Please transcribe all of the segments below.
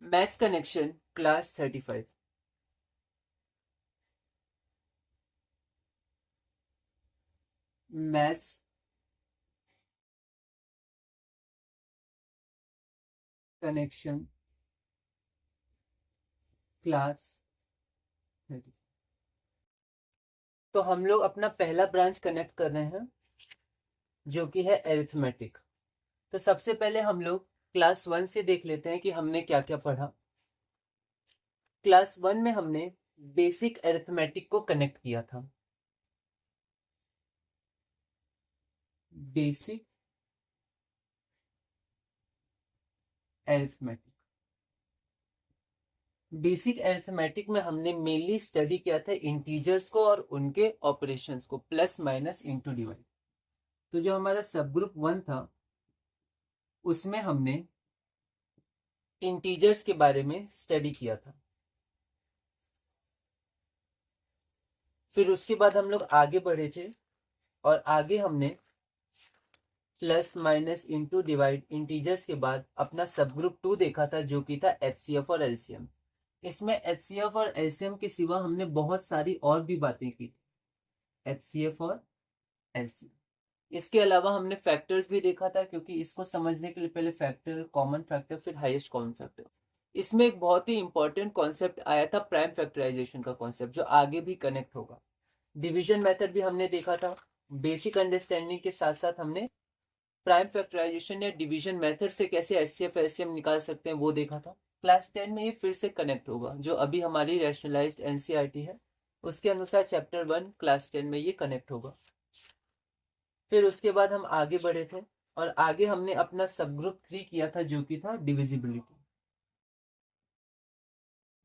Maths connection class 35। Maths connection class 35। तो हम लोग अपना पहला ब्रांच कनेक्ट कर रहे हैं जो कि है एरिथमेटिक। तो सबसे पहले हम लोग क्लास 1 से देख लेते हैं कि हमने क्या क्या पढ़ा। क्लास 1 में हमने बेसिक एरिथमेटिक को कनेक्ट किया था। Basic arithmetic. बेसिक एरिथमेटिक में हमने मेनली स्टडी किया था इंटीजर्स को और उनके ऑपरेशंस को, प्लस माइनस इंटू डिवाइड। तो जो हमारा सब ग्रुप 1 था उसमें हमने इंटीजर्स के बारे में स्टडी किया था। फिर उसके बाद हम लोग आगे बढ़े थे और आगे हमने plus minus into divide integers के बाद अपना सब ग्रुप 2 देखा था जो कि था एचसीएफ और एलसीएम। इसमें एचसीएफ और एलसीएम के सिवा हमने बहुत सारी और भी बातें की थी। एचसीएफ और एलसीएम, इसके अलावा हमने फैक्टर्स भी देखा था, क्योंकि इसको समझने के लिए पहले फैक्टर, कॉमन फैक्टर, फिर हाईएस्ट कॉमन फैक्टर। इसमें एक बहुत ही इंपॉर्टेंट कॉन्सेप्ट आया था, प्राइम फैक्टराइजेशन का कॉन्सेप्ट, जो आगे भी कनेक्ट होगा। डिवीजन मेथड भी हमने देखा था। बेसिक अंडरस्टैंडिंग के साथ साथ हमने प्राइम फैक्टराइजेशन या डिवीजन मेथड से कैसे एचसीएफ एलसीएम निकाल सकते हैं वो देखा था। क्लास 10 में ये फिर से कनेक्ट होगा, जो अभी हमारी रैशनलाइज्ड एनसीईआरटी है उसके अनुसार चैप्टर 1 क्लास 10 में ये कनेक्ट होगा। फिर उसके बाद हम आगे बढ़े थे और आगे हमने अपना सब ग्रुप 3 किया था जो कि था डिविजिबिलिटी।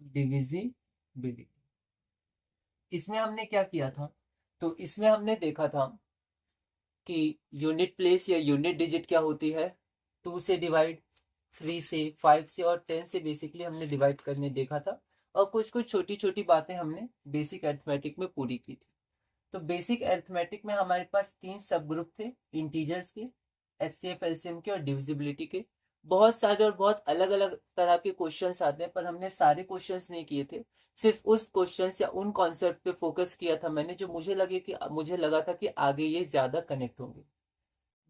डिविजिबिलिटी, इसमें हमने क्या किया था? तो इसमें हमने देखा था कि यूनिट प्लेस या यूनिट डिजिट क्या होती है। 2 से डिवाइड, 3 से, 5 से और 10 से बेसिकली हमने डिवाइड करने देखा था। और कुछ कुछ छोटी छोटी बातें हमने बेसिक अरिथमेटिक में पूरी की थी। तो बेसिक अरिथमेटिक में हमारे पास 3 सब ग्रुप थे, इंटीजर्स के, एचसीएफ एलसीएम के और डिविजिबिलिटी के। बहुत सारे और बहुत अलग अलग तरह के क्वेश्चंस आते हैं, पर हमने सारे क्वेश्चंस नहीं किए थे। सिर्फ उस क्वेश्चंस या उन कॉन्सेप्ट पे फोकस किया था मैंने जो मुझे लगा था कि आगे ये ज्यादा कनेक्ट होंगे।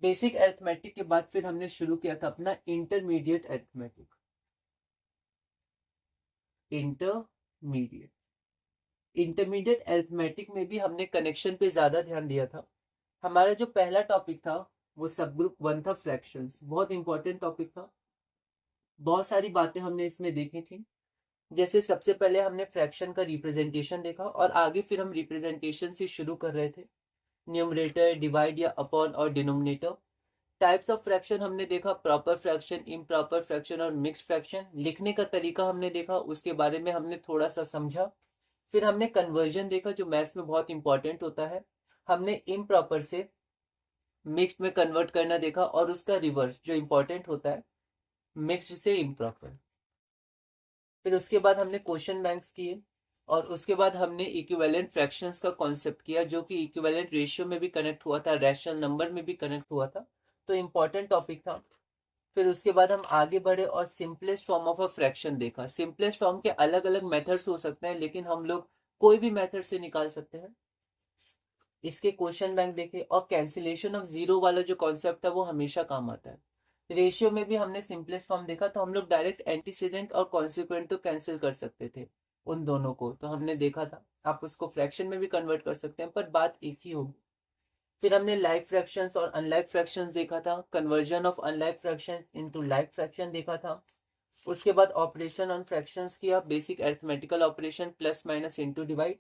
बेसिक अरिथमेटिक के बाद फिर हमने शुरू किया था अपना intermediate arithmetic. Intermediate intermediate arithmetic में भी हमने कनेक्शन पे ज्यादा ध्यान दिया था। हमारा जो पहला टॉपिक था वो सब ग्रुप 1 था, फ्रैक्शंस। बहुत इंपॉर्टेंट टॉपिक था, बहुत सारी बातें हमने इसमें देखी थी। जैसे सबसे पहले हमने फ्रैक्शन का रिप्रेजेंटेशन देखा और आगे फिर हम रिप्रेजेंटेशन से शुरू कर रहे थे, न्यूमरेटर, डिवाइड या अपॉन और डिनोमिनेटर। टाइप्स ऑफ फ्रैक्शन हमने देखा, प्रॉपर फ्रैक्शन, इम्प्रॉपर फ्रैक्शन और मिक्स्ड फ्रैक्शन। लिखने का तरीका हमने देखा, उसके बारे में हमने थोड़ा सा समझा। फिर हमने कन्वर्जन देखा जो मैथ्स में बहुत इंपॉर्टेंट होता है। हमने इम्प्रॉपर से मिक्स्ड में कन्वर्ट करना देखा और उसका रिवर्स जो इंपॉर्टेंट होता है, मिक्स्ड से इम्प्रॉपर। फिर उसके बाद हमने क्वेश्चन बैंक्स किए और उसके बाद हमने इक्विवेलेंट फ्रैक्शंस का कॉन्सेप्ट किया जो कि इक्विवेलेंट रेशियो में भी कनेक्ट हुआ था, रैशनल नंबर में भी कनेक्ट हुआ था। तो इंपॉर्टेंट टॉपिक था। फिर उसके बाद हम आगे बढ़े और simplest form of a fraction देखा। सिंपलेस्ट फॉर्म के अलग अलग मेथड्स हो सकते हैं, लेकिन हम लोग कोई भी मेथड से निकाल सकते हैं। इसके क्वेश्चन बैंक देखे और कैंसिलेशन ऑफ जीरो वाला जो कॉन्सेप्ट था वो हमेशा काम आता है। रेशियो में भी हमने सिंपलेस्ट फॉर्म देखा, तो हम लोग डायरेक्ट एंटीसीडेंट और कॉन्सिक्वेंट तो कैंसिल कर सकते थे उन दोनों को, तो हमने देखा था। आप उसको फ्रैक्शन में भी कन्वर्ट कर सकते हैं, पर बात एक ही होगी। फिर हमने लाइक फ्रैक्शंस और अनलाइक फ्रैक्शंस देखा था, conversion of unlike fraction into like fraction देखा था। उसके बाद ऑपरेशन ऑन फ्रैक्शंस किया, basic arithmetical operation, plus minus into divide.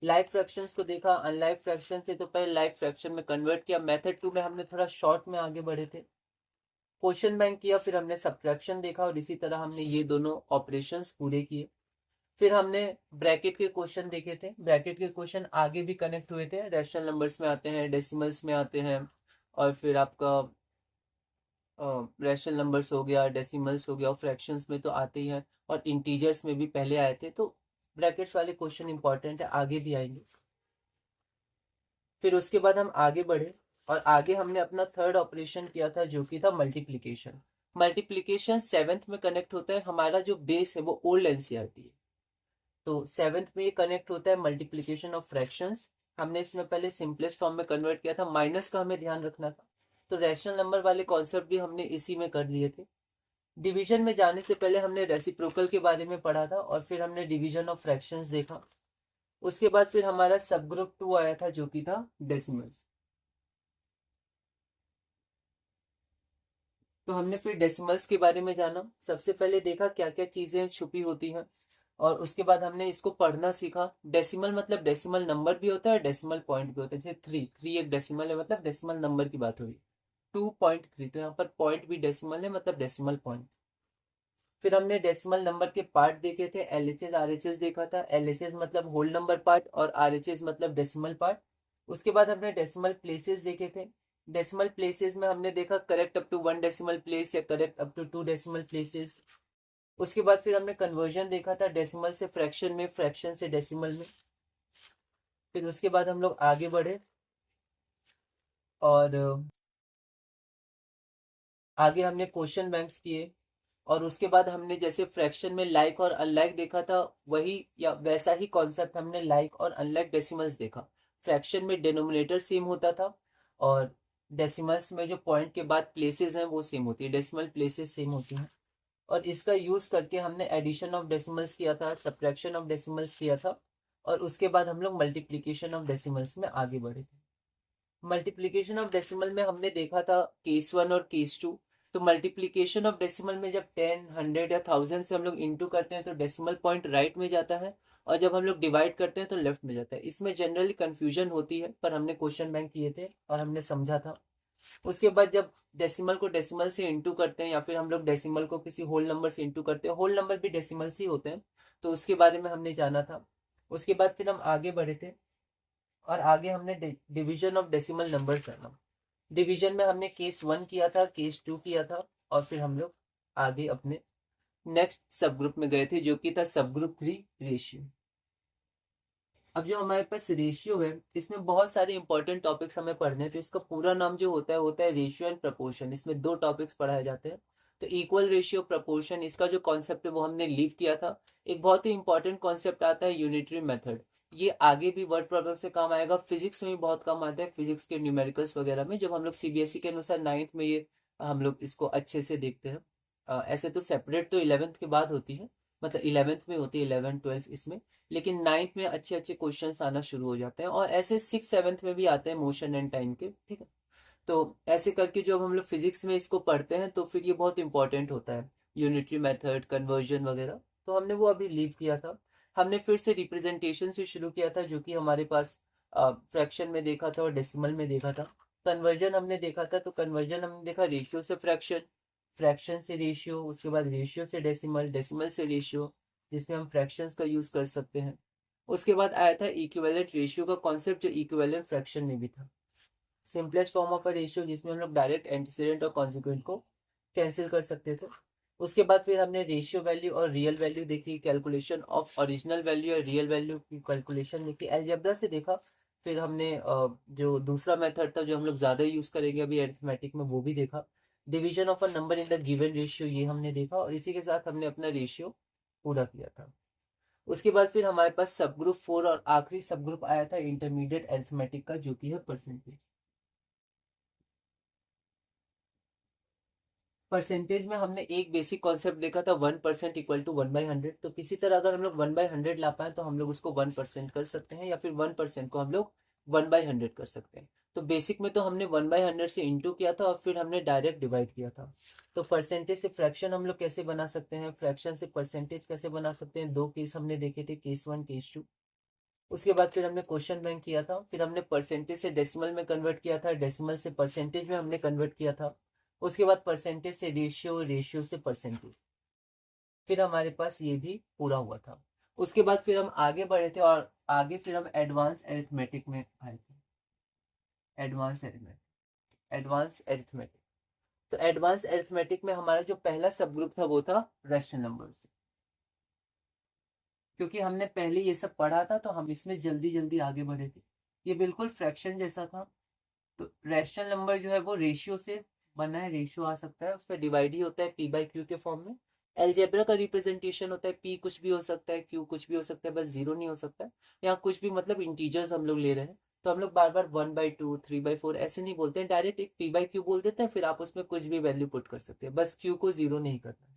Like fractions को देखा, अनलाइक फ्रैक्शन थे तो पहले लाइक फ्रैक्शन में कन्वर्ट किया। मेथड 2 में हमने थोड़ा शॉर्ट में आगे बढ़े थे। क्वेश्चन बैंक किया, फिर हमने सब्ट्रैक्शन देखा और इसी तरह हमने ये दोनों ऑपरेशंस पूरे किए। फिर हमने ब्रैकेट के क्वेश्चन देखे थे। ब्रैकेट के क्वेश्चन आगे भी कनेक्ट हुए थे, रैशनल नंबर्स में आते हैं, डेसिमल्स में आते हैं, और फिर आपका रैशनल नंबर्स हो गया, डेसिमल्स हो गया, और फ्रैक्शंस में तो आते ही हैं, और इंटीजर्स में भी पहले आए थे। तो ब्रैकेट्स वाले क्वेश्चन इंपॉर्टेंट है, आगे भी आएंगे। फिर उसके बाद हम आगे बढ़े और आगे हमने अपना थर्ड ऑपरेशन किया था जो कि था मल्टीप्लिकेशन। मल्टीप्लीकेशन 7th में कनेक्ट होता है, हमारा जो बेस है वो ओल्ड एनसीईआरटी है, तो 7th में ये कनेक्ट होता है मल्टीप्लीकेशन ऑफ फ्रैक्शंस। हमने इसमें पहले सिंपलेस्ट फॉर्म में कन्वर्ट किया था, माइनस का हमें ध्यान रखना था, तो रैशनल नंबर वाले कॉन्सेप्ट भी हमने इसी में कर लिए थे। डिवीजन में जाने से पहले हमने रेसिप्रोकल के बारे में पढ़ा था और फिर हमने डिवीजन ऑफ फ्रैक्शंस देखा। उसके बाद फिर हमारा सब ग्रुप 2 आया था जो कि था डेसिमल्स। तो हमने फिर डेसिमल्स के बारे में जाना, सबसे पहले देखा क्या क्या चीजें छुपी होती हैं, और उसके बाद हमने इसको पढ़ना सीखा। डेसिमल मतलब डेसिमल नंबर भी होता है, डेसिमल पॉइंट भी होता है। जैसे थ्री थ्री एक डेसिमल है, मतलब डेसिमल नंबर की बात हुई। 2.3 तो यहाँ पर पॉइंट भी डेसिमल है, मतलब डेसिमल पॉइंट। फिर हमने डेसिमल नंबर के पार्ट देखे थे, एलएचएस आरएचएस देखा था। एलएचएस मतलब होल नंबर पार्ट और आरएचएस मतलब डेसिमल पार्ट। उसके बाद हमने डेसिमल प्लेसेस देखे थे। डेसिमल प्लेसेस में हमने देखा correct up to 1 decimal place या correct up to 2 decimal places. उसके बाद फिर हमने कन्वर्जन देखा था, डेसिमल से फ्रैक्शन में, फ्रैक्शन से डेसिमल में। फिर उसके बाद हम लोग आगे बढ़े और आगे हमने क्वेश्चन बैंक्स किए। और उसके बाद हमने जैसे फ्रैक्शन में लाइक और अनलाइक देखा था, वही या वैसा ही कॉन्सेप्ट हमने लाइक और अनलाइक डेसिमल्स देखा। फ्रैक्शन में डिनोमिनेटर सेम होता था और डेसिमल्स में जो पॉइंट के बाद प्लेसेस हैं वो सेम होती है, डेसिमल प्लेसेस सेम होती हैं। और इसका यूज करके हमने एडिशन ऑफ डेसिमल्स किया था, सब्ट्रैक्शन ऑफ डेसिमल्स किया था, और उसके बाद हम लोग मल्टीप्लीकेशन ऑफ डेसिमल्स में आगे बढ़े थे। मल्टीप्लीकेशन ऑफ डेसिमल में हमने देखा था केस 1 और केस 2। तो मल्टीप्लीकेशन ऑफ डेसिमल में जब 10, 100 या 1000 से हम लोग इंटू करते हैं तो डेसिमल पॉइंट राइट में जाता है, और जब हम लोग डिवाइड करते हैं तो लेफ्ट में जाता है। इसमें जनरली कंफ्यूजन होती है, पर हमने क्वेश्चन बैंक किए थे और हमने समझा था। उसके बाद जब डेसिमल को डेसिमल से इंटू करते हैं या फिर हम लोग डेसिमल को किसी होल नंबर से इंटू करते हैं, होल नंबर भी डेसिमल से ही होते हैं, तो उसके बारे में हमने जाना था। उसके बाद फिर हम आगे बढ़े थे और आगे हमने डिवीजन ऑफ डेसिमल नंबर करना। डिवीजन में हमने केस 1 किया था, केस 2 किया था, और फिर हम लोग आगे अपने नेक्स्ट सब ग्रुप में गए थे जो कि था सब ग्रुप 3 रेशियो। अब जो हमारे पास रेशियो है इसमें बहुत सारे इंपॉर्टेंट टॉपिक्स हमें पढ़ने हैं, तो इसका पूरा नाम जो होता है रेशियो एंड प्रपोर्शन। इसमें दो टॉपिक्स पढ़ाए जाते हैं, तो इक्वल रेशियो प्रपोर्शन, इसका जो कॉन्सेप्ट है वो हमने लीव किया था। एक बहुत ही इंपॉर्टेंट कॉन्सेप्ट आता है यूनिटरी मेथड। ये आगे भी वर्ड प्रॉब्लम से काम आएगा, फिजिक्स में भी बहुत काम आता है, फिजिक्स के न्यूमेरिकल्स वगैरह में, जब हम लोग सीबीएसई के अनुसार 9th में ये हम लोग इसको अच्छे से देखते हैं। ऐसे तो सेपरेट तो 11th के बाद होती है, मतलब 11th में होती है, 11 12 इसमें, लेकिन 9th में अच्छे अच्छे क्वेश्चंस आना शुरू हो जाते हैं, और ऐसे 6 7th में भी आते हैं मोशन एंड टाइम के, ठीक है। तो ऐसे करके जब हम लोग फिजिक्स में इसको पढ़ते हैं तो फिर ये बहुत इंपॉर्टेंट होता है, यूनिटरी मेथड, कन्वर्जन वगैरह। तो हमने वो अभी लीव किया था। हमने फिर से रिप्रेजेंटेशन से शुरू किया था जो कि हमारे पास फ्रैक्शन में देखा था और डेसिमल में देखा था। कन्वर्जन हमने देखा था, तो कन्वर्जन हमने देखा रेशियो से फ्रैक्शन, फ्रैक्शन से रेशियो, उसके बाद रेशियो से डेसिमल, डेसिमल से रेशियो, जिसमें हम फ्रैक्शंस का यूज कर सकते हैं। उसके बाद आया था इक्विवेलेंट रेशियो का कॉन्सेप्ट जो इक्विवेलेंट फ्रैक्शन में भी था, simplest form of a ratio जिसमें हम लोग डायरेक्ट एंटीसीडेंट और कॉन्सिक्वेंट को कैंसिल कर सकते थे। उसके बाद फिर हमने रेशियो वैल्यू और रियल वैल्यू देखी, कैलकुलेशन ऑफ ओरिजिनल वैल्यू और रियल वैल्यू की कैलकुलेशन देखी, अलजेब्रा से देखा। फिर हमने जो दूसरा मेथड था जो हम लोग ज्यादा यूज करेंगे अभी अरिथमेटिक में, वो भी देखा। Division of a number in the given ratio ये हमने देखा, और इसी के साथ हमने अपना रेशियो पूरा किया था। उसके बाद फिर हमारे पास सब ग्रुप 4 और आखिरी सब ग्रुप आया था इंटरमीडिएट अरिथमेटिक का जो कि है परसेंटेज। परसेंटेज में हमने एक बेसिक कॉन्सेप्ट देखा था 1% इक्वल टू 1/100। तो किसी तरह अगर हम लोग 1/100 ला पाए तो हम लोग उसको 1% कर सकते हैं, या फिर 1% को हम लोग 1/100 कर सकते हैं। तो बेसिक में तो हमने 1/100 से इंटू किया था और फिर हमने डायरेक्ट डिवाइड किया था। तो परसेंटेज से फ्रैक्शन हम लोग कैसे बना सकते हैं, फ्रैक्शन से परसेंटेज कैसे बना सकते हैं, दो केस हमने देखे थे, केस 1 केस 2। उसके बाद फिर हमने क्वेश्चन बैंक किया था, फिर हमने परसेंटेज से डेसिमल में कन्वर्ट किया था, डेसिमल से परसेंटेज में हमने कन्वर्ट किया था। उसके बाद परसेंटेज से रेशियो, रेशियो से परसेंटेज, फिर हमारे पास ये भी पूरा हुआ था। उसके बाद फिर हम आगे बढ़े थे और आगे फिर हम एडवांस एरिथमेटिक में आए थे। Advance arithmetic, advance arithmetic. तो एडवांस एरिथमेटिक में हमारा जो पहला सब ग्रुप था वो था रैशनल नंबर्स। क्योंकि हमने पहले ये सब पढ़ा था तो हम इसमें जल्दी जल्दी आगे बढ़े थे। ये बिल्कुल फ्रैक्शन जैसा था। तो रैशनल नंबर जो है वो रेशियो से बनना है, रेशियो आ सकता है, उस पर डिवाइड ही होता है पी बाई क्यू के फॉर्म में। एलजेब्रा का रिप्रेजेंटेशन होता है पी कुछ भी हो सकता है, क्यू कुछ भी हो सकता है, बस जीरो नहीं हो सकता है। यहाँ कुछ भी मतलब इंटीजर्स हम लोग ले रहे हैं, तो हम लोग बार बार 1/2 3/4 ऐसे नहीं बोलते हैं, डायरेक्ट एक पी बाई क्यू बोल देते हैं, फिर आप उसमें कुछ भी वैल्यू पुट कर सकते हैं, बस क्यू को जीरो नहीं करना है।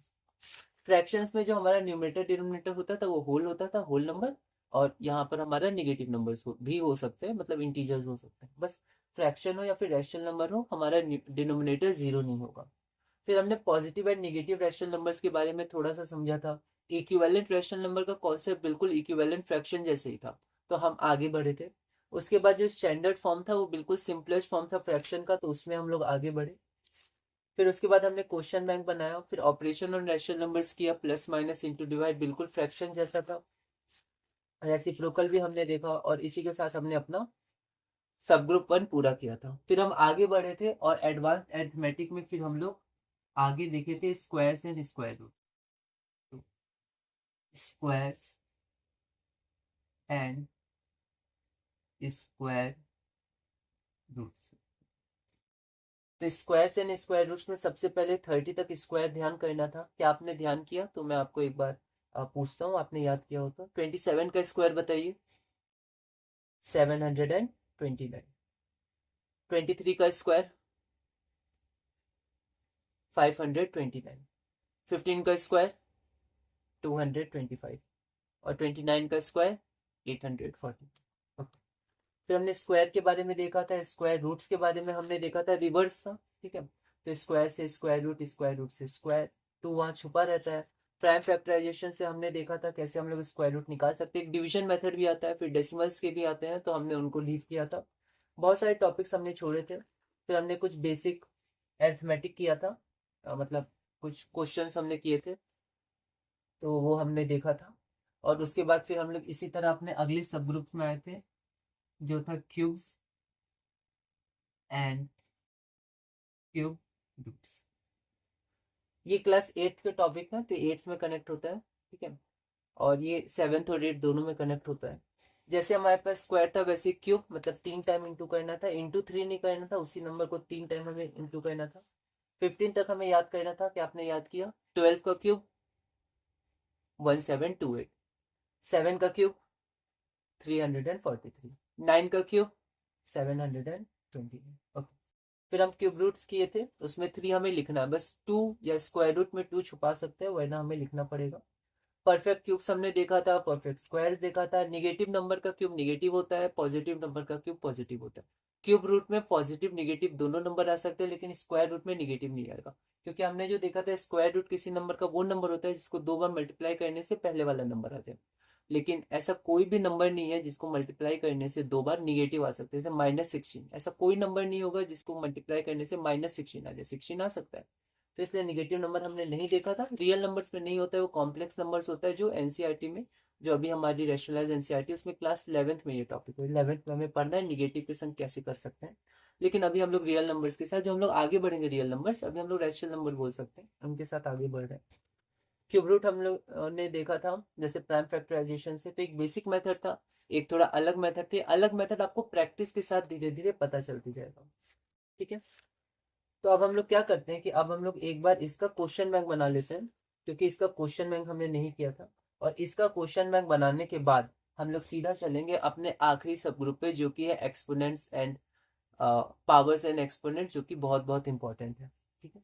फ्रैक्शंस में जो हमारा न्यूमरेटर डिनोमिनेटर होता था वो होल होता था, होल नंबर। और यहाँ पर हमारा निगेटिव नंबर्स भी हो सकते हैं, मतलब इंटीजर्स हो सकते हैं, बस फ्रैक्शन हो या फिर रैशनल नंबर हो, हमारा डिनोमिनेटर जीरो नहीं होगा। फिर हमने positive and negative rational numbers के बारे में थोड़ा सा समझा था। इक्विवेलेंट रैशनल नंबर का कॉन्सेप्ट बिल्कुल इक्विवेलेंट फ्रैक्शन जैसे ही था, तो हम आगे बढ़े थे। उसके बाद जो स्टैंडर्ड फॉर्म था वो बिल्कुल सिंपलेस्ट फॉर्म था फ्रैक्शन का, तो उसमें हम लोग आगे बढ़े। फिर उसके बाद हमने क्वेश्चन बैंक बनाया, फिर ऑपरेशन और रैशनल नंबर्स किया, प्लस माइनस इंटू डिवाइड, बिल्कुल फ्रैक्शन जैसा था। रेसिप्रोकल भी हमने देखा, और इसी के साथ हमने अपना सब ग्रुप 1 पूरा किया था। फिर हम आगे बढ़े थे, और एडवांस अरिथमेटिक में फिर हम लोग आगे देखे थे squares and square root, squares and square roots. तो स्क्वायर्स एंड स्क्वायर रूट्स में सबसे पहले 30 तक स्क्वायर ध्यान करना था। क्या आपने ध्यान किया? तो मैं आपको एक बार पूछता हूँ, आपने याद किया हो तो 27 का स्क्वायर बताइए। 729। 23 का स्क्वायर 529। 15 का स्क्वायर 225। और 29 का स्क्वायर 840। फिर हमने स्क्वायर के बारे में देखा था, स्क्वायर रूट्स के बारे में हमने देखा था, रिवर्स था, ठीक है। तो स्क्वायर से स्क्वायर रूट से स्क्वायर, टू वहाँ छुपा रहता है। प्राइम फैक्टराइजेशन से हमने देखा था कैसे हम लोग स्क्वायर रूट निकाल सकते हैं, एक डिवीजन मेथड भी आता है, फिर डेसिमल्स के भी आते हैं, तो हमने उनको लीव किया था। बहुत सारे टॉपिक्स हमने छोड़े थे। फिर हमने कुछ बेसिक अरिथमेटिक किया था, मतलब कुछ क्वेश्चंस हमने किए थे, तो वो हमने देखा था। और उसके बाद फिर हम लोग इसी तरह अपने अगले सब ग्रुप्स में आए थे, जो था क्यूब्स एंड क्यूब रूट्स। ये क्लास 8th का टॉपिक था, तो 8th में कनेक्ट होता है, ठीक है। और ये 7th और 8th दोनों में कनेक्ट होता है। जैसे हमारे पास स्क्वायर था, वैसे क्यूब मतलब 3 टाइम इंटू करना था, इंटू 3 नहीं करना था, उसी नंबर को 3 टाइम हमें इंटू करना था। 15 तक हमें याद करना था कि आपने याद किया। 12 का क्यूब 1728। 7 का क्यूब 343। 9 का क्यूब 720। ओके। फिर हम क्यूब रूट्स किए थे, उसमें 3 हमें लिखना है, बस 2 या स्क्वायर रूट में 2 छुपा सकते हैं, वरना हमें लिखना पड़ेगा। परफेक्ट क्यूब्स हमने देखा था, परफेक्ट स्क्वायर्स देखा था। निगेटिव नंबर का क्यूब निगेटिव होता है, पॉजिटिव नंबर का क्यूब पॉजिटिव होता है। क्यूब रूट में पॉजिटिव निगेटिव दोनों नंबर आ सकते हैं, लेकिन स्क्वायर रूट में निगेटिव नहीं आएगा, क्योंकि हमने जो देखा था स्क्वायर रूट किसी नंबर का वो नंबर होता है जिसको 2 बार मल्टीप्लाई करने से पहले वाला नंबर आ जाए। लेकिन ऐसा कोई भी नंबर नहीं है जिसको मल्टीप्लाई करने से 2 बार निगेटिव आ सकते हैं, जैसे -16, ऐसा कोई नंबर नहीं होगा जिसको मल्टीप्लाई करने से -16 आ जाए। 16 आ सकता है, तो इसलिए निगेटिव नंबर हमने नहीं देखा था। रियल नंबर्स में नहीं होता है, वो कॉम्प्लेक्स नंबर्स होता है, जो एनसीईआरटी में, जो अभी हमारी रैशनलाइज एनसीईआरटी, उसमें क्लास 11th में ये टॉपिक है। 11th में हमें पढ़ना है निगेटिव के संग कैसे कर सकते हैं। लेकिन अभी हम लोग रियल नंबर्स के साथ, जो हम लोग आगे बढ़ेंगे रियल नंबर्स, अभी हम लोग रैशनल नंबर बोल सकते हैं, उनके साथ आगे बढ़ रहे हैं। क्यूब रूट हम लोग ने देखा था जैसे प्राइम फैक्टराइजेशन से, तो एक बेसिक मेथड था, एक थोड़ा अलग मेथड थे। अलग मेथड आपको प्रैक्टिस के साथ धीरे धीरे पता चलती जाएगा, ठीक है। तो अब हम लोग क्या करते हैं कि अब हम लोग एक बार इसका क्वेश्चन बैंक बना लेते हैं, क्योंकि इसका क्वेश्चन बैंक हमने नहीं किया था। और इसका क्वेश्चन बैंक बनाने के बाद हम लोग सीधा चलेंगे अपने आखिरी सब ग्रुप पे, जो कि है exponents and powers and exponent, जो कि बहुत बहुत इंपॉर्टेंट है, ठीक है।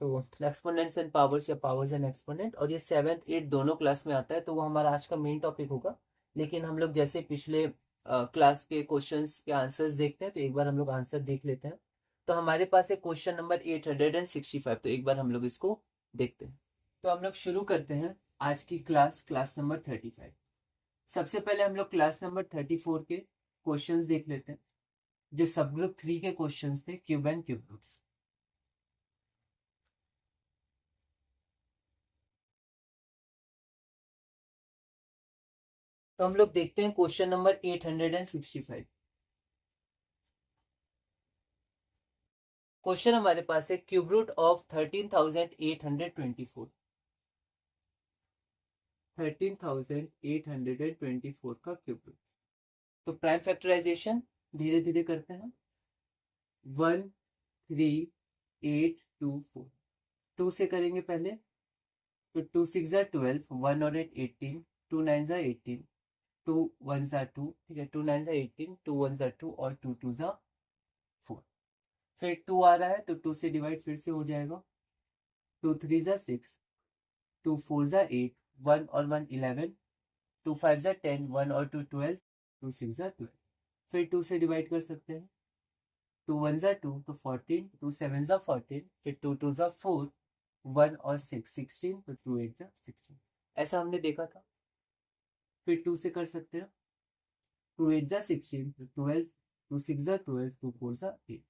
तो एक्सपोनेंट्स एंड पावर्स या पावर्स एंड एक्सपोनेंट, और ये 7th 8th दोनों क्लास में आता है, तो वो हमारा आज का मेन टॉपिक होगा। लेकिन हम लोग जैसे पिछले क्लास के क्वेश्चंस के आंसर्स देखते हैं, तो एक बार हम लोग आंसर देख लेते हैं। तो हमारे पास है क्वेश्चन नंबर 865, तो एक बार हम लोग इसको देखते हैं। तो हम लोग शुरू करते हैं आज की क्लास नंबर 35। सबसे पहले हम लोग क्लास नंबर 34 के क्वेश्चंस देख लेते हैं, जो सब ग्रुप 3 के क्वेश्चंस थे, क्यूब एंड क्यूब रूट्स। तो हम लोग देखते हैं क्वेश्चन नंबर 865। क्वेश्चन हमारे पास है क्यूब रूट ऑफ 13,824। 13,824 का क्यूब रूट। तो प्राइम फैक्टराइजेशन धीरे धीरे करते हैं। 1 3 8 2 4। 2 से करेंगे पहले, तो 2 6 ज़ा 12, 1 और 8 18, 2 9 ज़ा 18, 2 1 ज़ा 2, ठीक है, 2 9 ज़ा 18, 2 1 ज़ा 2 और 2 2 ज़ा 4। फिर 2 आ रहा है तो 2 से डिवाइड फिर से हो जाएगा, 2 3 ज़ा 6, 2 4 ज़ा 8, 1 और 1 11, 2 5 ज़ा 10, 1 और 2 12, 2 6 ज़ा 12। फिर 2 से डिवाइड कर सकते हैं, 2 1 ज़ा 2 तो 14, 2 7 ज़ा 14, फिर 2 2 ज़ा 4, 1 और 6 16, तो 2 8 ज़ा 16। ऐसा हमने देखा था। फिर 2 से कर सकते हैं, 2 8 ज़ा 16, तो 12, 2 6 ज़ा 12, 2 4 ज़ा 8।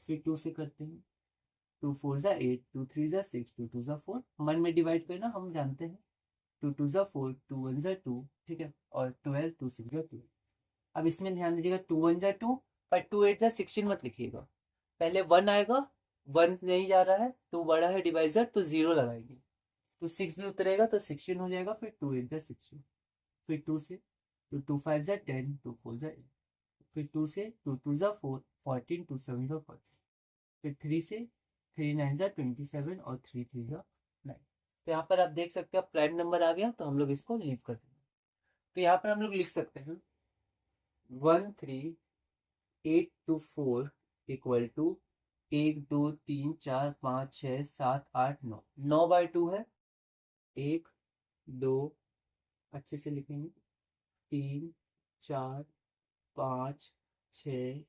फिर 2 से करते हैं, 2 4 ज़ा 8, 2 3 ज़ा 6, 2 2 ज़ा 4। मन में डिवाइड करना हम जानते हैं, 2 2 ज़ा 4, 2 1 ज़ा 2, ठीक है, और 12, 2 6 ज़ा 12। अब इसमें ध्यान दीजिएगा, 2 1 ज़ा 2, पर 2 8 ज़ा 16 मत लिखिएगा, पहले 1 आएगा, 1 नहीं जा रहा है, 2 बड़ा है डिवाइजर तो 0 लगाएंगे, तो 6 भी उतरेगा तो 16 हो जाएगा, फिर 2 8 ज़ा 16। फिर 2 से, तो 2 5 ज़ा 10, 2 4 ज़ा 8। फिर 2 से, 2 2 ज़ा 4, 14, 2 7 ज़ा 14। फिर 3 से, 3 9 ज़ा 27 और 3 3 ज़ा 9। तो यहाँ पर आप देख सकते हैं प्राइम नंबर आ गया, तो हम लोग इसको लीव कर देंगे। तो यहाँ पर हम लोग लिख सकते हैं 1 3 8 2 4 इक्वल टू 1 2 3 4 5 6 7 8 9। 9 बाय 2 है 1 2, अच्छे से लिखेंगे, 3 4 5 6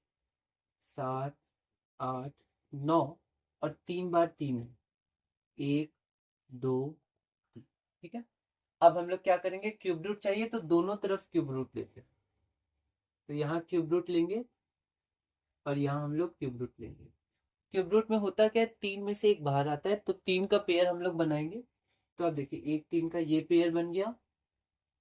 7 8 9, और 3 बार 3 है, 1 2 3, ठीक है। अब हम लोग क्या करेंगे, क्यूब रूट चाहिए तो दोनों तरफ क्यूब रूट लेते हैं, तो यहाँ क्यूब रूट लेंगे और यहाँ हम लोग क्यूब रूट लेंगे। क्यूब रूट में होता क्या है, 3 में से एक बाहर आता है, तो 3 का पेयर हम लोग बनाएंगे। तो आप देखिए, एक 3 का ये पेयर बन गया,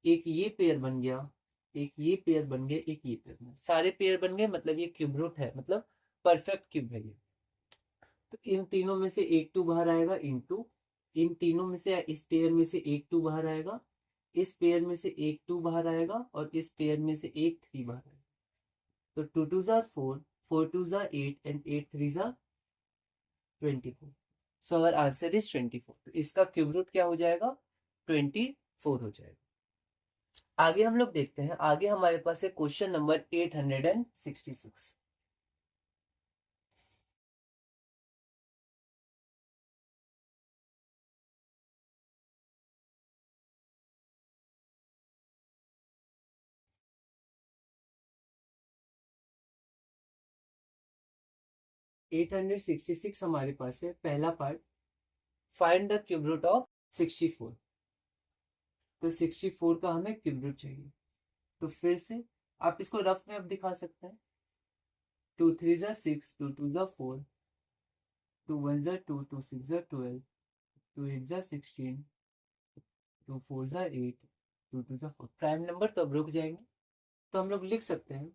एक ये पेयर बन गया, एक ये पेयर बन गया, एक ये पेयर बन गया, सारे पेयर बन गए, मतलब ये क्यूब रूट है, मतलब परफेक्ट क्यूब है ये। तो इन तीनों में से एक 2 बाहर आएगा, इनटू इन तीनों में से, इस पेयर में से एक 2 बाहर आएगा, इस पेयर में से एक 2 बाहर आएगा, और इस पेयर में से एक 3 बाहर आएगा। तो 2 2 ज़ा 4, 4 2 ज़ा 8 एंड 8 3 ज़ा 24। सो अवर आंसर इज 24। तो इसका क्यूब रूट क्या हो जाएगा, 24 हो जाएगा। आगे हम लोग देखते हैं, आगे हमारे पास है क्वेश्चन नंबर 866। 866 हमारे पास है, पहला part, find the cube root of 64। तो 64 का हमें क्यूब रूट चाहिए। तो फिर से आप इसको रफ में अब दिखा सकते हैं, 2 3 ज़ा 6, 2 2 ज़ा 4, 2 1 ज़ा 2, 2 6 ज़ा 12, 2 8 ज़ा 16, 2 4 ज़ा 8, 2 2 ज़ा 4। प्राइम नंबर तो अब रुक जाएंगे, तो हम लोग लिख सकते हैं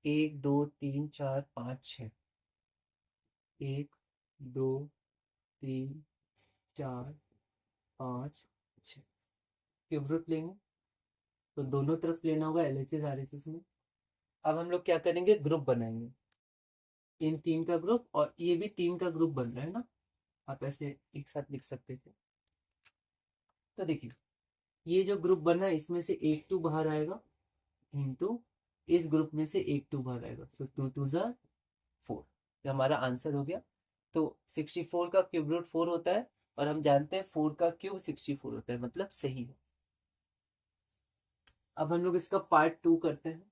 1 2 3 4 5 6, 1 2 3 4 5 6। क्यूब रूट लेंगे तो दोनों तरफ लेना होगा, LHS RHS में। अब हम लोग क्या करेंगे, ग्रुप बनाएंगे, इन 3 का ग्रुप, और ये भी 3 का ग्रुप बन रहा है ना, आप ऐसे एक साथ लिख सकते थे। तो देखिए, ये जो ग्रुप बना है, इसमें से एक 2 बाहर आएगा, इंटू इस ग्रुप में से एक 2 बाहर आएगा, सो 2 2 ज़ा 4। ये हमारा आंसर हो गया। तो 64 का क्यूब रूट 4 होता है, और हम जानते हैं 4 का क्यूब 64 होता है, मतलब सही है। अब हम लोग इसका पार्ट 2 करते हैं।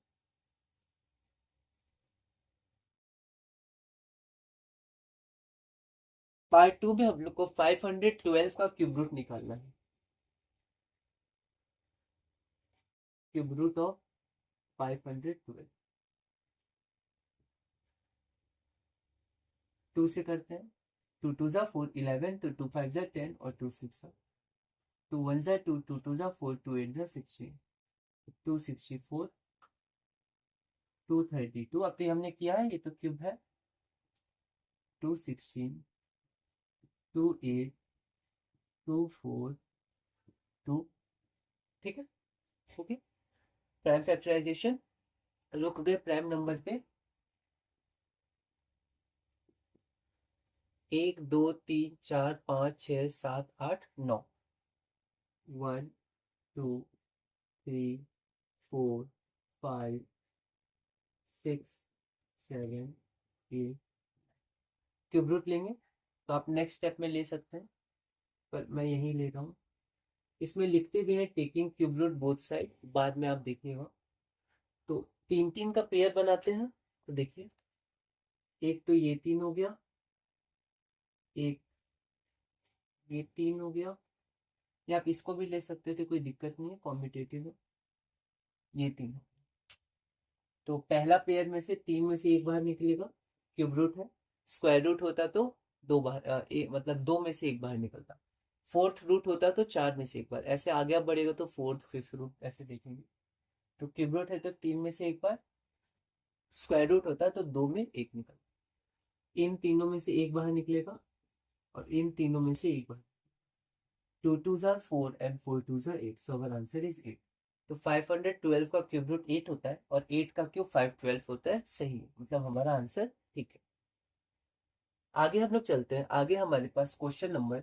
पार्ट 2 में हम लोग को 512 का क्यूब रूट निकालना है। क्यूब रूट ऑफ 512, 2 से करते हैं, 2 2 ज़ा 4 11, तो 2 5 ज़ा 10 और 2 6 ज़ा, 2 1 ज़ा 2, 2 2 ज़ा 4, 2 8 ज़ा 16, 264, 232। अब तो ये हमने किया है, ये तो क्यूब है, 216, 28, 24, 2, ठीक है। ओके, प्राइम फैक्टराइजेशन, रुक गए प्राइम नंबर पे। 1 2 3 4 5 6 7 8 9, 1 2 3 4 5 6 7 8। क्यूब रूट लेंगे तो आप नेक्स्ट स्टेप में ले सकते हैं, पर मैं यही ले रहा हूँ। इसमें लिखते भी हैं taking cube root both side, बाद में आप देखिएगा। तो 3 3 का पेयर बनाते हैं, तो देखिए एक तो ये 3 हो गया, एक ये 3 हो गया, या आप इसको भी ले सकते थे, कोई दिक्कत नहीं है, कॉम्पिटेटिव है। ये 3, तो पहला पेयर में से 3 में से एक बाहर निकलेगा, क्यूब रूट है। स्क्वायर रूट होता तो दो बाहर मतलब 2 में से एक बाहर निकलता। फोर्थ रूट होता तो 4 में से एक बार, ऐसे आगे आप बढ़ेगा तो फोर्थ फिफ्थ रूट ऐसे देखेंगे। तो क्यूब रूट है तो 3 में से एक बार, स्क्वायर रूट होता तो 2 में एक निकलता। इन तीनों में से एक बाहर निकलेगा, और इन तीनों में से एक बाहर। 2 2s are 4 and 4 2s are 8, so our answer is 8। तो 512 का क्यूब रूट 8 होता है, और 8 का क्यूब 512 होता है, सही है, मतलब हमारा आंसर ठीक है। आगे हम लोग चलते हैं, आगे हमारे पास क्वेश्चन नंबर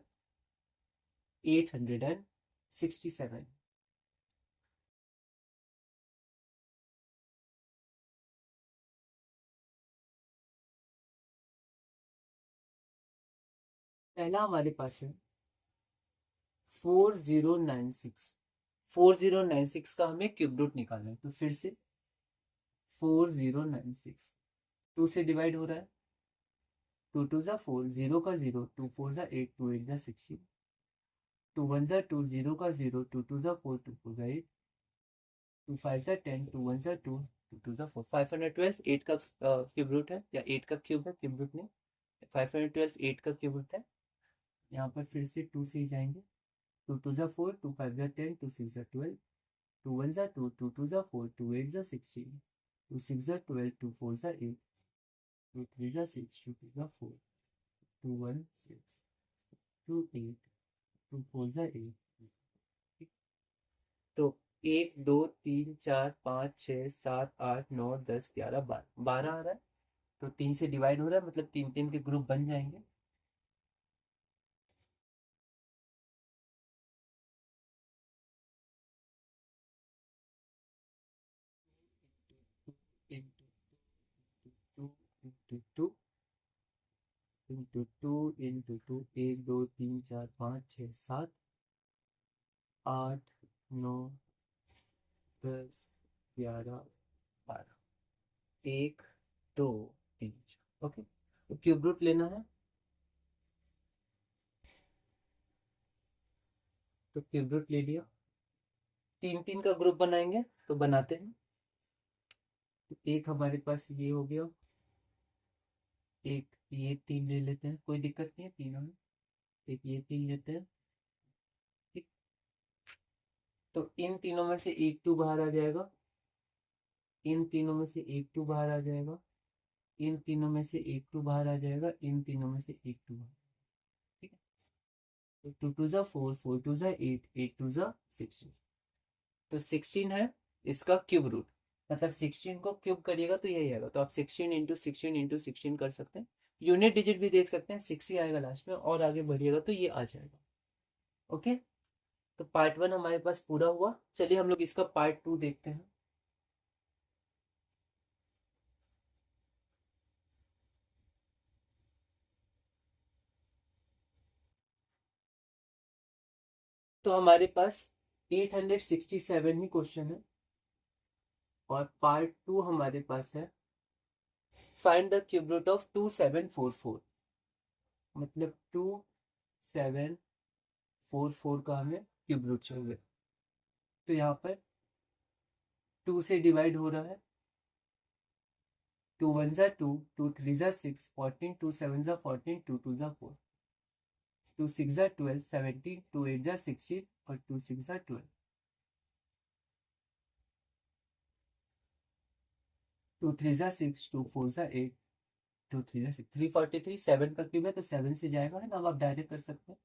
867। पहला हमारे पास है 4096। 4096 का हमें क्यूब रूट निकालना है, तो फिर से 4096 2 से डिवाइड हो रहा है। 2 2 जा 4, 0 का 0, 2 4 जा 8, 2 8 जा 16, 2 1 जा 2, 0 का 0, 2 2 जा 4, 2 4 जा 8, 2 5 जा 10, 2 1 जा 2, 2 2 जा 4। 512 8 का क्यूब रूट है, या 8 का क्यूब है, क्यूब रूट नहीं। 512 8 का क्यूब रूट है। यहाँ पर फिर से 2 से ही जाएंगे। 2 2 जा 4, 2 5 जा 10, 2 6 जा 12, 2 1 जा 2, 2 2 जा 4, 2 8 जा 16, 2 6 जा 12, 2 4 जा 8, 2 3 जा 6, 2 2 जा 4, 2 1 6, 2 8, 2 4 जा 8। तो 1 2 3 4 5 6 7 8 9 10 11 12 आ रहा है, तो 3 से डिवाइड हो रहा है, मतलब 3 3 के ग्रुप बन जाएंगे। Into two into two into two into two, 1 2 3 4 5 6 7 8 9 10 11 12, 1 2 3 4। Okay, तो क्यूब रूट लेना है, तो क्यूब रूट ले लिया। 3 3 का ग्रुप बनाएंगे, तो बनाते हैं। तो एक हमारे पास ये हो गया, एक ये 3 ले लेते हैं, कोई दिक्कत नहीं है तीनों में। एक ये 3 लेते हैं, ठीक। तो इन तीनों में से एक 2 बाहर आ जाएगा, इन तीनों में से एक 2 बाहर आ जाएगा, इन तीनों में से एक 2 बाहर आ जाएगा, इन तीनों में से एक 2 बाहर। ठीक है, तो 2 2 जा 4, 4 2 जा 8, 8 2 जा 16। तो 16 है इसका क्यूब रूट, मतलब 16 को क्यूब करिएगा तो यही आएगा। तो आप 16 इंटू 16 इंटू 16 कर सकते हैं। यूनिट डिजिट भी देख सकते हैं, 6 ही आएगा लास्ट में, और आगे बढ़िएगा तो ये आ जाएगा। ओके, तो पार्ट 1 हमारे पास पूरा हुआ। चलिए हम लोग इसका पार्ट 2 देखते हैं। तो हमारे पास 867 ही क्वेश्चन है, और पार्ट 2 हमारे पास है find the cube root of 2744। मतलब 2744 का हमें क्यूब रूट चाहिए। तो यहाँ पर 2 से डिवाइड हो रहा है। 2 1 जा 2, 2 3 जा 6, 14, 2 7 जा 14, 2 2 जा 4, 2 6 जा 12, 17, 2 8 जा 16, और 2 6 जा 12, 2 3 जा 6, 2 4 जा 8, 2 3 जा 6, 343। 7 का क्यूब है तो 7 से जाएगा, है ना। अब आप डायरेक्ट कर सकते हैं।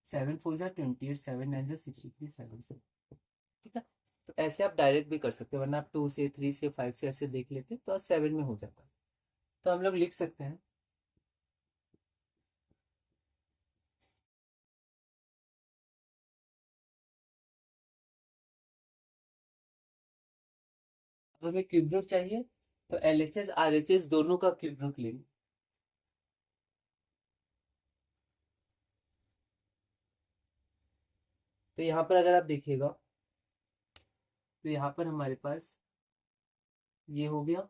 7 4 जा 28, 7 9 जा 63, 7 से। ठीक है, तो ऐसे आप डायरेक्ट भी कर सकते हैं, वरना आप 2 से 3 से 5 से ऐसे देख लेते तो 7 में हो जाता। तो हम लोग लिख सकते हैं अब हमें क्यूब रूट चाहिए, तो LHS RHS दोनों का क्यूब रूट लेंगे। तो यहाँ पर अगर आप देखिएगा तो यहाँ पर हमारे पास ये हो गया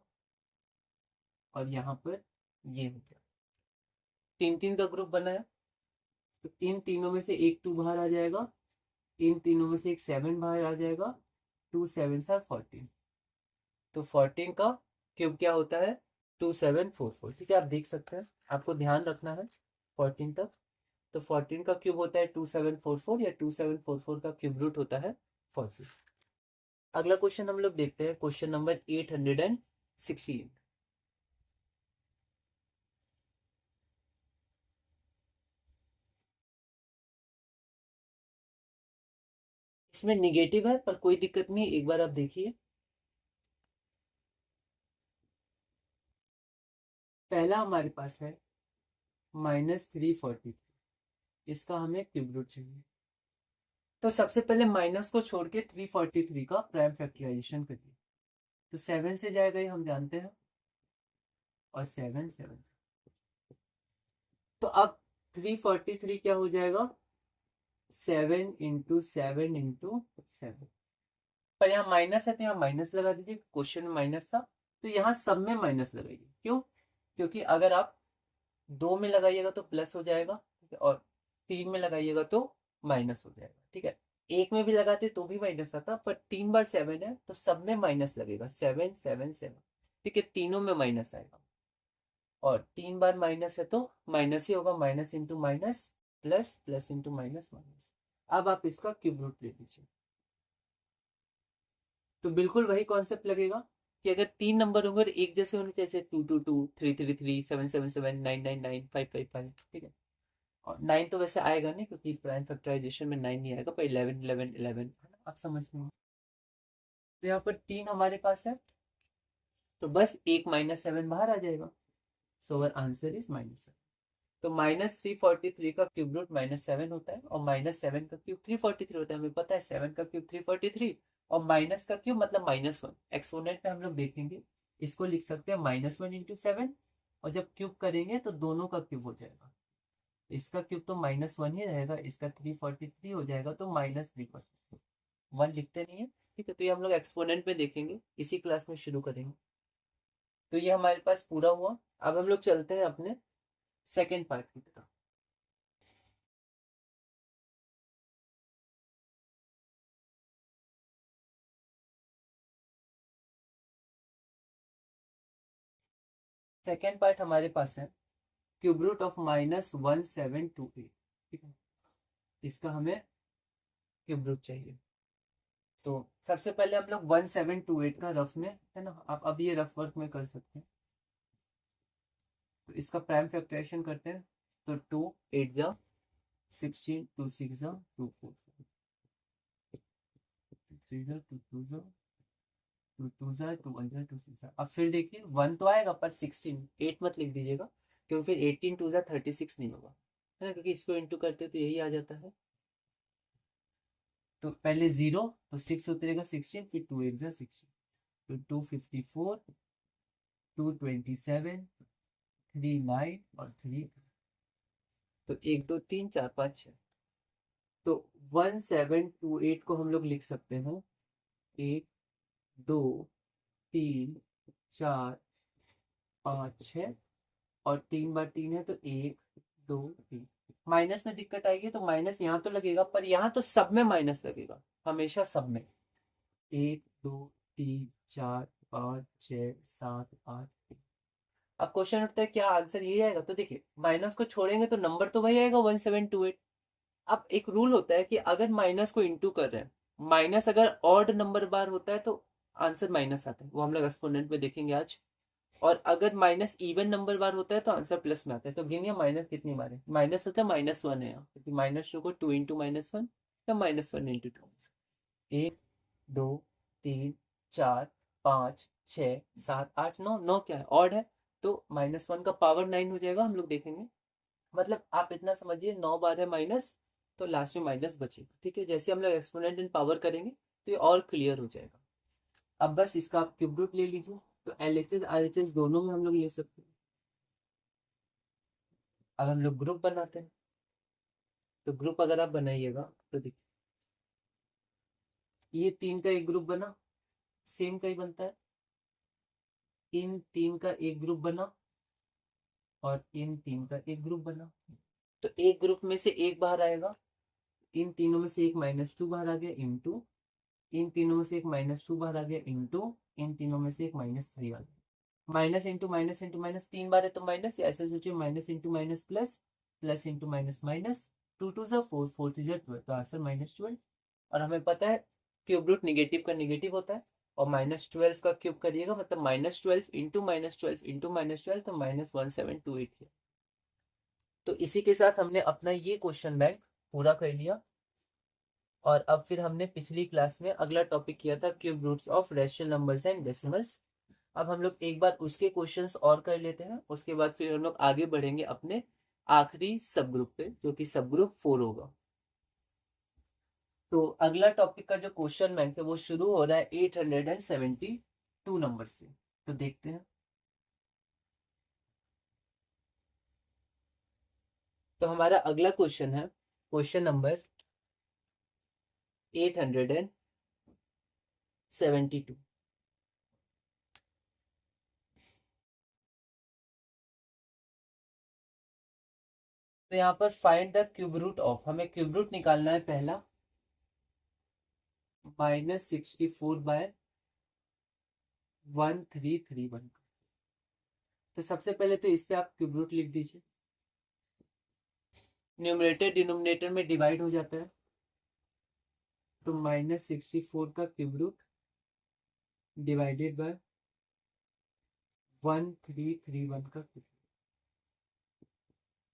और यहाँ पर ये हो गया, तीन तीन का ग्रुप बनाया। तो इन तीनों में से एक 2 बाहर आ जाएगा, इन तीनों में से एक 7 बाहर आ जाएगा, 2 7 आर 14। तो 14 का क्यूब क्या होता है? 2744। ठीक है, आप देख सकते हैं, आपको ध्यान रखना है 14 तक। तो 14 का क्यूब होता है 2744 या 2744 का क्यूब रूट होता है 14। अगला क्वेश्चन हम लोग देखते हैं, क्वेश्चन नंबर 868। इसमें निगेटिव है पर कोई दिक्कत नहीं, एक बार आप देखिए। पहला हमारे पास है -343, इसका हमें क्यूब रूट चाहिए। तो सबसे पहले माइनस को छोड़ के 343 का प्राइम फैक्टराइजेशन करिए। तो 7 से जाएगा ये हम जानते हैं, और 7 7। तो अब 343 क्या हो जाएगा? 7 इंटू 7 इंटू 7। पर यहाँ माइनस है तो यहाँ माइनस लगा दीजिए, क्वेश्चन में माइनस था तो यहाँ सब में माइनस लगाइए। क्यों? क्योंकि अगर आप 2 में लगाइएगा तो प्लस हो जाएगा, ठीक है, और 3 में लगाइएगा तो माइनस हो जाएगा। ठीक है, एक में भी लगाते तो भी माइनस आता, पर 3 बार 7 है तो सब में माइनस लगेगा, 7 7 7। ठीक है, तीनों में माइनस आएगा, और 3 बार माइनस है तो माइनस ही होगा, minus into minus plus, plus into minus minus. अब आप इसका क्यूब रूट ले लीजिए, तो बिल्कुल वही कॉन्सेप्ट लगेगा कि अगर 3 नंबर होंगे और एक जैसे होने, जैसे 2 2 2, 3 3 3, 7 7 7, 9 9 9, 5 5 5। ठीक है, और 9 तो वैसे आएगा नहीं क्योंकि प्राइम फैक्टराइजेशन में 9 नहीं आएगा, पर 11 11 11, आप समझ रहे हो। तो यहाँ पर 3 हमारे पास है, तो बस एक -7 बाहर आ जाएगा। सो अवर आंसर इज -7। तो -343 का क्यूब रूट -7 होता है, और -7 का क्यूब 343 होता है, हमें पता है 7 का क्यूब 343, और माइनस का क्यूब मतलब -1। एक्सपोनेंट में हम लोग देखेंगे, इसको लिख सकते हैं -1 इंटू 7, और जब क्यूब करेंगे तो दोनों का क्यूब हो जाएगा। इसका क्यूब तो -1 ही रहेगा, इसका 343 हो जाएगा, तो -343 1 लिखते नहीं है। ठीक है, तो ये हम लोग एक्सपोनेंट में देखेंगे, इसी क्लास में शुरू करेंगे। तो ये हमारे पास पूरा हुआ। अब हम लोग चलते हैं अपने सेकेंड पार्ट की तरफ। सेकेंड पार्ट हमारे पास है क्यूब रूट ऑफ -1728। ठीक है, इसका हमें क्यूब रूट चाहिए। तो सबसे पहले हम लोग 1728 का रफ में, है ना, आप अब ये रफ वर्क में कर सकते हैं। तो इसका प्राइम फैक्टराइजेशन करते हैं, तो 2 8 जा 16, 2 6 जा 2 4, 3 जा 2 2 जा 2 2 जा 2 1 जा 2 6 जा। अब फिर देखिए 1 तो आएगा पर 16, 8 मत लिख दीजिएगा, क्योंकि फिर 18 2 जा 36 नहीं होगा, है ना, क्योंकि इसको इंटू करते तो यही आ जाता है। तो पहले 0, तो 6 उतरेगा 16, फिर 2 8 जा 16, तो 254, 227, 3 9 और 3। तो 1 2 3 4 5 6। तो 1728 को हम लोग लिख सकते हैं 1 2 3 4 5 6, और 3 बार 3 है तो 1 2 3। माइनस में दिक्कत आएगी तो माइनस यहाँ तो लगेगा, पर यहाँ तो सब में माइनस लगेगा, हमेशा सब में। 1 2 3 4 5 6 7 8। अब क्वेश्चन उठता है क्या आंसर यही आएगा? तो देखिए माइनस को छोड़ेंगे तो नंबर तो वही आएगा 1728। अब एक रूल होता है कि अगर माइनस को इंटू कर रहे हैं, माइनस अगर ऑड नंबर बार होता है तो आंसर माइनस आता है, वो हम लोग एक्सपोनेंट में देखेंगे आज। और अगर माइनस इवन नंबर बार होता है तो आंसर प्लस में आता है। तो गिनिए माइनस कितनी बार है? माइनस होता है -1 है यहाँ, क्योंकि माइनस टू को 2 इंटू -1 या -1 इंटू 2। 1 2 3 4 5 6 7 8 9, 9 क्या है? ऑड है, तो -1 का पावर 9 हो जाएगा, हम लोग देखेंगे। मतलब आप इतना समझिए 9 बार है माइनस, तो लास्ट में माइनस बचेगा। ठीक है, जैसे हम लोग एक्सपोनेंट इन पावर करेंगे तो ये और क्लियर हो जाएगा। अब बस इसका आप क्यूब रूट ले लीजिए, तो LHS RHS दोनों में हम लोग ले सकते हैं। अब हम लोग ग्रुप बनाते हैं, तो ग्रुप अगर आप बनाइएगा तो देखिए ये 3 का एक ग्रुप बना, सेम का ही बनता है, इन 3 का एक ग्रुप बना और इन 3 का एक ग्रुप बना। तो एक ग्रुप में से एक बाहर आएगा, इन तीनों में से एक -2 बाहर आ गया, इंटू इन तीनों में से एक -2 बाहर आ गया, इंटू इन तीनों में से एक -3 आ गया। Minus into minus into minus 3 बार है तो माइनस, या ऐसे सोचिए minus into minus plus, plus into minus minus, 2 2 ज़ा 4, 4 3 ज़ा 12, तो आंसर -12। और हमें पता है क्यूब रूट निगेटिव का निगेटिव होता है, और -12 का क्यूब करिएगा मतलब -12 इंटू -12 इंटू -12, तो -1728 है। तो इसी के साथ हमने अपना ये क्वेश्चन बैंक पूरा कर लिया। और अब फिर हमने पिछली क्लास में अगला टॉपिक किया था cube roots of rational numbers and decimals. अब हम लोग एक बार उसके क्वेश्चंस और कर लेते हैं, उसके बाद फिर हम लोग आगे बढ़ेंगे अपने आखिरी सब ग्रुप पे, जो कि सब ग्रुप 4 होगा। तो अगला टॉपिक का जो क्वेश्चन बैंक है वो शुरू हो रहा है 872 नंबर से। तो देखते हैं। तो हमारा अगला क्वेश्चन है क्वेश्चन नंबर 872। तो यहाँ पर find the cube root of, हमें क्यूब रूट निकालना है पहला, -64/1331। तो सबसे पहले तो इस पे आप क्यूब रूट लिख दीजिए, न्यूमरेटर डिनोमिनेटर में डिवाइड हो जाता है, तो -64 का क्यूब रूट डिवाइडेड बाय 1331 का क्यूब।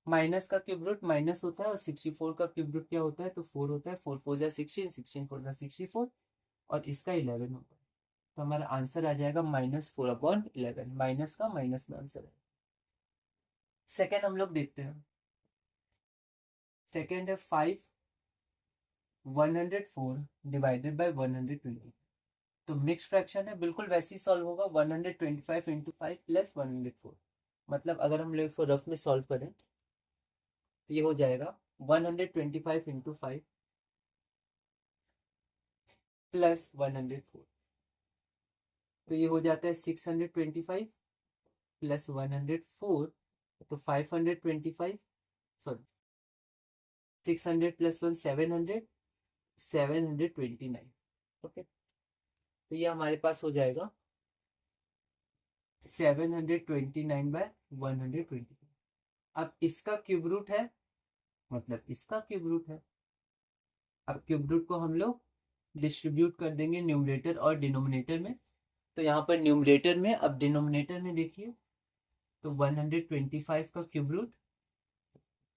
माइनस का क्यूब रूट माइनस होता है और 64 का क्यूब रूट क्या होता है, तो 4 होता है, 4 4 जा 16, 16 4 जा 64, और इसका 11 होता है। तो हमारा आंसर आ जाएगा -4/11, माइनस का माइनस में आंसर है। सेकेंड हम लोग देखते हैं। सेकेंड है 104 डिवाइडेड बाय 120। तो मिक्स फ्रैक्शन है, बिल्कुल वैसे ही सॉल्व होगा, 125 इंटू 5 प्लस 104। मतलब अगर हम लोग इसको रफ में सॉल्व करें तो ये हो जाएगा 125 इंटू 5 प्लस 104, तो ये हो जाता है 625 प्लस 104, तो 525, सॉरी 600 प्लस 1 700, 729। ओके, तो ये हमारे पास हो जाएगा 729/120। अब इसका क्यूब रूट है, मतलब इसका क्यूब रूट है। अब क्यूब रूट को हम लोग डिस्ट्रीब्यूट कर देंगे न्यूमरेटर और डिनोमिनेटर में। तो यहाँ पर न्यूमरेटर में, अब डिनोमिनेटर में देखिए, तो 125 का क्यूब रूट,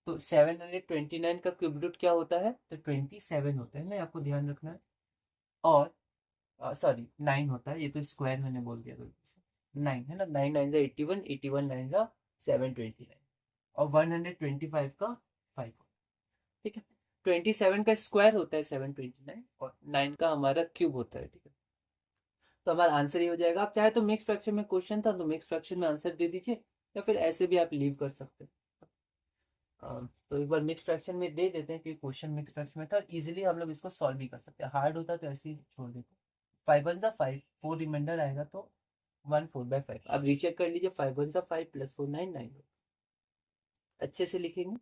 तो 729 का क्यूब रूट क्या होता है, तो 27 होता है ना, आपको ध्यान रखना है। और सॉरी 9 होता है, ये तो स्क्वायर मैंने बोल दिया गलती से, 9 है ना, 9 9 जा 81, 81 9 जा 729, और 125 का 5 होता है, ठीक है। 27 का स्क्वायर होता है 729, और 9 का हमारा क्यूब होता है, ठीक है। तो हमारा आंसर ये हो जाएगा। आप चाहे तो मिक्स फ्रैक्शन में क्वेश्चन था तो मिक्स फ्रैक्शन में आंसर दे दीजिए, या फिर ऐसे भी आप लीव कर सकते हैं। तो एक बार मिक्स फ्रैक्शन में दे देते हैं, क्योंकि क्वेश्चन मिक्स फ्रैक्शन में था, और इजीली हम लोग इसको सॉल्व भी कर सकते हैं। हार्ड होता तो ऐसे ही छोड़ देते। 5 1 जा 5, 4 रिमाइंडर आएगा तो 1/4। अब रीचेक कर लीजिए, 5 1 जा 5 प्लस 4 9 9, अच्छे से लिखेंगे।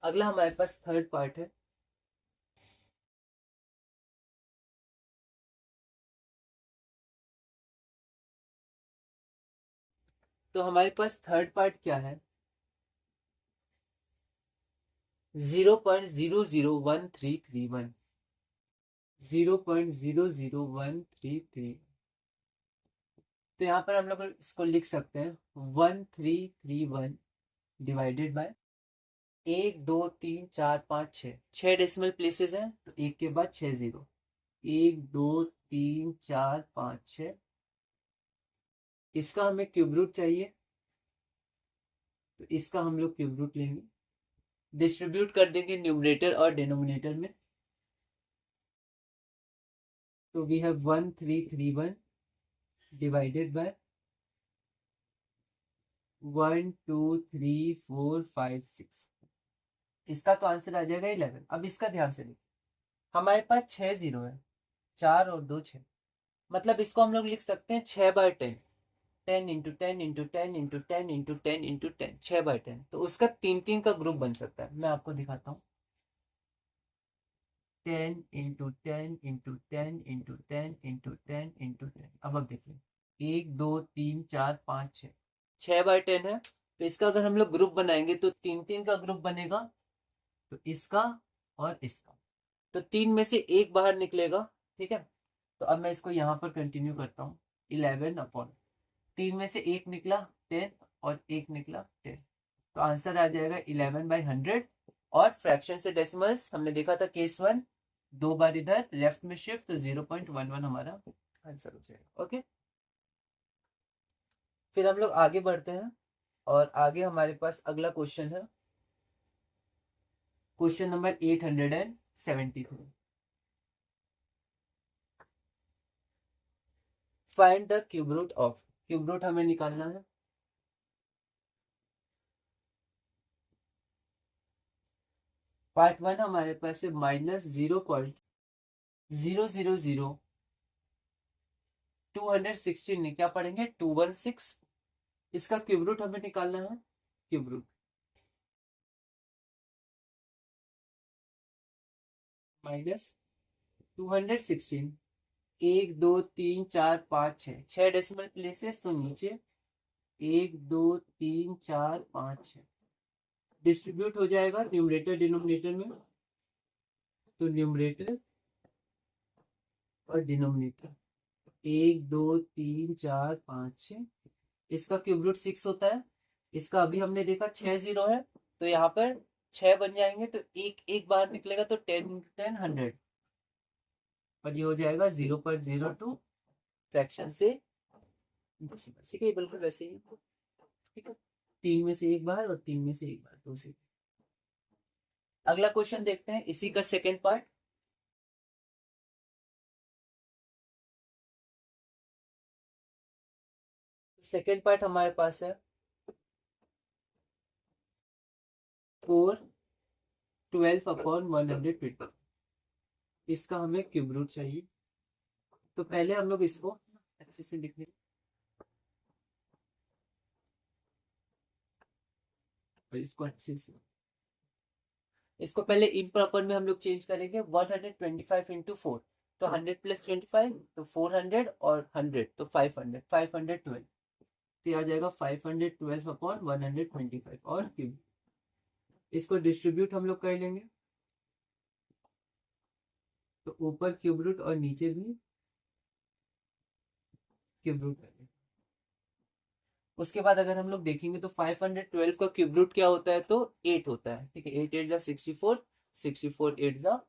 अगला हमारे पास थर्ड पार्ट है। तो हमारे पास थर्ड पार्ट क्या है, 0.001331, 0.001331। तो यहाँ पर हम लोग इसको लिख सकते हैं 1331 डिवाइडेड बाय 1 2 3 4 5 6, 6 प्लेसेस हैं, तो एक के बाद 6 0, 1 2 3 4 5 6। इसका हमें क्यूब रूट चाहिए, तो इसका हम लोग क्यूब रूट लेंगे, डिस्ट्रीब्यूट कर देंगे न्यूमरेटर और डिनोमिनेटर में। तो वी हैव 1331 डिवाइडेड बाय 1 2 3 4 5 6। इसका तो आंसर आ जाएगा 11। अब इसका ध्यान से देखिए, हमारे पास 6 जीरो है, 4 और 2 6, मतलब इसको हम लोग लिख सकते हैं 6/10। 10 × 10 × 10 × 10 × 10 × 6/10। तो उसका 3 का ग्रुप बन सकता है। मैं आपको दिखाता हूँ। 10 × 10 × 10 × 10 × 10 × 10। अब देखिए, 1 2 3 4 5 6, 6/10 है। तो इसका अगर हम लोग ग्रुप बनाएंगे तो 3 का ग्रुप बनेगा, तो इसका और इसका, तो 3 में से एक बाहर निकलेगा। ठीक है, तो अब मैं इसको यहाँ पर कंटिन्यू करता हूँ। 11/3 में से एक निकला 10 और एक निकला 10, तो आंसर आ जाएगा 11/100। और फ्रैक्शन से डेसिमल्स हमने देखा था केस 1, 2 बार इधर लेफ्ट में शिफ्ट, तो 0.11 हमारा आंसर हो जाएगा। ओके, फिर हम लोग आगे बढ़ते हैं और आगे हमारे पास अगला क्वेश्चन है, question number 873। Find the cube root of, cube root हमें निकालना है। पार्ट 1 हमारे पास है -0.000216 क्या पढ़ेंगे, 216। इसका क्यूब रूट हमें निकालना है। क्यूब रूट -216, 1 2 3 4 5 6, 6 प्लेसेस, तो नीचे 1 2 3 4 5 6 डिस्ट्रीब्यूट हो जाएगा न्यूमरेटर डिनोमिनेटर में। तो न्यूमरेटर और डिनोमिनेटर 1 2 3 4 5 6, इसका क्यूब रूट 6 होता है। इसका अभी हमने देखा 6 जीरो है, तो यहाँ पर 6 बन जाएंगे, तो एक एक बाहर निकलेगा, तो 10 × 10 100, और ये हो जाएगा 0.02 फ्रैक्शन से डेसिमल। ठीक है, बिल्कुल वैसे ही। ठीक है, 3 में से एक बाहर और 3 में से एक बाहर, दो से। अगला क्वेश्चन देखते हैं, इसी का सेकेंड पार्ट। सेकेंड पार्ट हमारे पास है 412/120। इसका हमें क्यूब रूट चाहिए, तो पहले हम लोग इसको अच्छे से लिख लेंगे, और इसको अच्छे से, इसको पहले इम्प्रॉपर में हम लोग चेंज करेंगे। 125 × 4, तो 100 + 25, तो 400, और 100 तो 500, 512, तो आ जाएगा 512/125 और क्यूब। इसको डिस्ट्रीब्यूट हम लोग कर लेंगे, तो ऊपर क्यूब रूट और नीचे भी क्यूब रूट करेंगे। उसके बाद अगर हम लोग देखेंगे तो 512 का क्यूब रूट क्या होता है, तो 8 होता है। ठीक है, 8 8 64, 64 8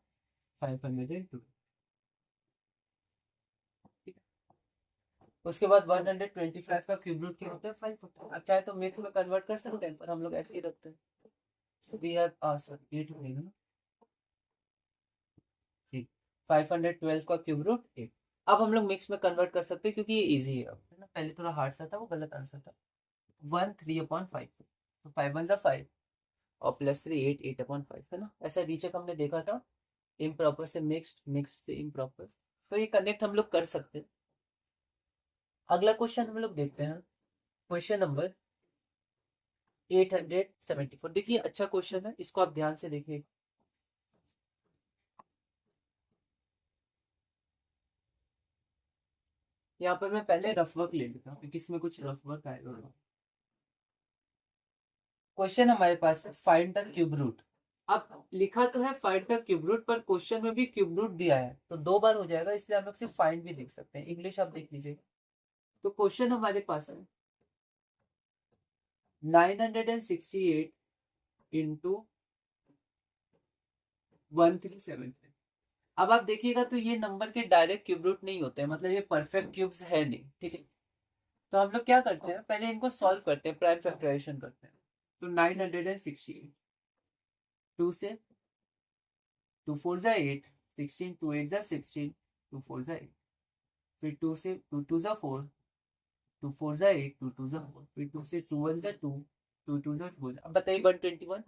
512। ठीक है, उसके बाद 125 का क्यूब रूट क्या होता है, 5 होता है। अब चाहे तो मिनट में कन्वर्ट कर सकते हैं, पर हम लोग ऐसे ही रखते हैं। So we have 8 होगा ना। ठीक, 512 का क्यूब रूट 8। अब हम लोग मिक्स में कन्वर्ट कर सकते हैं, क्योंकि ये इजी है। अब है ना, पहले थोड़ा हार्ड सा था, वो गलत आंसर था। 1 3/5, तो 5 1 5, और +3 8 8/5 है ना। ऐसा रीचेक हमने देखा था, इम्प्रॉपर से मिक्स्ड, मिक्स्ड से इम्प्रॉपर, तो ये कनेक्ट हम लोग कर सकते हैं। अगला क्वेश्चन हम लोग देखते हैं, क्वेश्चन नंबर 874। देखिए, अच्छा क्वेश्चन है, इसको आप ध्यान से देखिए। यहाँ पर मैं पहले रफ वर्क ले लेता हूँ, क्योंकि इसमें कुछ रफ वर्क आएगा। क्वेश्चन हमारे पास है फाइंड द क्यूब रूट। अब लिखा तो है फाइंड द क्यूब रूट, पर क्वेश्चन में भी क्यूब रूट दिया है, तो दो बार हो जाएगा, इसलिए हम लोग सिर्फ फाइंड भी देख सकते हैं। इंग्लिश आप देख लीजिए। तो क्वेश्चन हमारे पास है 968 इंटू 1373। अब आप देखिएगा तो ये नंबर के डायरेक्ट क्यूब रूट नहीं होते हैं, मतलब ये परफेक्ट क्यूब्स है नहीं। ठीक है, तो हम लोग क्या करते हैं, पहले इनको सॉल्व करते हैं, प्राइम फैक्टराइजेशन करते हैं। तो 968, 2 से, 2 4 8, 16, 2 8 16, 2 4 8, फिर 2 से 2 2 4, 2 4 8, 2 2 4, फिर 2 से 2 1 2, 2 2 4। अब बताइए 121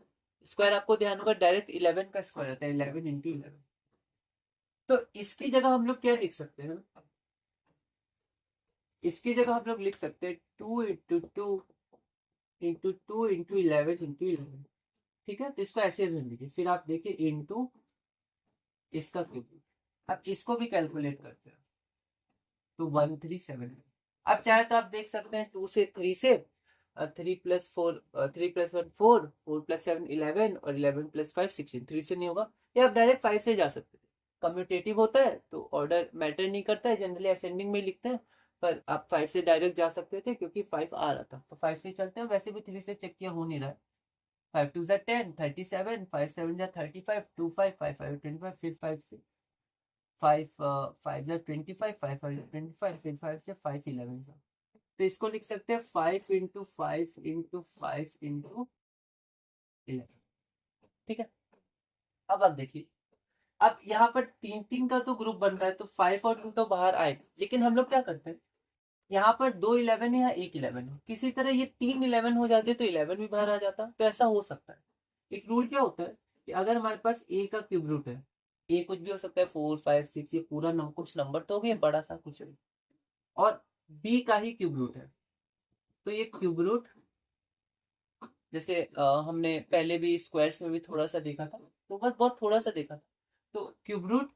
स्क्वायर आपको ध्यान होगा डायरेक्ट 11 का स्क्वायर आता है, 11 इंटू 11। तो इसकी जगह हम लोग क्या लिख सकते हैं, इसकी जगह हम लोग लिख सकते हैं 2 इंटू 2 इंटू 2 इंटू 11 इंटू 11। ठीक है, तो इसको ऐसे रख दीजिए, फिर आप देखिए इंटू इसका क्यूब। अब इसको भी कैलकुलेट करते हैं तो 137। अब चाहे तो आप देख सकते हैं 2 से 3 से 3 प्लस 4, 3 प्लस 1 4, 4 प्लस 7 11 और 11 प्लस 5 16। 3 से नहीं होगा, या आप डायरेक्ट 5 से जा सकते थे। कम्यूटेटिव होता है तो ऑर्डर मैटर नहीं करता है, जनरली असेंडिंग में लिखते हैं, पर आप 5 से डायरेक्ट जा सकते थे क्योंकि 5 आ रहा था, तो 5 से चलते हैं। वैसे भी 3 से चेक किया हो नहीं रहा है। 5 2 10 37, 5 7 35, 2 5 5 5 25, फिर 5 से 5 5 25, 5 5 25, फिर 5 से 5 11। तो इसको लिख सकते हैं 5 इंटू 5 इंटू 5 इंटू 11। ठीक है, अब आप देखिए, अब यहाँ पर 3 3 का तो ग्रुप बन रहा है, तो 5 और 2 तो बाहर आए, लेकिन हम लोग क्या करते हैं, यहाँ पर 2 11 है या 1 11 है, किसी तरह ये 3 11 हो जाते तो 11 भी बाहर आ जाता। तो ऐसा हो सकता है। एक रूल क्या होता है कि अगर हमारे पास ए का क्यूब रूट है, ए कुछ भी हो सकता है 4 5 6, ये पूरा कुछ नंबर तो हो गया बड़ा सा कुछ भी, और बी का ही क्यूब रूट है, तो ये क्यूब रूट जैसे हमने पहले भी स्क्वायर्स में भी थोड़ा सा देखा था, तो बस बहुत थोड़ा सा देखा था, तो क्यूब रूट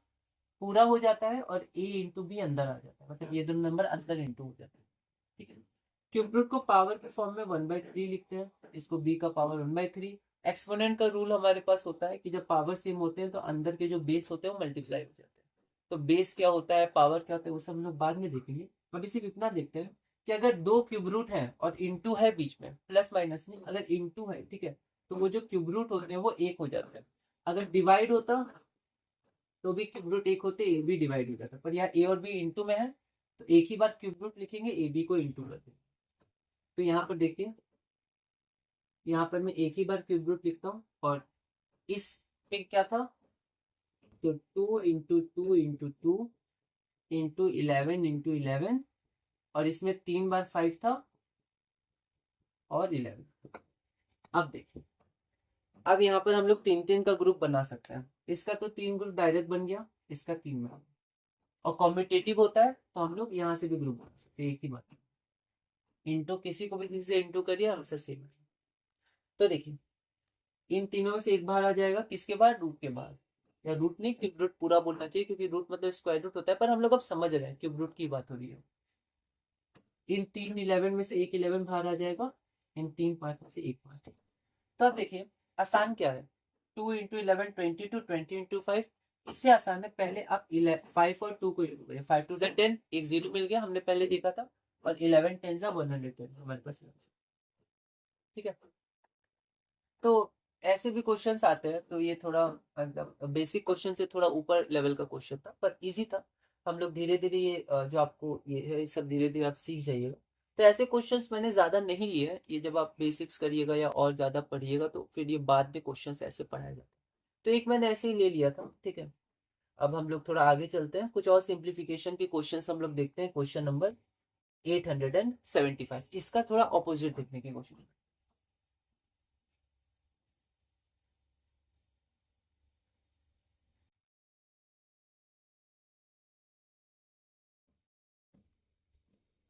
पूरा हो जाता है और ए इंटू बी अंदर आ जाता है, मतलब ये दोनों नंबर अंदर इंटू हो जाते हैं। ठीक है, क्यूब रूट को पावर के फॉर्म में 1/3 लिखते हैं, इसको बी का पावर 1/3। एक्सपोनेंट का रूल हमारे पास होता है कि जब पावर सेम होते हैं तो अंदर के जो बेस होते हैं वो मल्टीप्लाई हो जाते हैं। तो बेस क्या होता है, पावर क्या होता है, वो सब हम लोग बाद में देखेंगे। अभी सिर्फ इतना देखते हैं कि अगर 2 क्यूब रूट है और इंटू है बीच में, प्लस माइनस नहीं, अगर इंटू है, ठीक है, तो वो जो क्यूब रूट होते हैं वो एक हो जाते हैं। अगर डिवाइड होता तो भी क्यूब रूट एक होते, ए भी डिवाइड हो जाता, पर यहाँ ए और बी इंटू में है, तो एक ही बार क्यूब रूट लिखेंगे, ए बी को इंटू कर देंगे। तो यहाँ पर देखिए, यहाँ पर मैं एक ही बार क्यूब रूट लिखता हूँ, और इस पे क्या था, तो 2 इंटू 2 इंटू 2 इंटू 11 इंटू 11, और इसमें 3 बार 5 था और 11। अब देखिए, अब यहाँ पर हम लोग 3 3 का ग्रुप बना सकते हैं। इसका तो 3 ग्रुप डायरेक्ट बन गया, इसका 3 बना, और कॉम्पिटेटिव होता है तो हम लोग यहाँ से भी ग्रुप बना सकते हैं। एक ही बात, इंटू किसी को भी किसी से इंटू करिए, आंसर सेम है। तो देखिए, इन तीनों में से एक बाहर आ जाएगा, किसके बाद, रूट के बाद, या रूट नहीं, क्यूब रूट पूरा बोलना चाहिए क्योंकि रूट मतलब स्क्वायर रूट होता है, पर हम लोग अब समझ रहे हैं क्यूब रूट की बात हो रही है। इन 3 11 में से एक 11 बाहर आ जाएगा, इन 3 5 में से एक बाहर। तो अब देखिए, आसान क्या है, 2 इंटू 11 22, 20 इंटू 5, इससे आसान है, पहले आप 5 और 2 को इंटू करिए। 5 2 10, एक जीरो मिल गया, हमने पहले देखा था, और 11 10 110 हमारे पास। ठीक है, तो ऐसे भी क्वेश्चंस आते हैं, तो ये थोड़ा मतलब बेसिक क्वेश्चन से थोड़ा ऊपर लेवल का क्वेश्चन था, पर इजी था। हम लोग धीरे धीरे ये जो आपको ये है, ये सब धीरे धीरे आप सीख जाइएगा। तो ऐसे क्वेश्चंस मैंने ज्यादा नहीं लिए हैं, ये जब आप बेसिक्स करिएगा या और ज्यादा पढ़िएगा तो फिर ये बाद में क्वेश्चंस ऐसे पढ़ाए जाते हैं। तो एक मैंने ऐसे ही ले लिया था। ठीक है, अब हम लोग थोड़ा आगे चलते हैं, कुछ और सिंप्लीफिकेशन के क्वेश्चंस हम लोग देखते हैं। क्वेश्चन नंबर 875, इसका थोड़ा ऑपोजिट देखने की कोशिश।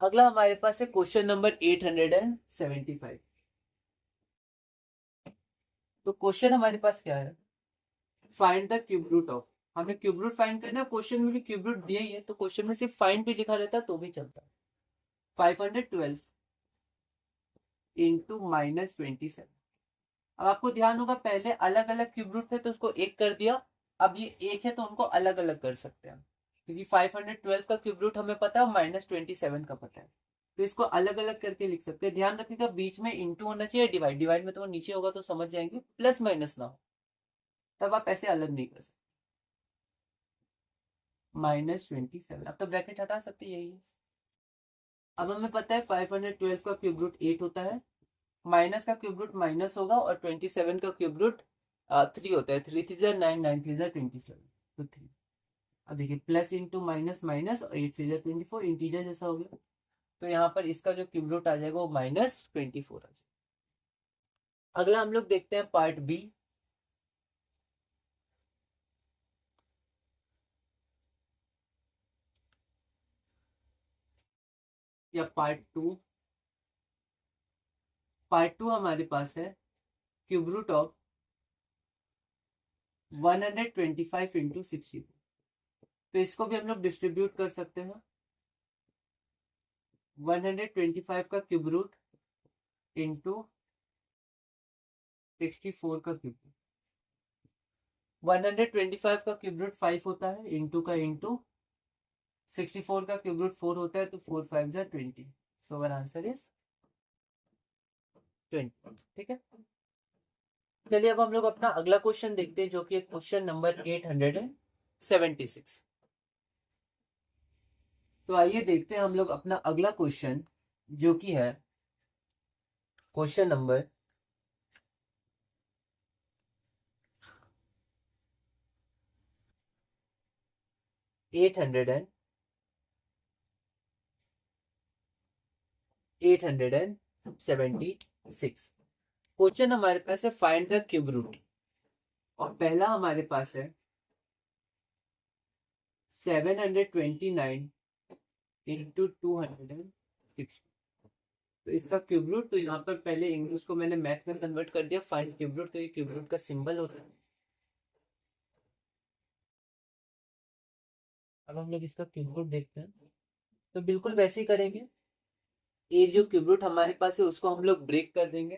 अगला हमारे पास है क्वेश्चन नंबर 875। तो क्वेश्चन हमारे पास क्या है, find the cube root of. हमें क्यूब रूट फाइंड करना है, क्वेश्चन में भी क्यूब रूट दिया ही है, तो क्वेश्चन में सिर्फ फाइंड भी लिखा रहता तो भी चलता है। 512 इंटू -27। अब आपको ध्यान होगा, पहले अलग अलग क्यूब रूट थे तो उसको एक कर दिया, अब ये एक है तो उनको अलग अलग कर सकते हैं, क्योंकि 512 का क्यूब रूट हमें पता है, -27 का पता है, तो इसको अलग अलग करके लिख सकते हैं। ध्यान रखिएगा, बीच में इंटू होना चाहिए, डिवाइड, डिवाइड में तो वो नीचे होगा तो समझ जाएंगे, प्लस माइनस ना हो, तब आप ऐसे अलग नहीं कर सकते। -27, अब तो ब्रैकेट हटा सकते, यही है। अब हमें पता है 512 का क्यूब रूट 8 होता है, माइनस का क्यूब रूट माइनस होगा, और 27 का क्यूब रूट 3 होता है। 3 3 9, 9 3 27, तो 3। अब देखिए प्लस इंटू माइनस माइनस और 8 3 24 इंटीजर जैसा हो गया, तो यहाँ पर इसका जो क्यूब रूट आ जाएगा वो -24 आ जाएगा। अगला हम लोग देखते हैं पार्ट बी। या पार्ट टू। पार्ट टू हमारे पास है क्यूब रूट ऑफ 125 इंटू 64। तो इसको भी हम लोग डिस्ट्रीब्यूट कर सकते हैं। 125 का क्यूब रूट इंटू 64 का क्यूब रूट। 125 का क्यूब रूट 5 होता है, इंटू का इंटू 64 का क्यूब रूट 4 होता है, तो 4 5 जा 20। So our answer is 20। ठीक है, चलिए अब हम लोग अपना अगला क्वेश्चन देखते हैं, जो कि क्वेश्चन नंबर 876। तो आइए देखते हैं हम लोग अपना अगला क्वेश्चन, जो कि है क्वेश्चन नंबर 876। क्वेश्चन हमारे पास है फाइंड द क्यूब रूट, और पहला हमारे पास है 729 इंटू 260। तो इसका क्यूब रूट, तो यहाँ पर पहले इंग्लिश को मैंने मैथ में कन्वर्ट कर दिया, फाइंड क्यूब रूट, तो ये क्यूब रूट का सिंबल होता है। अब हम लोग इसका क्यूब रूट देखते हैं, तो बिल्कुल वैसे ही करेंगे। ये जो क्यूब रूट हमारे पास है उसको हम लोग ब्रेक कर देंगे।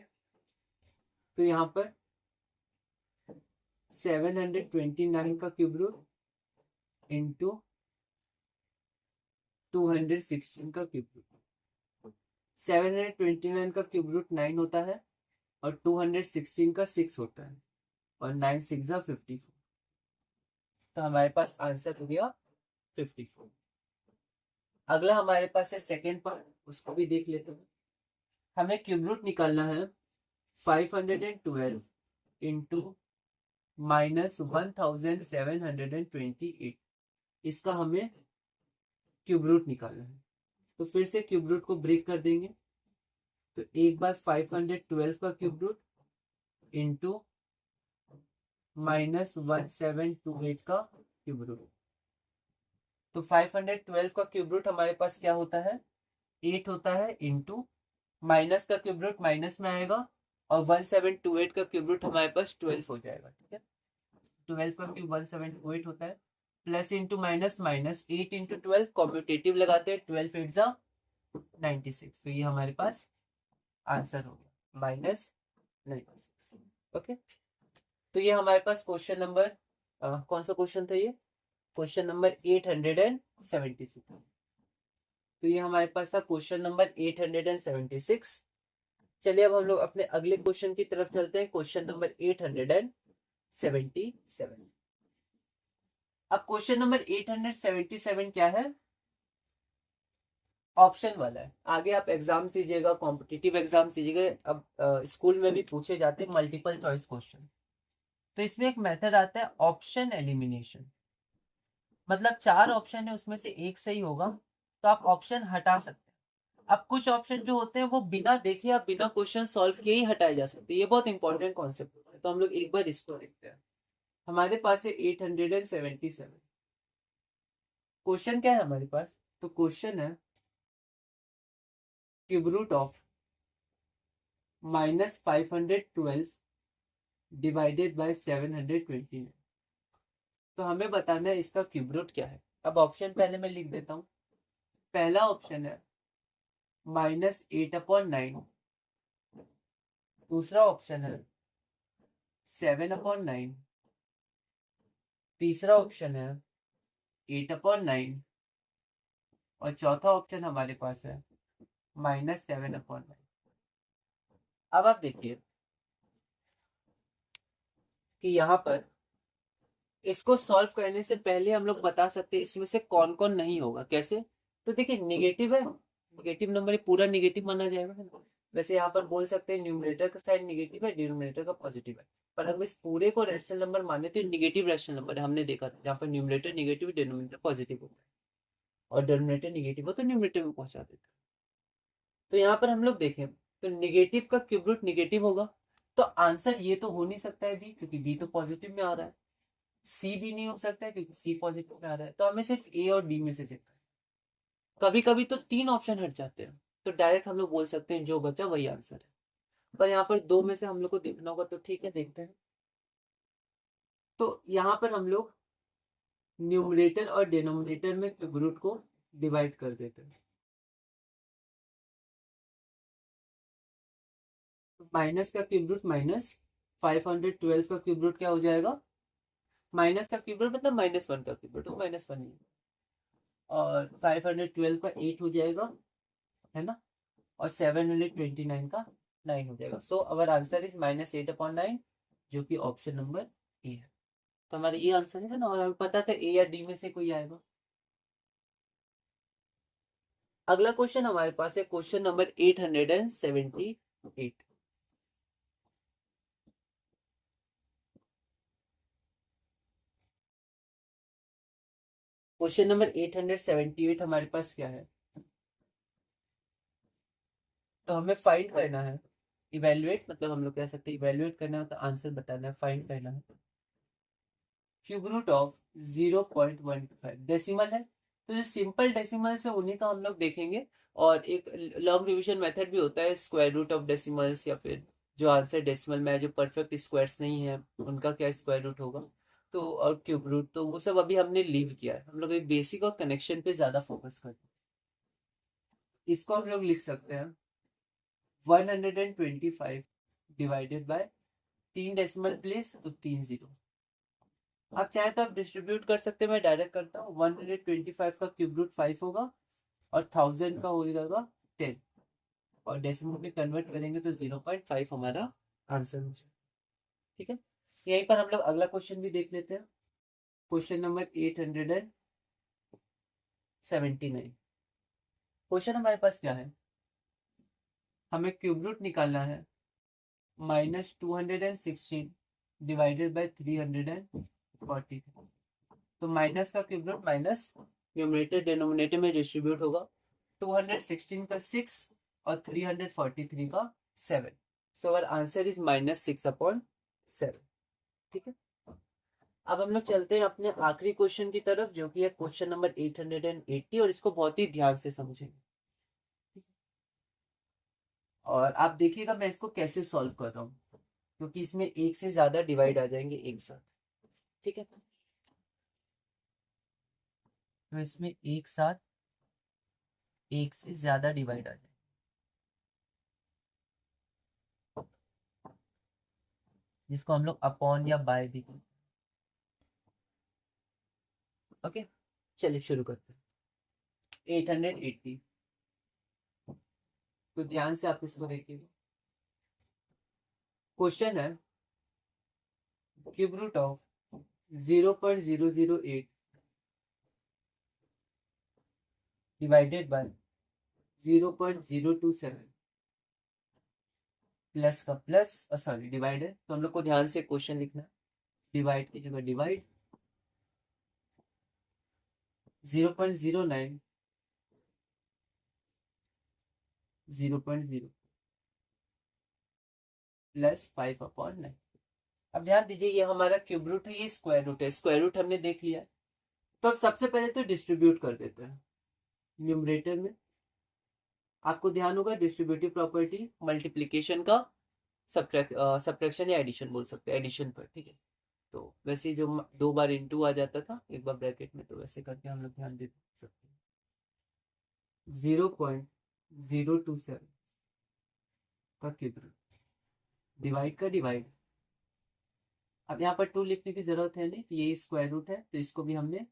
तो यहाँ पर 729 का क्यूब रूट इंटू 216 का क्यूब रूट। 729 का क्यूब रूट 9 होता है, और 216 का 6 होता है, और 9 6 जा 54। तो हमारे पास आंसर हो गया 54। अगला हमारे पास है सेकेंड पार्ट, उसको भी देख लेते हैं। हमें क्यूब रूट निकालना है 512 इंटू -1728। इसका हमें क्यूब रूट निकालना है। तो फिर से क्यूब रूट को ब्रेक कर देंगे। तो एक बार 512 का क्यूब रूट इंटू -1728 का क्यूब रूट। तो 512 का क्यूब रूट हमारे पास क्या होता है, 8 होता है, इंटू माइनस का क्यूब रूट माइनस में आएगा, और 1728 का क्यूब रूट हमारे पास 12 हो जाएगा। ठीक है, 12 का क्यूब 1728 होता है, plus into minus minus 8 into 12, competitive लगाते हैं, 12 8 जा 96। तो ये हमारे पास आंसर हो गया -96। ओके, तो ये हमारे पास क्वेश्चन नंबर कौन सा क्वेश्चन था, ये क्वेश्चन नंबर 876। तो ये हमारे पास था क्वेश्चन नंबर 876। चलिए अब हम लोग अपने अगले क्वेश्चन की तरफ चलते हैं, क्वेश्चन नंबर 877। अब क्वेश्चन नंबर 877 क्या है, ऑप्शन वाला है। आगे आप एग्जाम दीजिएगा, कॉम्पिटिटिव एग्जाम दीजिएगा, अब स्कूल में भी पूछे जाते हैं मल्टीपल चॉइस क्वेश्चन। तो इसमें एक मेथड आता है ऑप्शन एलिमिनेशन, मतलब 4 ऑप्शन है, उसमें से एक सही होगा तो आप ऑप्शन हटा सकते हैं। अब कुछ ऑप्शन जो होते हैं वो बिना देखे या बिना क्वेश्चन सॉल्व किए ही हटाए जा सकते हैं। ये बहुत इंपॉर्टेंट कॉन्सेप्ट है, तो हम लोग एक बार इसको देखते हैं। हमारे पास है 877। क्वेश्चन क्या है हमारे पास, तो क्वेश्चन है cube root of -512 divided by 729। तो हमें बताना है इसका क्यूब रूट क्या है। अब ऑप्शन पहले मैं लिख देता हूं। पहला ऑप्शन है -8/9। दूसरा ऑप्शन है 7/9। तीसरा ऑप्शन है 8/9, और चौथा ऑप्शन हमारे पास है -7/9। अब आप देखिए कि यहाँ पर इसको सॉल्व करने से पहले हम लोग बता सकते हैं इसमें से कौन कौन नहीं होगा। कैसे, तो देखिए नेगेटिव है, नेगेटिव नंबर पूरा नेगेटिव माना जाएगा, है ना। वैसे यहाँ पर बोल सकते हैं न्यूमरेटर का साइड नेगेटिव है, डिनोमिनेटर का पॉजिटिव है, पर हम इस पूरे को रैशनल नंबर माने तो नेगेटिव रैशनल नंबर है, हमने देखा था जहाँ पर न्यूमरेटर नेगेटिव डिनोमिनेटर पॉजिटिव होता है, और डिनोमिनेटर नेगेटिव हो तो न्यूमरेटर में पहुंचा देता है। तो यहाँ पर हम लोग देखें तो नेगेटिव का क्यूब रूट नेगेटिव होगा, तो आंसर ये तो हो नहीं सकता है बी, क्योंकि बी तो पॉजिटिव में आ रहा है। सी भी नहीं हो सकता है क्योंकि सी पॉजिटिव में आ रहा है, तो हमें सिर्फ ए और डी में से चेक करना। कभी कभी तो तीन ऑप्शन हट जाते हैं, तो डायरेक्ट हम लोग बोल सकते हैं जो बचा वही आंसर है, पर यहाँ पर दो में से हम लोग को देखना होगा, तो ठीक है देखते हैं। तो यहाँ पर हम लोग न्यूमरेटर और डिनोमिनेटर में क्यूब रूट को डिवाइड कर देते हैं। माइनस का क्यूब रूट माइनस 512 का क्यूब रूट क्या हो जाएगा, माइनस का क्यूब रूट मतलब -1 का क्यूब रूट, तो -1 ही है। और 512 का 8 हो जाएगा, है ना, और 729 का 9 हो जाएगा। सो अवर आंसर इज -8/9, जो कि ऑप्शन नंबर ए है। तो हमारा ये आंसर है ना, और हमें पता था ए या डी में से कोई आएगा। अगला क्वेश्चन हमारे पास है क्वेश्चन नंबर 878। क्वेश्चन नंबर 878 हमारे पास क्या है, तो हमें फाइंड करना है, इवेल्युएट मतलब हम लोग कह सकते हैं इवेल्युएट करना है, तो आंसर बताना है, फाइंड करना है क्यूब रूट ऑफ 0.125 डेसिमल है, तो जो सिंपल डेसिमल्स है उन्हीं का हम लोग देखेंगे। और एक लॉन्ग रिवीजन मेथड भी होता है स्क्वायर रूट ऑफ डेसिमल्स, या फिर जो आंसर डेसिमल में है जो परफेक्ट स्क्वायर्स नहीं है उनका क्या स्क्वायर रूट होगा, तो और क्यूब रूट, तो वो सब अभी हमने लीव किया है, हम लोग बेसिक और कनेक्शन पे ज्यादा फोकस करते हैं। इसको हम लोग लिख सकते हैं 125 डिवाइडेड बाय 3 डेसिमल प्लेस तो 3 जीरो। आप चाहे तो आप डिस्ट्रीब्यूट कर सकते हैं, मैं डायरेक्ट करता हूँ। 125 का क्यूब रूट 5 होगा, और 1000 का हो जाएगा 10, और डेसिमल में कन्वर्ट करेंगे तो 0.5 हमारा आंसर हो जाएगा। ठीक है, यहीं पर हम लोग अगला क्वेश्चन भी देख लेते हैं, क्वेश्चन नंबर 879। क्वेश्चन हमारे पास क्या है, हमें क्यूब रूट निकालना है -216 डिवाइडेड बाय 343। तो माइनस का cube root minus numerator denominator में डिस्ट्रीब्यूट होगा, 216 का 6 और 343 का 7। So our answer is -6/7। ठीक है, अब हम लोग चलते हैं अपने आखिरी क्वेश्चन की तरफ, जो कि है क्वेश्चन नंबर 880, और इसको बहुत ही ध्यान से समझेंगे। और आप देखिएगा मैं इसको कैसे सॉल्व कर रहा हूँ, क्योंकि इसमें एक से ज्यादा डिवाइड आ जाएंगे एक साथ। ठीक है, तो इसमें एक साथ एक से ज्यादा डिवाइड आ जाए, जिसको हम लोग अपॉन या बाय भी कहते हैं। ओके, चलिए शुरू करते हैं। 880, तो ध्यान से आप इसको देखिएगा। क्वेश्चन है cube root of 0.008 divided by 0.027 plus का प्लस, सॉरी डिवाइड है, तो हम लोग को ध्यान से क्वेश्चन लिखना है। डिवाइड की जगह डिवाइड 0.09 0.0 प्लस 5/9। अब ध्यान दीजिए ये हमारा क्यूब रूट है, ये स्क्वायर रूट है, स्क्वायर रूट हमने देख लिया है। तो अब सबसे पहले तो डिस्ट्रीब्यूट कर देते हैं न्यूमरेटर में। आपको ध्यान होगा डिस्ट्रीब्यूटिव प्रॉपर्टी मल्टीप्लिकेशन का सब्ट्रैक्शन या एडिशन बोल सकते हैं, एडिशन पर। ठीक है, तो वैसे जो 2 बार इंटू आ जाता था एक बार ब्रैकेट में, तो वैसे करके हम लोग ध्यान दे सकते हैं। 0.027 का क्यूब रूट डिवाइड का डिवाइड। अब यहाँ पर 2 लिखने की जरूरत है नहीं, तो ये स्क्वायर रूट है, तो इसको भी हमने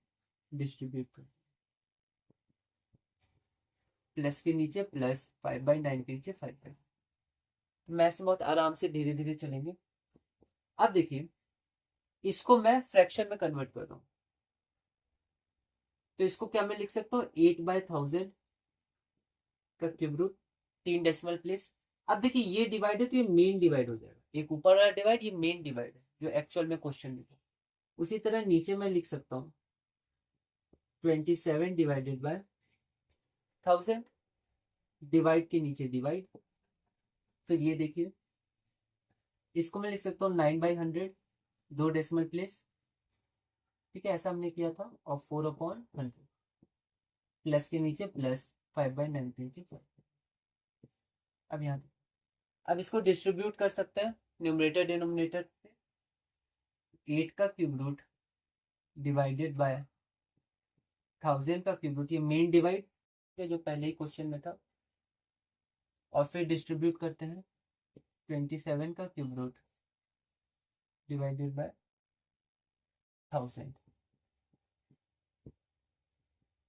डिस्ट्रीब्यूट कर, प्लस के नीचे प्लस 5/9 के नीचे 5/9। तो मैथ से बहुत आराम से धीरे धीरे चलेंगे। अब देखिए इसको मैं फ्रैक्शन में कन्वर्ट कर रहा हूँ, तो इसको क्या मैं लिख सकता हूँ 8/1000 का क्यूब रूट, 3 डेसिमल प्लेस। अब देखिए ये डिवाइड है तो ये मेन डिवाइड हो जाएगा, एक ऊपर वाला डिवाइड, ये मेन डिवाइड है जो एक्चुअल में क्वेश्चन में था। उसी तरह नीचे मैं लिख सकता हूँ 27 डिवाइडेड बाय 1000, डिवाइड के नीचे डिवाइड। फिर ये देखिए इसको मैं लिख सकता हूँ 9/100, 2 डेसिमल प्लेस, ठीक है, ऐसा हमने किया था। और 4/100 प्लस के नीचे प्लस 5/9 के नीचे 5। अब यहाँ अब इसको डिस्ट्रीब्यूट कर सकते हैं न्यूमरेटर डिनोमिनेटर पे। 8 का क्यूब रूट डिवाइडेड बाय 1000 का क्यूब रूट, ये मेन डिवाइड है जो पहले ही क्वेश्चन में था। और फिर डिस्ट्रीब्यूट करते हैं 27 का क्यूब रूट डिवाइडेड बाय 1000।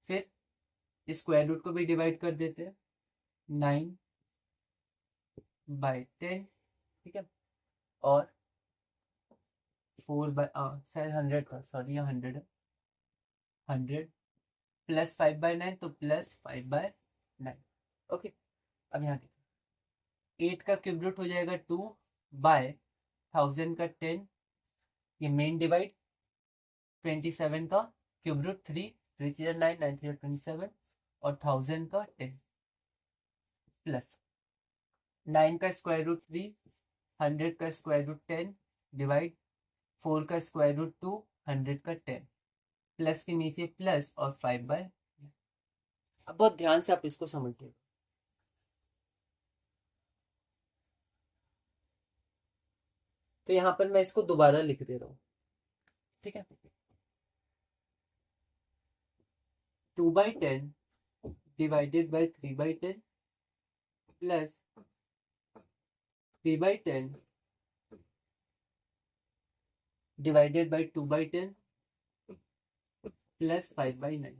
फिर स्क्वायर रूट को भी डिवाइड कर देते हैं 9/10, ठीक है। और शायद 100 का, सॉरी यहाँ 100 है, 100 प्लस 5/9 तो प्लस 5/9। ओके, अब यहाँ देखिए 8 का क्यूब रूट हो जाएगा 2/1000 का 10, ये मेन डिवाइड। 27 का क्यूब रूट 3, 3 3 9, 9 3 27, और 1000 का 10 प्लस 9 का स्क्वायर रूट 3, 100 का स्क्वायर रूट 10 डिवाइड 4 का स्क्वायर रूट 2, 100 का 10 प्लस के नीचे प्लस और 5/। अब बहुत ध्यान से आप इसको समझिए। तो यहाँ पर मैं इसको दोबारा लिख दे रहा हूँ, ठीक है। 2/10 divided by 3/10 plus 3/10 divided by 2/10 plus 5/9।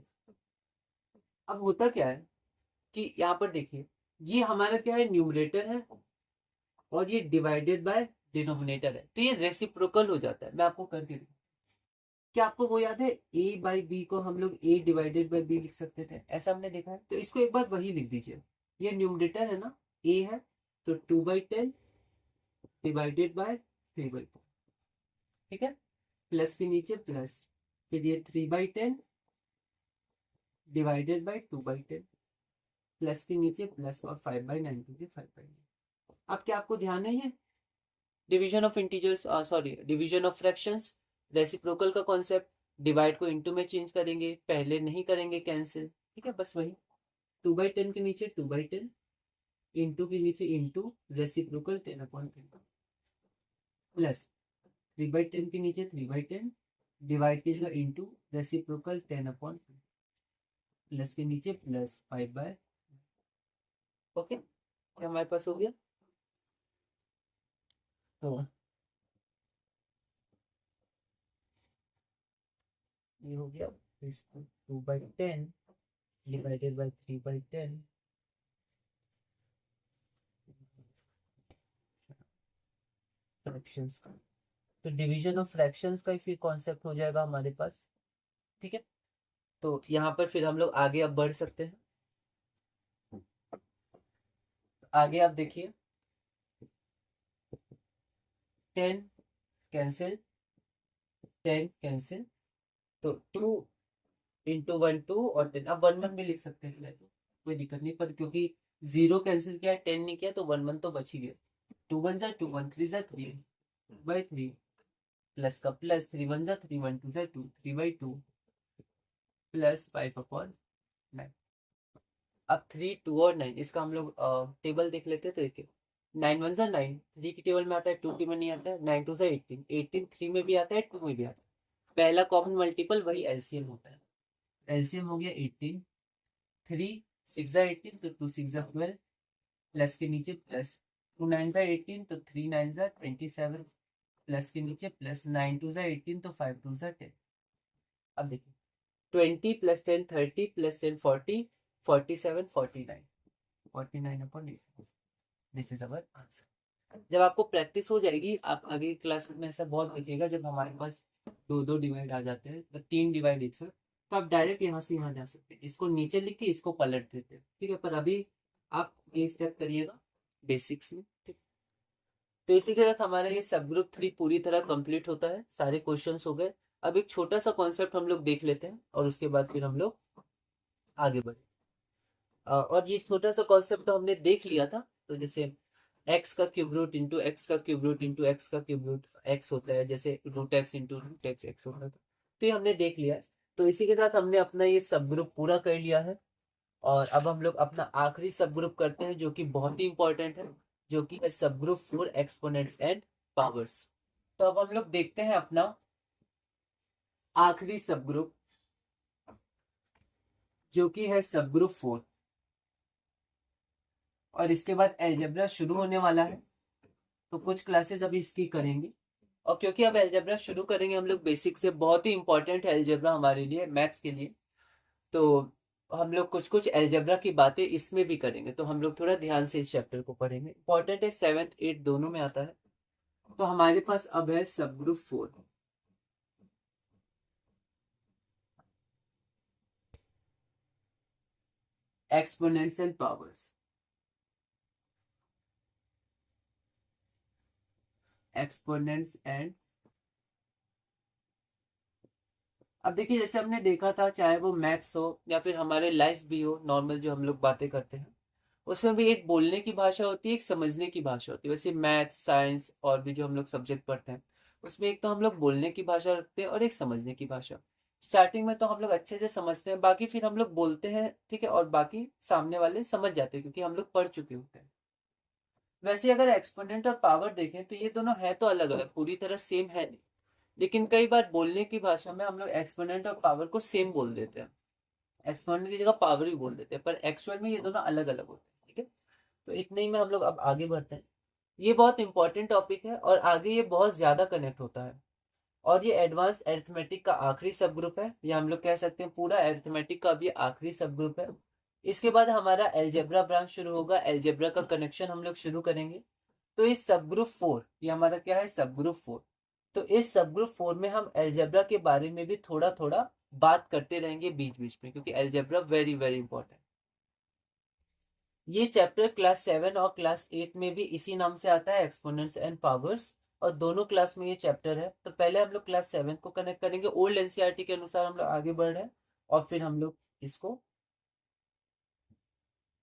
अब होता क्या है कि यहाँ पर देखिए ये हमारा क्या है, न्यूमरेटर है और ये डिवाइडेड बाय डिनोमिनेटर है, तो ये रेसिप्रोकल हो जाता है। मैं आपको करके दूँ, क्या आपको वो याद है a/b को हम लोग a डिवाइडेड बाय b लिख सकते थे, ऐसा हमने देखा है। तो इसको एक बार वही लिख दीजिए, ये न्यूमरेटर है ना, a है, तो 2/10 डिवाइडेड बाय 3/4, ठीक है, प्लस के नीचे प्लस, फिर ये 3/10 डिवाइडेड बाय 2/10 प्लस के नीचे प्लस, और 5/9 के 5/9। अब क्या आपको ध्यान है ये division of integers, sorry division of fractions, reciprocal का कॉन्सेप्ट, डिवाइड को इनटू में चेंज करेंगे, पहले नहीं करेंगे कैंसिल, ठीक है, बस वही 2/10 के नीचे 2/10, इंटू के नीचे इंटू रेसिप्रोकल 10/10 प्लस 3/10 के नीचे 3/10 डिवाइड की जगह इंटू रेसिप्रोकल 10/10 प्लस के नीचे प्लस 5/। ओके, क्या हमारे पास हो गया? तो ये हो गया 2/10 डिवाइडेड बाय 3/10 फ्रैक्शंस का। तो डिवीजन ऑफ फ्रैक्शंस का फिर कॉन्सेप्ट हो जाएगा हमारे पास, ठीक है। तो यहाँ पर फिर हम लोग आगे अब बढ़ सकते हैं। आगे आप देखिए 10 कैंसिल, 10 कैंसिल, तो 2 इंटू 1 2, और 10, अब 1 1 भी लिख सकते हैं, तो कोई दिक्कत नहीं, पर क्योंकि 0 कैंसिल किया 10 नहीं किया तो 1 1 तो बच ही गया। 2 1 जा 2, 1 3 जा 3/3 प्लस का प्लस, 3 1 जा 3, 1 2 जा 2, 3/2 प्लस 5/9। अब 3 2 और 9 इसका हम लोग टेबल देख लेते हैं। तो देखिए 9 1 जा 9, 3 की टेबल में आता है, 2 की में नहीं आता है। 9 2 जा 18, 18 3 में भी आता है, 2 में भी आता है। पहला कॉमन मल्टीपल वही एलसीएम होता है। एलसीएम हो गया 18, 3 6 जा 18 तो 2 6 जा 12 प्लस के नीचे प्लस, 2 9 जा 18 तो 3 9 जा 27 प्लस के नीचे प्लस, 9 2 जा 18 तो 5 2 जा 10। अब देखिए 20 plus 10 30 plus 10 40, 47 49, 49/8। This is our answer. जब आपको प्रैक्टिस हो जाएगी, आप आगे क्लास में ऐसा बहुत देखिएगा, जब हमारे पास दो दो डिवाइड आ जाते हैं, तो 3 डिवाइड एक साथ, तो आप डायरेक्ट यहाँ से यहाँ जा सकते हैं। इसको नीचे लिख के इसको पलट देते हैं, ठीक है। पर अभी आप ये स्टेप करिएगा, बेसिक्स में। ठीक। तो इसी के साथ हमारा ये सब ग्रुप 3 पूरी तरह कंप्लीट होता है, सारे क्वेश्चंस हो गए। अब एक छोटा सा कॉन्सेप्ट हम लोग देख लेते हैं और उसके बाद फिर हम लोग आगे बढ़े। और ये छोटा सा कॉन्सेप्ट तो हमने देख लिया था। तो जैसे एक्स का क्यूब रूट इंटू एक्स का क्यूब रूट इंटू एक्स का क्यूब रूट एक्स होता है, जैसे root x into root x x होता था, तो ये हमने देख लिया है। तो इसी के साथ हमने अपना ये सब ग्रुप पूरा कर लिया है। और अब हम लोग अपना आखिरी सब ग्रुप करते हैं, जो कि बहुत ही इंपॉर्टेंट है, जो कि है सब group for exponents and powers. तो अब हम लोग देखते हैं अपना आखिरी सब ग्रुप, जो कि है सब ग्रुप 4। और इसके बाद एलजेब्रा शुरू होने वाला है, तो कुछ क्लासेस अभी इसकी करेंगे। और क्योंकि अब एलजेब्रा शुरू करेंगे हम लोग बेसिक से, बहुत ही इंपॉर्टेंट है एलजेब्रा हमारे लिए, मैथ्स के लिए। तो हम लोग कुछ कुछ एलजेब्रा की बातें इसमें भी करेंगे, तो हम लोग थोड़ा ध्यान से इस चैप्टर को पढ़ेंगे। इंपॉर्टेंट है, 7th 8th दोनों में आता है। तो हमारे पास अब है सब group 4, exponents and powers. Exponents and, अब देखिए जैसे हमने देखा था, चाहे वो मैथ्स हो या फिर हमारे लाइफ भी हो, नॉर्मल जो हम लोग बातें करते हैं, उसमें भी एक बोलने की भाषा होती है, एक समझने की भाषा होती है। वैसे मैथ साइंस और भी जो हम लोग सब्जेक्ट पढ़ते हैं, उसमें एक तो हम लोग बोलने की भाषा रखते हैं और एक समझने की भाषा। स्टार्टिंग में तो हम लोग अच्छे से समझते हैं, बाकी फिर हम लोग बोलते हैं, ठीक है, और बाकी सामने वाले समझ जाते हैं क्योंकि हम लोग पढ़ चुके होते हैं। वैसे अगर एक्सपोनेंट और पावर देखें तो ये दोनों है तो अलग अलग, पूरी तरह सेम है नहीं। लेकिन कई बार बोलने की भाषा में हम लोग एक्सपोनेंट और पावर को सेम बोल देते हैं, एक्सपोनेंट की जगह पावर भी बोल देते हैं, पर एक्चुअल में ये दोनों अलग अलग होते हैं। ठीक है, तो इतने ही में हम लोग अब आगे बढ़ते हैं। ये बहुत इंपॉर्टेंट टॉपिक है और आगे ये बहुत ज्यादा कनेक्ट होता है। और ये एडवांस अरिथमेटिक का आखिरी सब ग्रुप है, या हम लोग कह सकते हैं पूरा अरिथमेटिक का भी आखिरी सब ग्रुप है। इसके बाद हमारा एलजेब्रा ब्रांच शुरू होगा, एलजेब्रा का कनेक्शन हम लोग शुरू करेंगे। तो इस सब ग्रुप 4, ये हमारा क्या है, सब ग्रुप 4। तो इस सब ग्रुप 4 में हम एलजेब्रा के बारे में भी थोड़ा थोड़ा बात करते रहेंगे बीच बीच में, क्योंकि एलजेब्रा वेरी वेरी इंपॉर्टेंट। ये चैप्टर क्लास 7 और क्लास 8 में भी इसी नाम से आता है, एक्सपोनेंट्स एंड पावर्स। और दोनों क्लास में ये चैप्टर है। तो पहले हम लोग क्लास 7 को कनेक्ट करेंगे, ओल्ड एनसीईआरटी के अनुसार हम लोग आगे बढ़ रहे हैं, और फिर हम लोग इसको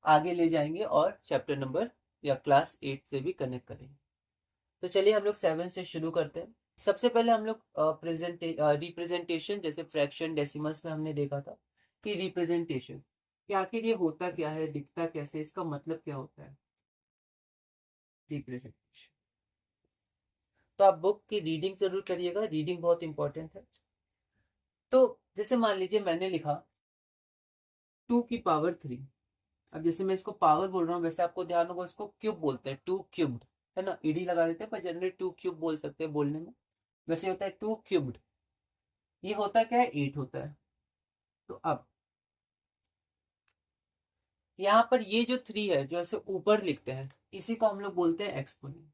आगे ले जाएंगे और चैप्टर नंबर या क्लास 8 से भी कनेक्ट करेंगे। तो चलिए हम लोग 7 से शुरू करते हैं। सबसे पहले हम लोग रिप्रेजेंटेशन, जैसे फ्रैक्शन डेसिमल्स में हमने देखा था कि रिप्रेजेंटेशन कि आखिर ये होता क्या है, दिखता कैसे, इसका मतलब क्या होता है रिप्रेजेंटेशन। तो आप बुक की रीडिंग जरूर करिएगा, रीडिंग बहुत इंपॉर्टेंट है। तो जैसे मान लीजिए मैंने लिखा 2 की पावर 3। अब जैसे मैं इसको पावर बोल रहा हूँ, वैसे आपको ध्यान होगा इसको क्यूब बोलते हैं, 2 क्यूब्ड, है ना, ईडी लगा देते हैं, पर जनरली 2 क्यूब बोल सकते हैं बोलने में। वैसे होता है 2 क्यूब्ड। ये होता क्या है, 8 होता है। तो अब यहाँ पर ये जो 3 है, जो ऐसे ऊपर लिखते हैं, इसी को हम लोग बोलते हैं एक्सपोनेंट।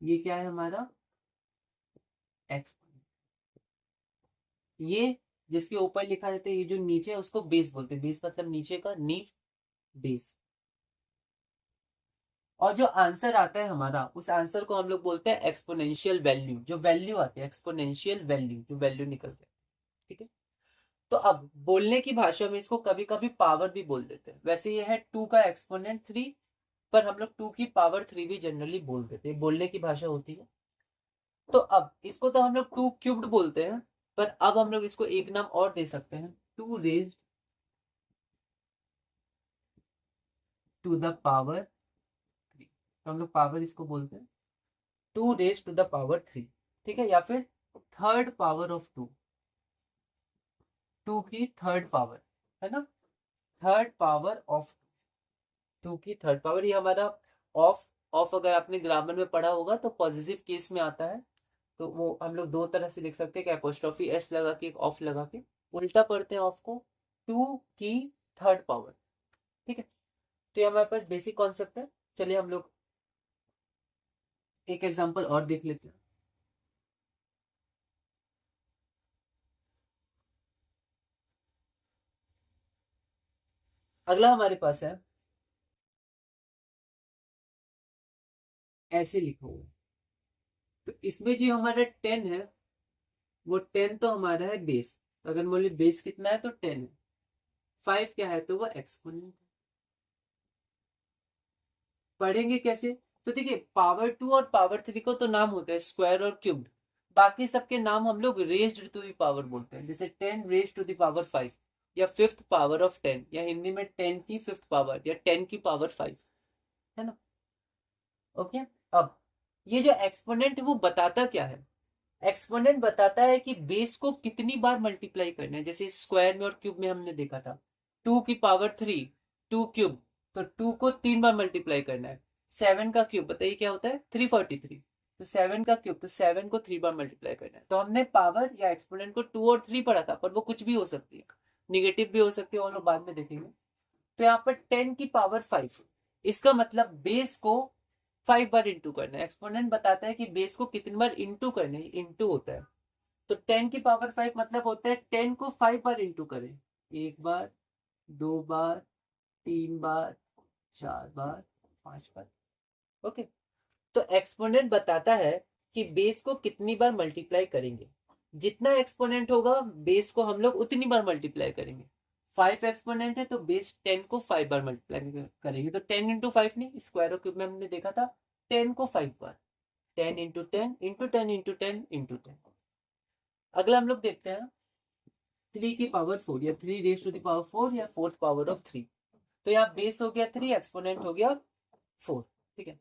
ये क्या है हमारा एक्सपोनेंट। ये जिसके ऊपर लिखा जाता है, ये जो नीचे है उसको बेस बोलते हैं, बेस मतलब नीचे का, नींव, बेस। और जो आंसर आता है हमारा, उस आंसर को हम लोग बोलते हैं एक्सपोनेंशियल वैल्यू। जो वैल्यू आती है एक्सपोनेंशियल वैल्यू, जो वैल्यू निकलते हैं। ठीक है, तो अब बोलने की भाषा में इसको कभी कभी पावर भी बोल देते हैं। वैसे ये है 2 का एक्सपोनेंट 3, पर हम लोग 2 की पावर 3 भी जनरली बोल देते हैं, बोलने की भाषा होती है। तो अब इसको तो हम लोग 2 क्यूब्ड बोलते हैं, पर अब हम लोग इसको एक नाम और दे सकते हैं, 2 रेज्ड टू द पावर 3। तो हम लोग पावर इसको बोलते हैं 2 रेज्ड टू द पावर 3। ठीक है, या फिर थर्ड पावर ऑफ 2, 2 की थर्ड पावर, है ना, थर्ड पावर ऑफ 2 की थर्ड पावर। ये हमारा ऑफ, ऑफ अगर आपने ग्रामर में पढ़ा होगा तो पॉजिटिव केस में आता है। तो वो हम लोग दो तरह से लिख सकते हैं, एपोस्ट्रोफी एस लगा के, एक ऑफ लगा के, उल्टा पढ़ते हैं ऑफ को, 2 की थर्ड पावर। ठीक है, तो ये हमारे पास बेसिक कॉन्सेप्ट है। चलिए हम लोग एक एग्जांपल और देख लेते हैं। अगला हमारे पास है ऐसे लिखा हुआ है। तो इसमें जो हमारा 10 है वो 10 तो हमारा है बेस, तो अगर मान ली बेस कितना है तो 10 है। 5 क्या है तो वो एक्सपोनेंट है। पढ़ेंगे कैसे? तो देखिए पावर 2 और पावर 3 को तो नाम होता है स्क्वायर और क्यूब्ड, बाकी सबके नाम हम लोग रेज्ड टू द पावर बोलते हैं, जैसे 10 रेज्ड टू द पावर 5 या फिफ्थ पावर ऑफ 10, या हिंदी में 10 की फिफ्थ पावर या 10 की पावर 5, है ना। ओके। अब ये जो एक्सपोनेंट वो बताता क्या है? एक्सपोनेंट बताता है कि बेस को कितनी बार मल्टीप्लाई करना है। जैसे स्क्वायर में और क्यूब में हमने देखा था 2 की पावर 3, 2 क्यूब, तो 2 को 3 बार मल्टीप्लाई करना है। 7 का क्यूब बताइए क्या होता है 343, तो 7 का क्यूब, तो 7 को 3 बार मल्टीप्लाई करना है। तो हमने पावर या एक्सपोनेंट को 2 और 3 पढ़ा था, पर वो कुछ भी हो सकती है, निगेटिव भी हो सकती है, और लोग बाद में देखेंगे। तो यहाँ पर 10 की पावर 5, इसका मतलब बेस को 5 बार इंटू करना है। एक्सपोनेंट बताता है कि बेस को कितनी बार इंटू करना है, इंटू होता है। तो 10 की पावर 5 मतलब होता है 10 को 5 बार इंटू करें, 1 बार, 2 बार, 3 बार, 4 बार, 5 बार। ओके। तो एक्सपोनेंट बताता है कि बेस को कितनी बार मल्टीप्लाई करेंगे। जितना एक्सपोनेंट होगा बेस को हम लोग उतनी बार मल्टीप्लाई करेंगे। 5 एक्सपोनेंट है तो बेस 10 को 5 बार मल्टीप्लाई करेंगे, तो 10 इंटू 5 नहीं, स्क्वायर क्यूब में हमने देखा था 10 को 5 बार, 10 इंटू 10 इंटू 10 इंटू 10 इंटू 10। अगला हम लोग देखते हैं 3 की पावर 4 या 3 रेज टू द पावर 4 या फोर्थ पावर ऑफ 3। तो यहाँ बेस हो गया 3, एक्सपोनेंट हो गया 4। ठीक है।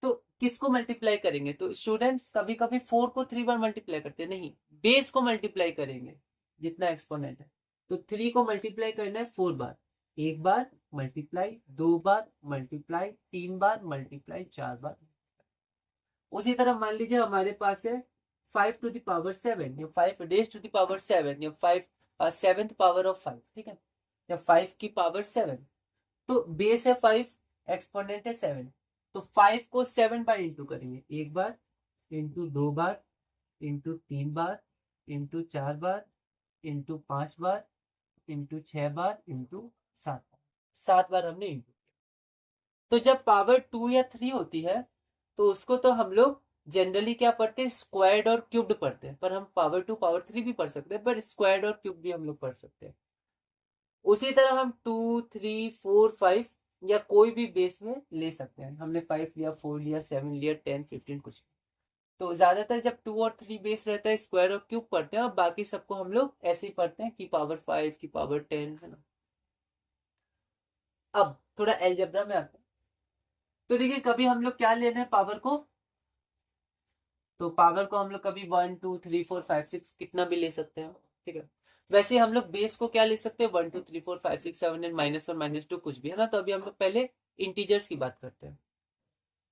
तो किसको मल्टीप्लाई करेंगे? तो स्टूडेंट्स कभी कभी 4 को 3 बार मल्टीप्लाई करते हैं, नहीं, बेस को मल्टीप्लाई करेंगे जितना एक्सपोनेंट है। तो 3 को मल्टीप्लाई करना है 4 बार, 1 बार मल्टीप्लाई, 2 बार मल्टीप्लाई, 3 बार मल्टीप्लाई, 4 बार। उसी तरह मान लीजिए हमारे पास है 5 टू द पावर 7 या 5 रेज टू द पावर 7 या 5 सेवेंथ पावर ऑफ 5, ठीक है, या 5 की पावर 7। तो बेस है 5, एक्सपोनेंट है 7, तो 5 को 7 बार इंटू करेंगे, 1 बार, इंटू 2 बार, इंटू 3 बार, इंटू 4 बार, इंटू 5 बार, इंटू 6 बार, इंटू 7 बार। 7 बार हमने इंटू किया। तो जब पावर 2 या 3 होती है तो उसको तो हम लोग जनरली क्या पढ़ते हैं, स्क्वायर्ड और क्यूब्ड पढ़ते हैं, पर हम पावर 2 पावर 3 भी पढ़ सकते हैं, पर स्क्वायर्ड और क्यूब भी हम लोग पढ़ सकते हैं। उसी तरह हम 2, 3, 4, 5 या कोई भी बेस में ले सकते हैं। हमने 5 लिया, 4 लिया, 7 लिया, 10, 15 कुछ भी। तो ज्यादातर जब 2 और 3 बेस रहता है स्क्वायर और क्यूब पढ़ते हैं, और बाकी सबको हम लोग ऐसे ही पढ़ते हैं कि पावर 5 की पावर 10, है ना। अब थोड़ा एलजेब्रा में आते हैं। तो देखिए कभी हम लोग क्या लेना है पावर को, तो पावर को हम लोग कभी 1, 2, 3, 4, 5, 6 कितना भी ले सकते हैं, ठीक है। वैसे हम लोग बेस को क्या ले सकते हैं, 1, 2, 3, 4, 5, 6, 7 एंड -1 -2 कुछ भी, है ना। तो अभी हम लोग पहले इंटीजर्स की बात करते हैं।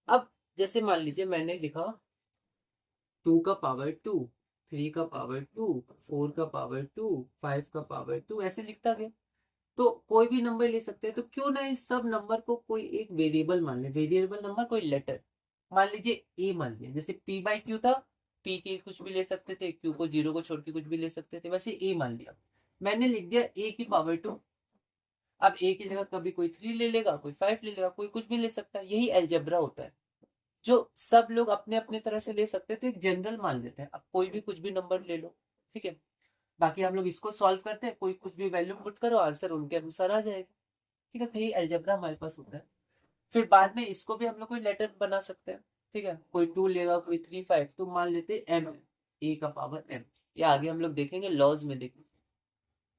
अब जैसे मान लीजिए मैंने लिखा 2 का पावर 2, 3 का पावर 2, 4 का पावर 2, 5 का पावर 2, ऐसे लिखता गया। तो कोई भी नंबर ले सकते हैं, तो क्यों ना इस सब नंबर को कोई एक वेरिएबल मान ले, वेरिएबल नंबर कोई लेटर मान लीजिए ए मान लिया, जैसे पी बाई क्यू था, पी के कुछ भी ले सकते थे, क्यू को 0 को छोड़ के कुछ भी ले सकते थे, वैसे ए मान लिया। मैंने लिख दिया ए की पावर 2। अब ए की जगह कभी कोई 3 ले लेगा, कोई 5 ले लेगा, कोई कुछ भी ले सकता है। यही अलजेब्रा होता है, जो सब लोग अपने अपने तरह से ले सकते हैं, तो एक जनरल मान लेते हैं। अब कोई भी कुछ भी नंबर ले लो, ठीक है। बाकी हम लोग इसको सॉल्व करते हैं, कोई कुछ भी वैल्यू पुट करो, आंसर उनके अनुसार आ जाएगा, ठीक है। तो यही अलजेब्रा हमारे पास होता है। फिर बाद में इसको भी हम लोग कोई लेटर बना सकते हैं, ठीक है। कोई 2 लेगा, कोई 3, 5, तो मान लेते एम, ए का पावर एम। या आगे हम लोग देखेंगे लॉज में देखेंगे।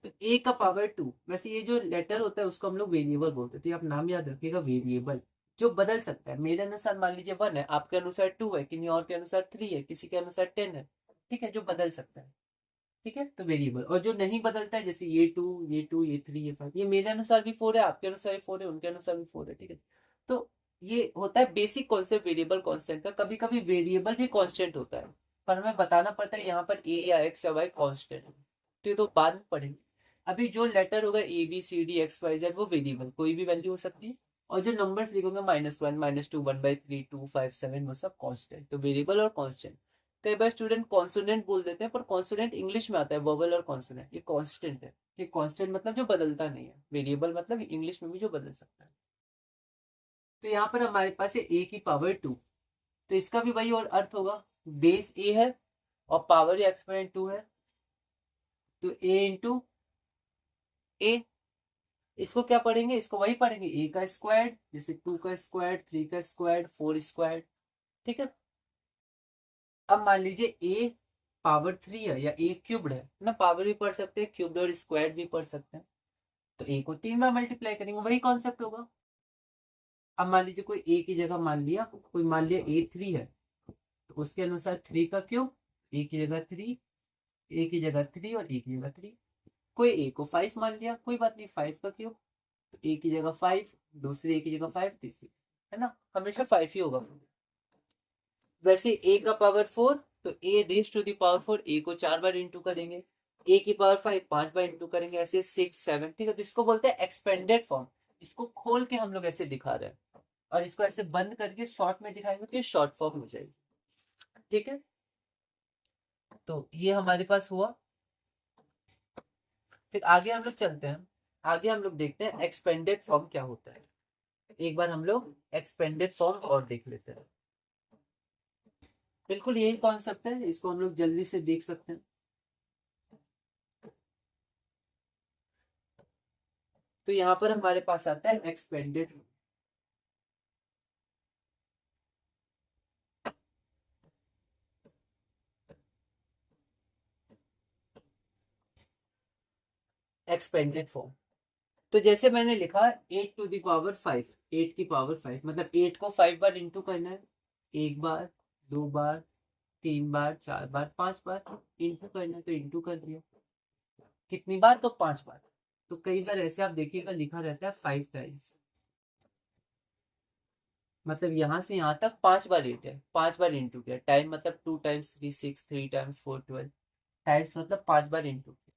तो ए का पावर 2, वैसे ये जो लेटर होता है उसको हम लोग वेरिएबल बोलते हैं, तो ये आप नाम याद रखिएगा, वेरिएबल जो बदल सकता है। मेरे अनुसार मान लीजिए 1 है, आपके अनुसार 2 है, किसी और के अनुसार 3 है, किसी के अनुसार 10 है, ठीक है, जो बदल सकता है, ठीक है। तो वेरिएबल, और जो नहीं बदलता है, जैसे ये 2, ये 2, ये 3, ये 5, ये मेरे अनुसार भी 4 है, आपके अनुसार भी 4 है, उनके अनुसार भी 4 है, ठीक है। तो ये होता है बेसिक कॉन्सेप्ट वेरिएबल कांस्टेंट का। कभी कभी वेरिएबल भी कांस्टेंट होता है, पर हमें बताना पड़ता है यहाँ पर ए या एक्स या वाई कांस्टेंट है, तो ये तो बाद में पढ़ेंगे। अभी जो लेटर होगा a b c d x y z, वो वेरिएबल कोई भी वैल्यू हो सकती है। और जो नंबर्स लिखोगे -1, -2, 1/3, 2, 5, 7, वो सब कांस्टेंट। तो वेरिएबल और कांस्टेंट, कई बार स्टूडेंट कॉन्सोनेंट बोल देते हैं, पर कॉन्सोनेंट इंग्लिश में आता है वोवेल और कॉन्सोनेंट, ये कांस्टेंट है। ये कांस्टेंट मतलब जो बदलता नहीं है, वेरिएबल मतलब इंग्लिश में भी जो बदल सकता है। तो यहाँ पर हमारे पास है ए की पावर 2, तो इसका भी वही और अर्थ होगा, बेस ए है और पावर या एक्सपोनेंट 2 है, तो ए इंटू ए। इसको क्या पढ़ेंगे, इसको वही पढ़ेंगे ए का स्क्वायर, जैसे 2 का स्क्वायर, 3 का स्क्वायर, 4 स्क्वायर, ठीक है। अब मान लीजिए ए पावर 3 है या ए क्यूब्ड है ना, पावर भी पढ़ सकते हैं, क्यूब्ड और स्क्वायर भी पढ़ सकते हैं। तो ए को 3 बार मल्टीप्लाई करेंगे, वही कॉन्सेप्ट होगा। अब मान लीजिए कोई ए की जगह मान लिया, कोई मान लिया ए 3 है, तो उसके अनुसार 3 का क्यूब, ए की जगह 3, ए की जगह 3 और ए की जगह 3। कोई ए को 5 मान लिया, कोई बात नहीं, 5 का क्यूब, तो ए की जगह 5, दूसरी ए की जगह 5, तीसरी, है ना, हमेशा 5 ही होगा। वैसे ए का पावर 4, तो ए रेज टू द पावर 4, ए को 4 बार इंटू करेंगे, ए की पावर 5 5 बार इंटू करेंगे, ऐसे 6 7, ठीक है। तो इसको बोलते हैं एक्सपेंडेड फॉर्म। इसको खोल के हम लोग ऐसे दिखा रहे हैं और इसको ऐसे बंद करके शॉर्ट में दिखाएंगे तो ये शॉर्ट फॉर्म हो जाएगी, ठीक है। तो ये हमारे पास हुआ। फिर आगे हम लोग चलते हैं, आगे हम लोग देखते हैं एक्सपेंडेड फॉर्म क्या होता है। एक बार हम लोग एक्सपेंडेड फॉर्म और देख लेते हैं। बिल्कुल यही कॉन्सेप्ट है, इसको हम लोग जल्दी से देख सकते हैं। तो यहाँ पर हमारे पास आता है एक्सपेंडेड। एक्सपेंडेड फॉर्म, तो जैसे मैंने लिखा 8 टू द पावर 5, 8 की पावर 5, मतलब 8 को 5 बार इंटू करना है, एक बार, दो बार, तीन बार, चार बार, पांच बार इंटू करना है, तो इंटू कर दिया। कितनी बार, तो 5 बार। तो कई बार ऐसे आप देखिएगा लिखा रहता है 5 टाइम्स, मतलब यहां से यहां तक 5 बार 8 है, 5 बार इंटू किया, टाइम मतलब 2 टाइम्स 3 6, 3 टाइम्स 4 12, टाइम्स मतलब 5 बार इंटू किया।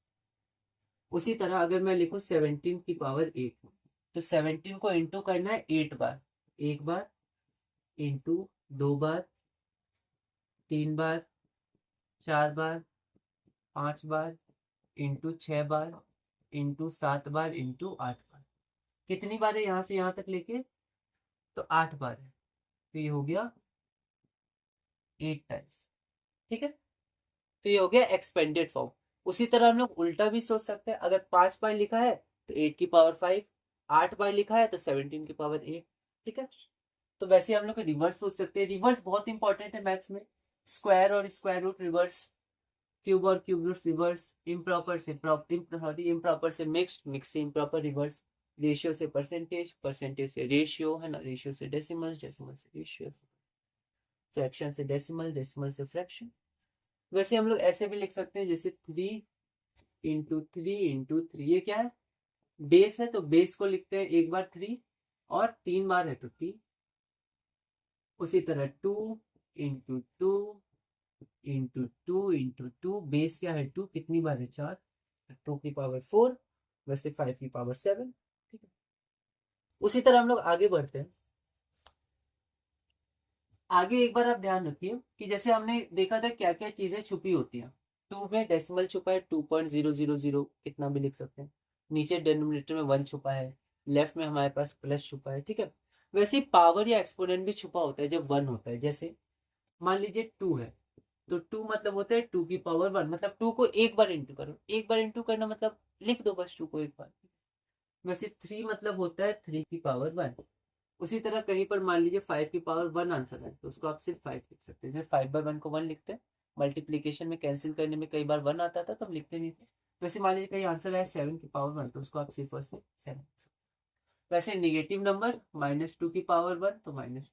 उसी तरह अगर मैं लिखूं 17 की पावर 8, तो 17 को इंटू करना है 8 बार, एक बार, इंटू दो बार, तीन बार, चार बार, पांच बार, इंटू 6 बार, इंटू 7 बार, इंटू 8 बार। कितनी बार है यहां से यहां तक लेके, तो 8 बार है, तो ये हो गया 8 टाइम्स, ठीक है। तो ये हो गया एक्सपेंडेड फॉर्म। उसी तरह हम लोग उल्टा भी सोच सकते हैं, अगर 5 बार लिखा है तो 8 की पावर 5, 8 बार लिखा है तो 17 की पावर 8, ठीक है। तो वैसे हम लोग रिवर्स सोच सकते हैं, रिवर्स बहुत इंपॉर्टेंट है मैथ्स में। स्क्वायर और स्क्वायर रूट रिवर्स, क्यूब और क्यूब रूट रिवर्स, इम्प्रॉपर से इम्प्रॉपर से मिक्स्ड, मिक्स से इम्प्रॉपर रिवर्स, रेशियो से परसेंटेज, परसेंटेज से रेशियो, है ना, रेशियो से डेसिमल, डेसिमल से रेशियो, फ्रैक्शन से डेसिमल, डेसिमल से फ्रैक्शन। वैसे हम लोग ऐसे भी लिख सकते हैं, जैसे 3 इंटू 3 ये क्या है, बेस है, तो बेस को लिखते हैं एक बार 3, और 3 बार है तो 3। उसी तरह 2 इंटू 2 बेस क्या है 2, कितनी बार है 4, 2 की पावर 4, वैसे 5 की पावर 7, ठीक है। उसी तरह हम लोग आगे बढ़ते हैं। आगे एक बार आप ध्यान रखिए कि जैसे हमने देखा था क्या क्या चीजें छुपी होती हैं। 2 में डेसिमल छुपा है, 2.000, कितना भी लिख सकते हैं। नीचे डिनोमिनेटर में 1 छुपा है, लेफ्ट में हमारे पास प्लस छुपा है, ठीक है। वैसे पावर या एक्सपोनेंट भी छुपा होता है जब 1 होता है। जैसे मान लीजिए 2 है, तो 2 मतलब होता है 2 की पावर 1, मतलब 2 को एक बार इंटू करो, एक बार इंटू करना मतलब लिख दो बस 2 को एक बार। वैसे 3 मतलब होता है 3 की पावर 1। उसी तरह कहीं पर मान लीजिए 5 की पावर 1 आंसर है, तो उसको आप सिर्फ 5 लिख सकते हैं, जैसे 5/1 को 1 लिखते हैं। मल्टीप्लीकेशन में कैंसिल करने में कई बार 1 आता था तो हम लिखते नहीं थे। वैसे मान लीजिए कहीं आंसर है 7 की पावर 1, तो उसको आप सिर्फ और सिर्फ 7 लिख सकते हैं। वैसे निगेटिव नंबर -2 की पावर 1, तो -2।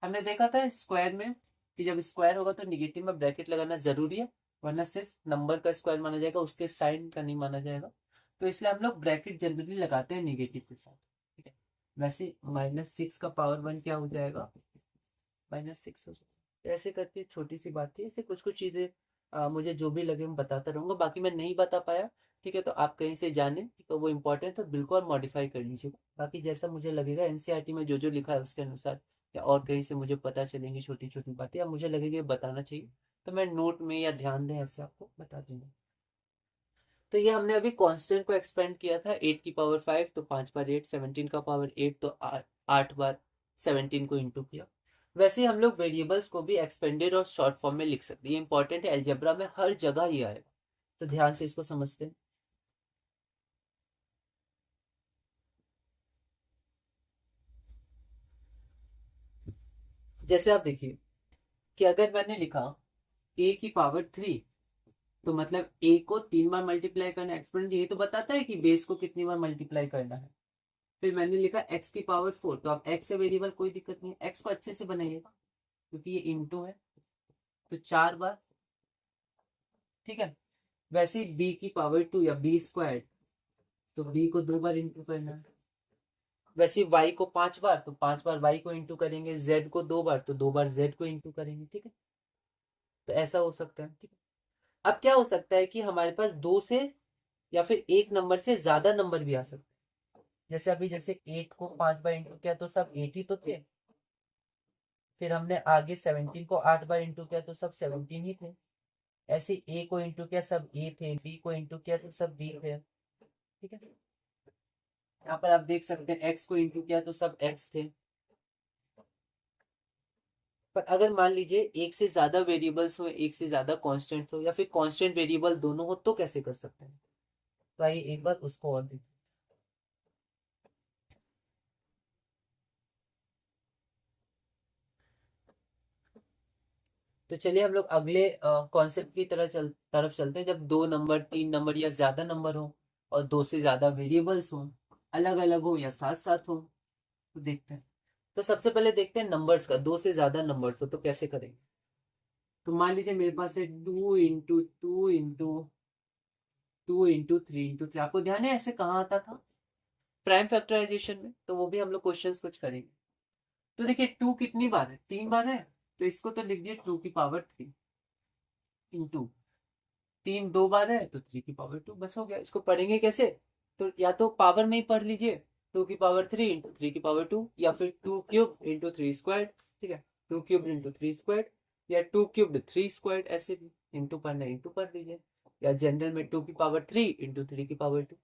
हमने देखा था स्क्वायर में कि जब स्क्वायर होगा तो निगेटिव में ब्रैकेट लगाना जरूरी है, वरना सिर्फ नंबर का स्क्वायर माना जाएगा, उसके साइन का नहीं माना जाएगा। तो इसलिए हम लोग ब्रैकेट जनरली लगाते हैं निगेटिव के साथ, ठीक है। वैसे -6 का पावर 1 क्या हो जाएगा, -6 हो जाएगा। ऐसे करके छोटी सी बात थी, ऐसे कुछ कुछ चीजें मुझे जो भी लगे मैं बताता रहूंगा, बाकी मैं नहीं बता पाया, ठीक है, तो आप कहीं से जाने तो वो इम्पोर्टेंट, तो बिल्कुल मॉडिफाई कर लीजिए। बाकी जैसा मुझे लगेगा एनसीईआरटी में जो जो लिखा है उसके अनुसार, या और कहीं से मुझे पता चलेंगी छोटी छोटी बातें, या मुझे लगेगा ये बताना चाहिए, तो मैं नोट में या ध्यान दें ऐसे आपको बता दूंगा। तो ये हमने अभी कांस्टेंट को एक्सपेंड किया था, 8 की पावर 5, तो 5 बार 8, 17 का पावर 8, तो 8 बार 17 को इंटू किया। वैसे ही हम लोग वेरिएबल्स को भी एक्सपेंडेड और शॉर्ट फॉर्म में लिख सकते हैं। ये इंपॉर्टेंट है, अलजेब्रा में हर जगह ये आएगा, तो ध्यान से इसको समझते हैं। जैसे आप देखिए कि अगर मैंने लिखा a⁻3, तो मतलब a को 3 बार मल्टीप्लाई करना है। एक्सपोनेंट यही तो बताता है कि बेस को कितनी बार मल्टीप्लाई करना है। फिर मैंने लिखा x⁻4, तो अब x से वेरिएबल कोई दिक्कत नहीं है, x को अच्छे से बनाइएगा क्योंकि ये इंटू है, तो 4 बार। ठीक है। वैसे ही b⁻2 या b², तो b को 2 बार इंटू करना है। वैसे y को 5 बार, तो 5 बार y को इंटू करेंगे। z को 2 बार, तो 2 बार z को इंटू करेंगे। ठीक है, तो ऐसा हो सकता है। ठीक है। अब क्या हो सकता है कि हमारे पास दो से या फिर एक नंबर से ज्यादा नंबर भी आ सकते हैं। जैसे अभी जैसे 8 को 5 बार इंटू किया तो सब 8 ही तो थे। फिर हमने आगे 17 को 8 बार इंटू किया तो सब 17 ही थे। ऐसे a को इंटू किया सब a थे, b को इंटू किया तो सब b थे। ठीक है, यहाँ पर आप देख सकते हैं x को इंटू किया तो सब x थे। पर अगर मान लीजिए एक से ज्यादा वेरिएबल्स हो, एक से ज्यादा कांस्टेंट्स हो, या फिर कांस्टेंट वेरिएबल दोनों हो, तो कैसे कर सकते हैं? तो आइए एक बार उसको और देखिए। तो चलिए हम लोग अगले कॉन्सेप्ट की तरफ चलते हैं। जब 2 नंबर, 3 नंबर या ज्यादा नंबर हो और दो से ज्यादा वेरिएबल्स हो, अलग अलग हो या साथ साथ हो, तो देखते हैं। तो सबसे पहले देखते हैं नंबर्स का। दो से ज्यादा नंबर्स हो तो कैसे करेंगे? तो मान लीजिए मेरे पास है 2 इंटू 3 आपको ध्यान है ऐसे कहाँ आता था? प्राइम फैक्टराइजेशन में। तो वो भी हम लोग क्वेश्चंस कुछ करेंगे। तो देखिए 2 कितनी बार है? 3 बार है, तो इसको तो लिख दिए 2⁻3 इंटू 3 2 बार है तो 3⁻2, बस हो गया। इसको पढ़ेंगे कैसे? तो या तो पावर में ही पढ़ लीजिए, 2⁻3 इंटू 3⁻2, या फिर 2³ इंटू 3²। ठीक है, 2³ इंटू 3², या 2³ 3², ऐसे भी इंटू पढ़ना इंटू पढ़ लीजिए, या जनरल में 2⁻3 इंटू 3⁻2।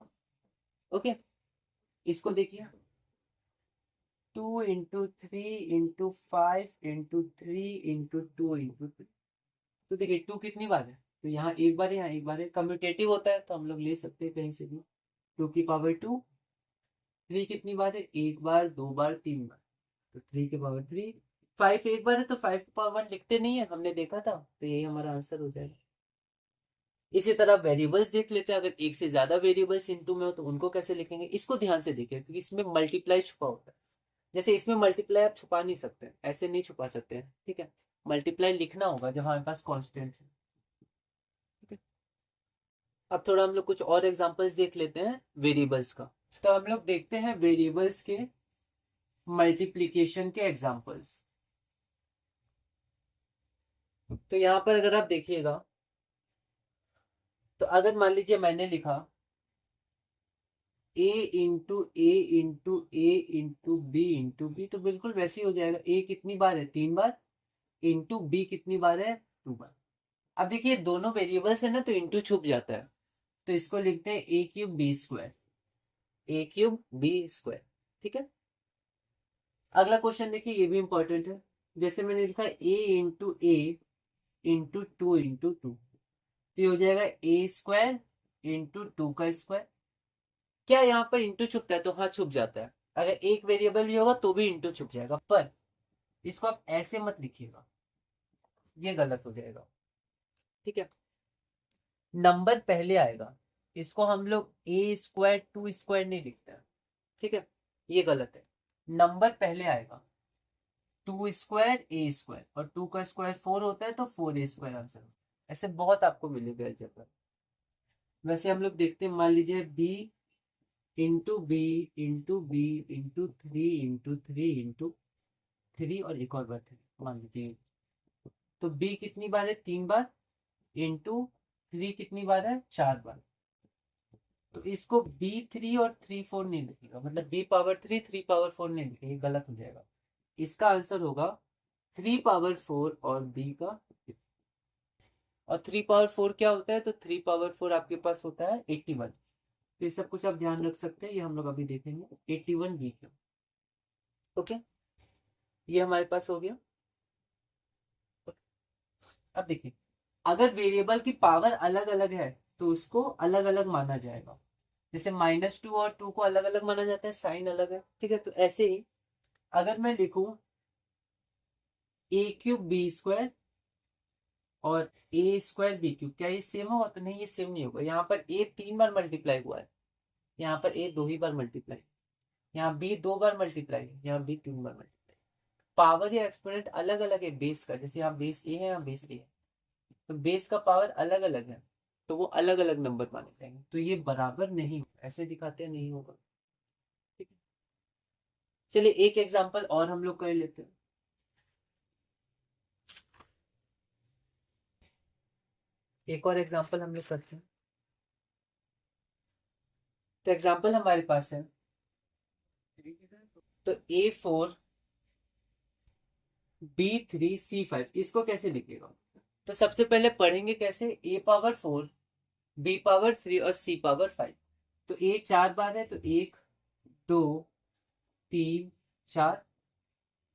ओके, इसको देखिए 2 इंटू 3 इंटू 5 इंटू 2 इंटू 3। तो देखिए 2 कितनी बार है? तो यहाँ एक बार है, यहाँ एक बार है। कम्यूटेटिव होता है तो हम लोग ले सकते हैं कहीं से भी। 2⁻2। 3 कितनी बार है? 1 बार, 2 बार, 3 बार, तो 3⁻3। 5 एक बार है तो 5⁻1 लिखते नहीं है, हमने देखा था, तो यही हमारा आंसर हो जाएगा। इसी तरह वेरिएबल्स देख लेते हैं। अगर एक से ज्यादा वेरिएबल्स इनटू में हो तो उनको कैसे लिखेंगे? इसको ध्यान से देखिए क्योंकि इसमें मल्टीप्लाई छुपा होता है। जैसे इसमें मल्टीप्लाई आप छुपा नहीं सकते, ऐसे नहीं छुपा सकते हैं। ठीक है, मल्टीप्लाई लिखना होगा जब हमारे पास कॉन्स्टेंट है। ठीक है, अब थोड़ा हम लोग कुछ और एग्जांपल्स देख लेते हैं वेरिएबल्स का। तो हम लोग देखते हैं वेरिएबल्स के मल्टीप्लिकेशन के एग्जांपल्स। तो यहाँ पर अगर आप देखिएगा, तो अगर मान लीजिए मैंने लिखा a into a into a into b, तो बिल्कुल वैसे ही हो जाएगा। a कितनी बार है? 3 बार। इंटू b कितनी बार है? 2 बार। अब देखिए दोनों वेरिएबल्स है ना, तो इंटू छुप जाता है, तो इसको लिखते हैं a³ b²। a³ b²। ठीक है, अगला क्वेश्चन देखिए, ये भी इंपॉर्टेंट है। जैसे मैंने लिखा a इंटू 2 तो ये हो जाएगा a² इंटू 2 का स्क्वायर। क्या यहाँ पर इंटू छुपता है? तो हाँ छुप जाता है। अगर एक वेरिएबल भी होगा तो भी इंटू छुप जाएगा, पर इसको आप ऐसे मत लिखिएगा, ये गलत हो जाएगा। ठीक है, नंबर पहले आएगा, इसको हम लोग a²2² नहीं लिखते हैं। ठीक है, ये गलत है। नंबर पहले आएगा, 2² a², और 2 का स्क्वायर 4 होता है, तो 4a² आंसर होता है। ऐसे बहुत आपको मिलेगा अलजेब्रा। वैसे हम लोग देखते हैं, मान लीजिए b इंटू 3 और एक और बार 3 मान लीजिए, तो b कितनी बार है? 3 बार। इंटू 3 कितनी बार है? 4 बार। तो इसको b3 और 3 4 नहीं लिखेगा, मतलब b⁻3 3⁻4 नहीं लिखेगा, ये गलत हो जाएगा। इसका आंसर होगा 3⁻4 और b का। और 3⁻4 क्या होता है? तो 3⁻4 आपके पास होता है 81। तो ये सब कुछ आप ध्यान रख सकते हैं, ये हम लोग अभी देखेंगे 81 b क्यों। ओके, ये हमारे पास हो गया। अब देखिए, अगर वेरिएबल की पावर अलग अलग है तो उसको अलग अलग माना जाएगा। जैसे -2 और 2 को अलग अलग माना जाता है, साइन अलग है, ठीक है। तो ऐसे ही अगर मैं लिखूं a³ b² और a² b³, क्या ये सेम होगा? तो नहीं, ये सेम नहीं होगा। यहाँ पर a 3 बार मल्टीप्लाई हुआ है, यहाँ पर a 2 ही बार मल्टीप्लाई, यहाँ b 2 बार मल्टीप्लाई, यहाँ b 3 बार मल्टीप्लाई। पावर या एक्सपोनेंट अलग अलग है बेस का, जैसे यहाँ बेस a है, यहाँ बेस a है, तो बेस का पावर अलग अलग है, तो वो अलग अलग नंबर माने जाएंगे। तो ये बराबर नहीं, ऐसे दिखाते हैं, नहीं होगा। ठीक है, चलिए एक एग्जांपल और हम लोग कर लेते हैं। एक और एग्जांपल हम लोग करते हैं। तो एग्जांपल हमारे पास है, तो A4 B3 C5, इसको कैसे लिखेगा? तो सबसे पहले पढ़ेंगे कैसे, A⁴ B⁴ और C⁴ तो A 4 बार है, तो 1 2 3 4।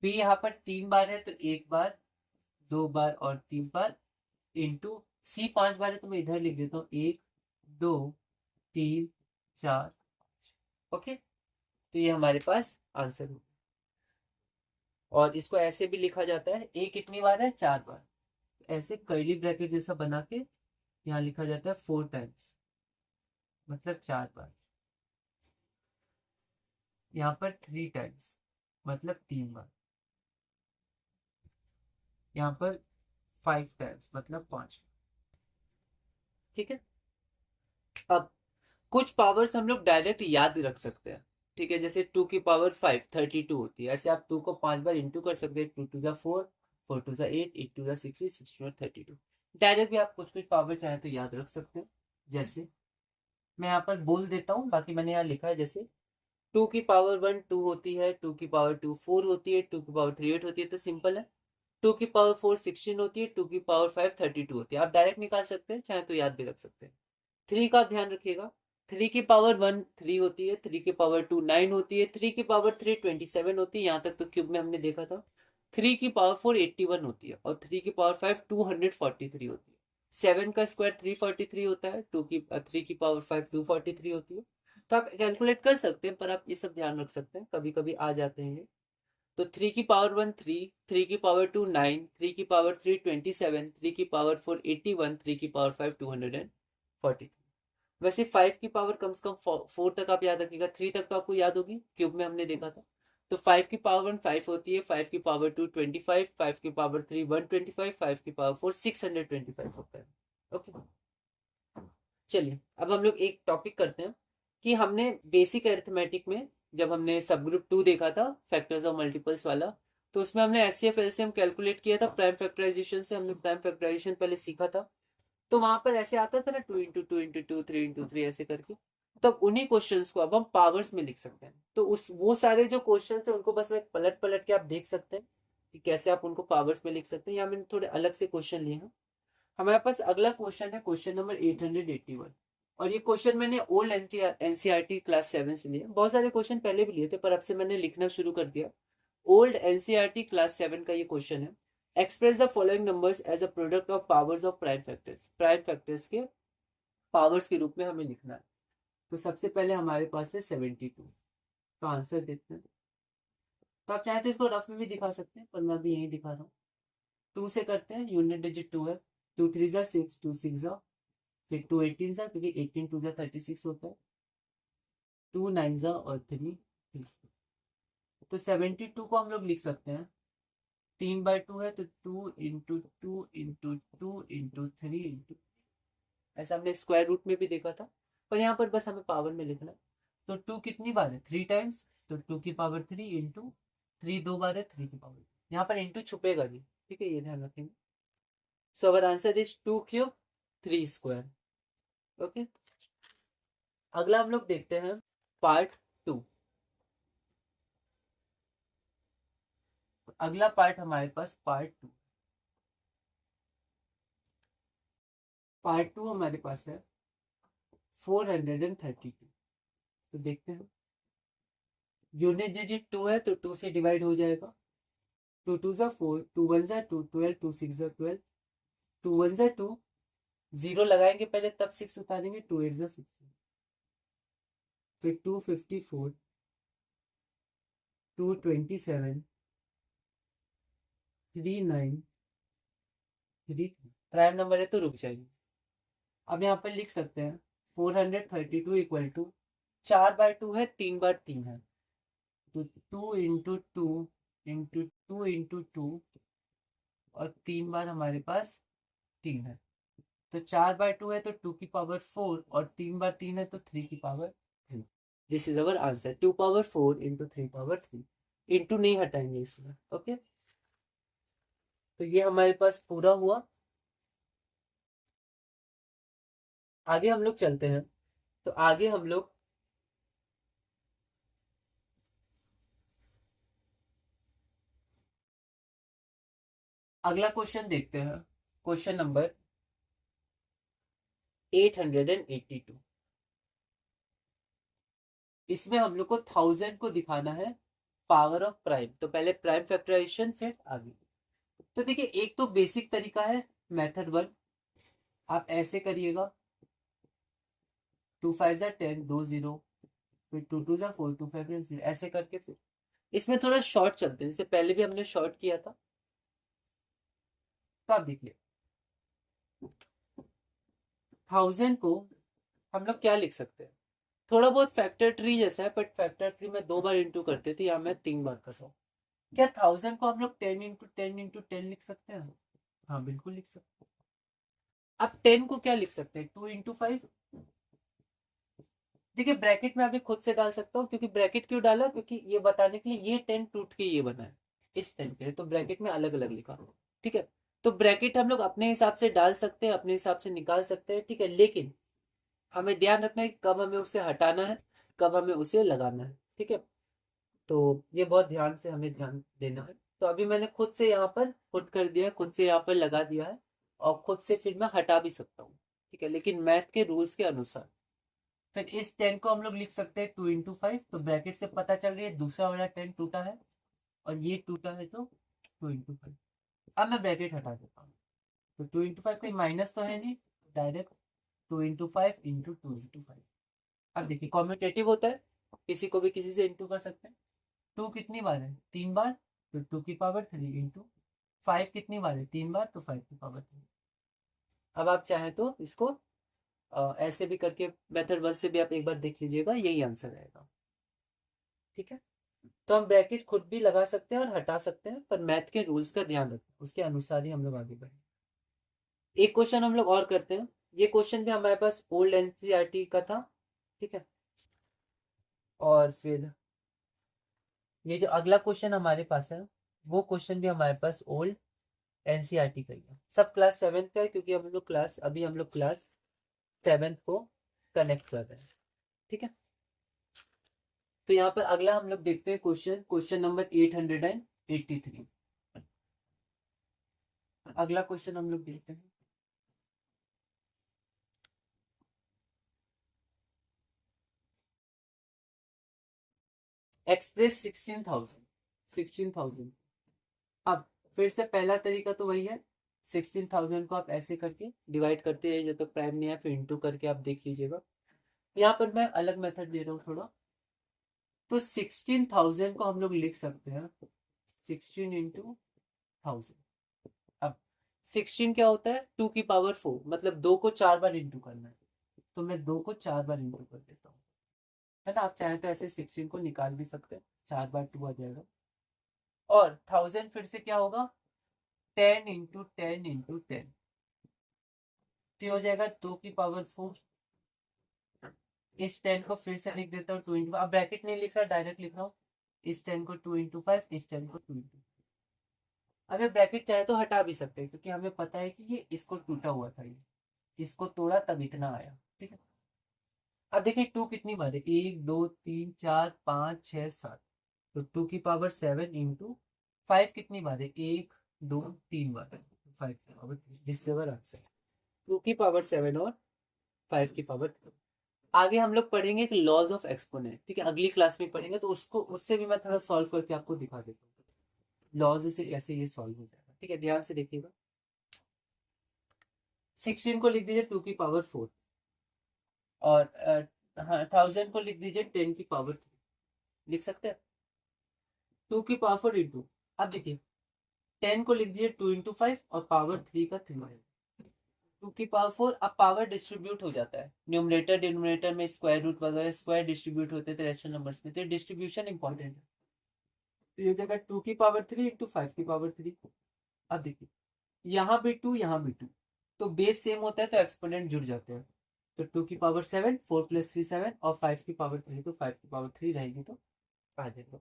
B यहाँ पर 3 बार है, तो 1 बार 2 बार और 3 बार, इंटू C 5 बार है, तो मैं इधर लिख देता हूँ 1 2 3 4। ओके, तो ये हमारे पास आंसर हो। और इसको ऐसे भी लिखा जाता है, ए कितनी बार है, 4 बार, तो ऐसे कर्ली ब्रैकेट जैसा बना के यहाँ लिखा जाता है 4 टाइम्स, मतलब 4 बार। यहाँ पर 3 टाइम्स, मतलब 3 बार। यहाँ पर 5 टाइम्स, मतलब 5। ठीक है, अब कुछ पावर्स हम लोग डायरेक्ट याद रख सकते हैं। ठीक है, जैसे 2⁵ 32 होती है, ऐसे आप 2 को 5 बार इंटू कर सकते हैं। 2 2 4, 4 2 8, 8 2 16, 16 32। डायरेक्ट भी आप कुछ कुछ पावर चाहे तो याद रख सकते हैं। जैसे मैं यहाँ पर बोल देता हूँ, बाकी मैंने यहाँ लिखा है। जैसे 2⁵1 2 होती है, 2⁵2 4 होती है, 2⁵3 8 होती है, तो सिंपल है। 2⁵4 16 होती है, 2⁵5 32 होती है। आप डायरेक्ट निकाल सकते हैं, चाहे तो याद भी रख सकते हैं। 3 का ध्यान रखिएगा, 3⁵1 3 होती है, 3⁵2 9 होती है, 3⁵3 27 होती है, यहाँ तक तो क्यूब में हमने देखा था। 3⁵4 81 होती है, और 3⁵5 243 होती है। 7 का स्क्वायर 343 होता है, 3⁵5 243 होती है। तो आप कैलकुलेट कर सकते हैं, पर आप ये सब ध्यान रख सकते हैं, कभी कभी आ जाते हैं। तो 3⁵1 3, 3⁵2 9, 3⁵3 27, 3⁵4 81, 3⁵5 243। वैसे 5 की पावर कम से कम 4 तक आप याद रखिएगा, 3 तक तो आपको याद होगी, क्यूब में हमने देखा था। तो 5⁵1 5 होती है, 5⁵2 25, 5⁵3 125, 5⁵4 625 होता है। ओके, चलिए अब हम लोग एक टॉपिक करते हैं कि हमने बेसिक अरिथमेटिक में जब हमने सब ग्रुप 2 देखा था, फैक्टर्स ऑफ मल्टीपल्स वाला, तो उसमें हमने एचसीएफ एलसीएम कैलकुलेट किया था प्राइम फैक्टराइजेशन से। हमने प्राइम फैक्टराइजेशन पहले सीखा था, तो वहां पर ऐसे आता था ना 2 × 2 × 2 3 × 3 ऐसे करके। तो अब उन्हीं क्वेश्चंस को अब हम पावर्स में लिख सकते हैं। तो उस वो सारे जो क्वेश्चंस है उनको बस एक पलट पलट के आप देख सकते हैं कि कैसे आप उनको पावर्स में लिख सकते हैं। या मैंने थोड़े अलग से क्वेश्चन लिए हैं। हमारे पास अगला क्वेश्चन है, क्वेश्चन नंबर 881। और ये क्वेश्चन मैंने ओल्ड एनसीईआरटी क्लास 7 से लिए। बहुत सारे क्वेश्चन पहले भी लिए थे, पर अब से मैंने लिखना शुरू कर दिया। ओल्ड एनसीईआरटी क्लास 7 का ये क्वेश्चन है। Express the following numbers as a product of powers of prime factors. Prime factors के पावर्स के रूप में हमें लिखना है। तो सबसे पहले हमारे पास है 72। तो आंसर देखते हैं। तो आप चाहे तो इसको रफ में भी दिखा सकते हैं, पर मैं अभी यही दिखा रहा हूँ। 2 से करते हैं, यूनिट डिजिट 2 है। 2 3 जा 6, 2 6 जा, फिर 2 18 जा, क्योंकि 18 2 जा 36 होता है। 2 9 जा और 3। तो 72 को हम लोग लिख सकते हैं, 3/2 है, तो 2 × 2 × 2 × 3 × ऐसा हमने स्क्वायर रूट में भी देखा था, पर यहाँ पर बस हमें पावर में लिखना है। तो 2 कितनी बार है, 3 टाइम्स, तो 2⁵3 इंटू 3 2 बार है, 3⁵। यहाँ पर इंटू छुपेगा नहीं, ठीक है, ये ध्यान रखेंगे। सो अवर आंसर इज 2³ 3²। ओके, अगला हम लोग देखते हैं पार्ट 2। अगला पार्ट हमारे पास पार्ट 2। पार्ट 2 हमारे पास है 432। तो देखते हैं, यूनिट डिजिट 2 है, तो 2 से डिवाइड हो जाएगा। 2 2 जा 4, 2 1 जा 2, 12, 2 6 जा 12, 2 1 जा 2, 0 लगाएंगे पहले तब 6 उतारेंगे, 2 8 जा 16, फिर 254, 227, 39, 3, प्राइम नंबर है तो रुक जाएंगे। अब यहाँ पर लिख सकते हैं 432 इक्वल टू 4/2 है, 3/3 है, तो 2 × 2 × 2 × 2 और 3 बार हमारे पास 3 है, तो 4/2 है तो 2 की पावर 4 और 3/3 है तो 3 की power 3। This is our answer, 2 power 4 × 3 power 3। Into नहीं हटाएंगे इसमें, ओके। तो ये हमारे पास पूरा हुआ। आगे हम लोग चलते हैं, तो आगे हम लोग अगला क्वेश्चन देखते हैं, क्वेश्चन नंबर 882। इसमें हम लोग को 1000 को दिखाना है पावर ऑफ प्राइम, तो पहले प्राइम फैक्टराइजेशन फिर आगे। तो देखिए एक तो बेसिक तरीका है मेथड 1, आप ऐसे करिएगा 2 5 जा 10, 2 0, फिर 2 2 जा 4, 2 5 0, ऐसे करके फिर इसमें थोड़ा शॉर्ट चलते हैं, जैसे पहले भी हमने शॉर्ट किया था। तो आप देखिए 1000 को हम लोग क्या लिख सकते हैं, थोड़ा बहुत फैक्टर ट्री जैसा है, बट फैक्टर ट्री में 2 बार इंटू करते थे, यहाँ मैं 3 बार कर रहा हूँ। क्या 1000 को हम लोग 10 × 10 × 10 लिख सकते हैं? हाँ बिल्कुल लिख सकते हैं। अब 10 को क्या लिख सकते हैं, 2 × 5। देखिए ब्रैकेट में अभी खुद से डाल सकता हूँ, क्योंकि ब्रैकेट क्यों डाला, क्योंकि ये बताने के लिए ये 10 टूट के ये बना है, इस 10 के लिए तो ब्रैकेट में अलग अलग लिखा, ठीक है। तो ब्रैकेट हम लोग अपने हिसाब से डाल सकते हैं, अपने हिसाब से निकाल सकते हैं, ठीक है, लेकिन हमें ध्यान रखना है कब हमें उसे हटाना है, कब हमें उसे लगाना है, ठीक है। तो ये बहुत ध्यान से हमें ध्यान देना है। तो अभी मैंने खुद से यहाँ पर पुट कर दिया है, खुद से यहाँ पर लगा दिया है, और खुद से फिर मैं हटा भी सकता हूँ, ठीक है, लेकिन मैथ के रूल्स के अनुसार। फिर इस 10 को हम लोग लिख सकते हैं 2 × 5, तो ब्रैकेट से पता चल रही है दूसरा वाला 10 टूटा है और ये टूटा है, तो 2 × 5। अब मैं ब्रैकेट हटा देता हूँ, तो 2 × 5 कोई माइनस तो है नहीं, डायरेक्ट 2 × 5 × 2 × 5। अब देखिए कॉम्यूटेटिव होता है, किसी को भी किसी से इंटू कर सकते हैं। 2 कितनी बार है, 3 बार, तो 2 की पावर 3 इंटू 5 कितनी बार है, 3 बार, तो 5 की पावर 3। अब आप चाहें तो इसको ऐसे भी करके मेथड 1 से भी आप एक बार देख लीजिएगा, यही आंसर रहेगा, ठीक है। तो हम ब्रैकेट खुद भी लगा सकते हैं और हटा सकते हैं, पर मैथ के रूल्स का ध्यान रखें, उसके अनुसार ही हम लोग आगे बढ़ें। एक क्वेश्चन हम लोग और करते हैं, ये क्वेश्चन भी हमारे पास ओल्ड एनसीईआरटी का था, ठीक है। और फिर ये जो अगला क्वेश्चन हमारे पास है, वो क्वेश्चन भी हमारे पास ओल्ड एनसीईआरटी का ही है, सब क्लास 7th का है, क्योंकि अभी हम लोग क्लास 7th को कनेक्ट कर रहे हैं, ठीक है। तो यहाँ पर अगला हम लोग देखते हैं क्वेश्चन नंबर 883। अगला क्वेश्चन हम लोग देखते हैं, एक्सप्रेस 16,000। अब फिर से पहला तरीका तो वही है, 16,000 को आप ऐसे करके डिवाइड करते रहिए जब तक प्राइम नहीं है, फिर इंटू करके आप देख लीजिएगा। यहाँ पर मैं अलग मेथड दे रहा हूँ थोड़ा, तो 16,000 को हम लोग लिख सकते हैं 16 × 1000। अब 16 क्या होता है, 2 की पावर 4, मतलब 2 को 4 बार इंटू करना है, तो मैं 2 को 4 बार इंटू कर देता हूँ, है ना। आप चाहें तो ऐसे 16 को निकाल भी सकते हैं, 4 बार 2 आ जाएगा। और 1000 फिर से क्या होगा, 10 × 10 × 10, तो हो जाएगा 2 की पावर 4। इस 10 को फिर से लिख देता हूँ 2 × अब ब्रैकेट नहीं लिख रहा, डायरेक्ट लिख रहा हूँ, इस 10 को 2 × 5, इस 10 को 2 × अगर ब्रैकेट चाहे तो हटा भी सकते हैं, क्योंकि हमें पता है कि ये इसको टूटा हुआ था, ये इसको तोड़ा तब इतना आया, ठीक है। अब देखिए 2 कितनी बार है, 1 2 3 4 5 6 7, तो 2 की पावर 7 इंटू 5 कितनी बार है, 1 2 3 बार है, 5 की पावर 3, दिस इज आंसर, 2 की पावर 7 और 5 की पावर 3। आगे हम लोग पढ़ेंगे एक लॉज ऑफ एक्सपोनेंट, ठीक है, अगली क्लास में पढ़ेंगे, तो उसको उससे भी मैं थोड़ा सॉल्व करके आपको दिखा देता हूँ, लॉज से कैसे ये सॉल्व हो जाएगा, ठीक है, ध्यान से देखिएगा। 16 को लिख दीजिए 2 की पावर 4 और हाँ 1000 को लिख दीजिए 10 की पावर 3 लिख सकते हैं 2 की पावर 4 इंटू। अब देखिए 10 को लिख दीजिए 2 इंटू 5 और पावर 3 का 3 है 2 की पावर 4। अब पावर डिस्ट्रीब्यूट हो जाता है न्यूमरेटर डिनोमिनेटर में स्क्वायर रूट वगैरह स्क्वायर डिस्ट्रीब्यूट होते थे रेशनल नंबर्स में, तो डिस्ट्रीब्यूशन इंपॉर्टेंट है। तो ये जगह 2 की पावर 3 इंटू 5 की पावर 3। अब देखिए यहाँ भी 2 यहाँ भी 2, तो बेस सेम होता है तो एक्सपोनेंट जुड़ जाते हैं। तो 2 की पावर 7 4 प्लस 3 7 और 5 की पावर 3 तो 5 की पावर 3 रहेगी तो आ जाएगा।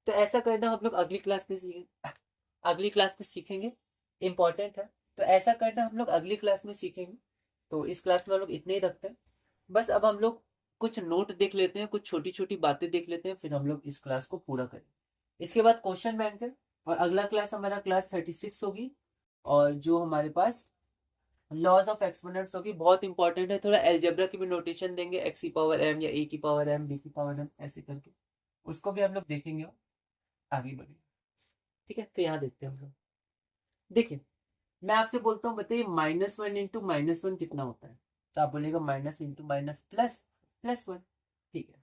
तो ऐसा करना हम लोग अगली क्लास में सीखेंगे, अगली क्लास में सीखेंगे, इंपॉर्टेंट है। तो ऐसा करना हम लोग अगली क्लास में सीखेंगे। तो इस क्लास में हम लोग इतने ही रखते हैं। बस अब हम लोग कुछ नोट देख लेते हैं, कुछ छोटी छोटी बातें देख लेते हैं, फिर हम लोग इस क्लास को पूरा करें। इसके बाद क्वेश्चन बैंक है और अगला क्लास हमारा क्लास 36 होगी और जो हमारे पास लॉज ऑफ एक्सपोनेंट्स होगी, बहुत इंपॉर्टेंट है। थोड़ा एल्जेब्रा की भी नोटेशन देंगे, एक्स की पावर एम या ए की पावर एम बी की पावर एम ऐसे करके, उसको भी हम लोग देखेंगे और आगे बढ़ेंगे। ठीक है, तो यहाँ देखते हैं हम लोग। देखिए मैं आपसे बोलता हूँ बताइए -1 इंटू -1 कितना होता है, तो आप बोलेगा minus into minus plus plus 1। ठीक है,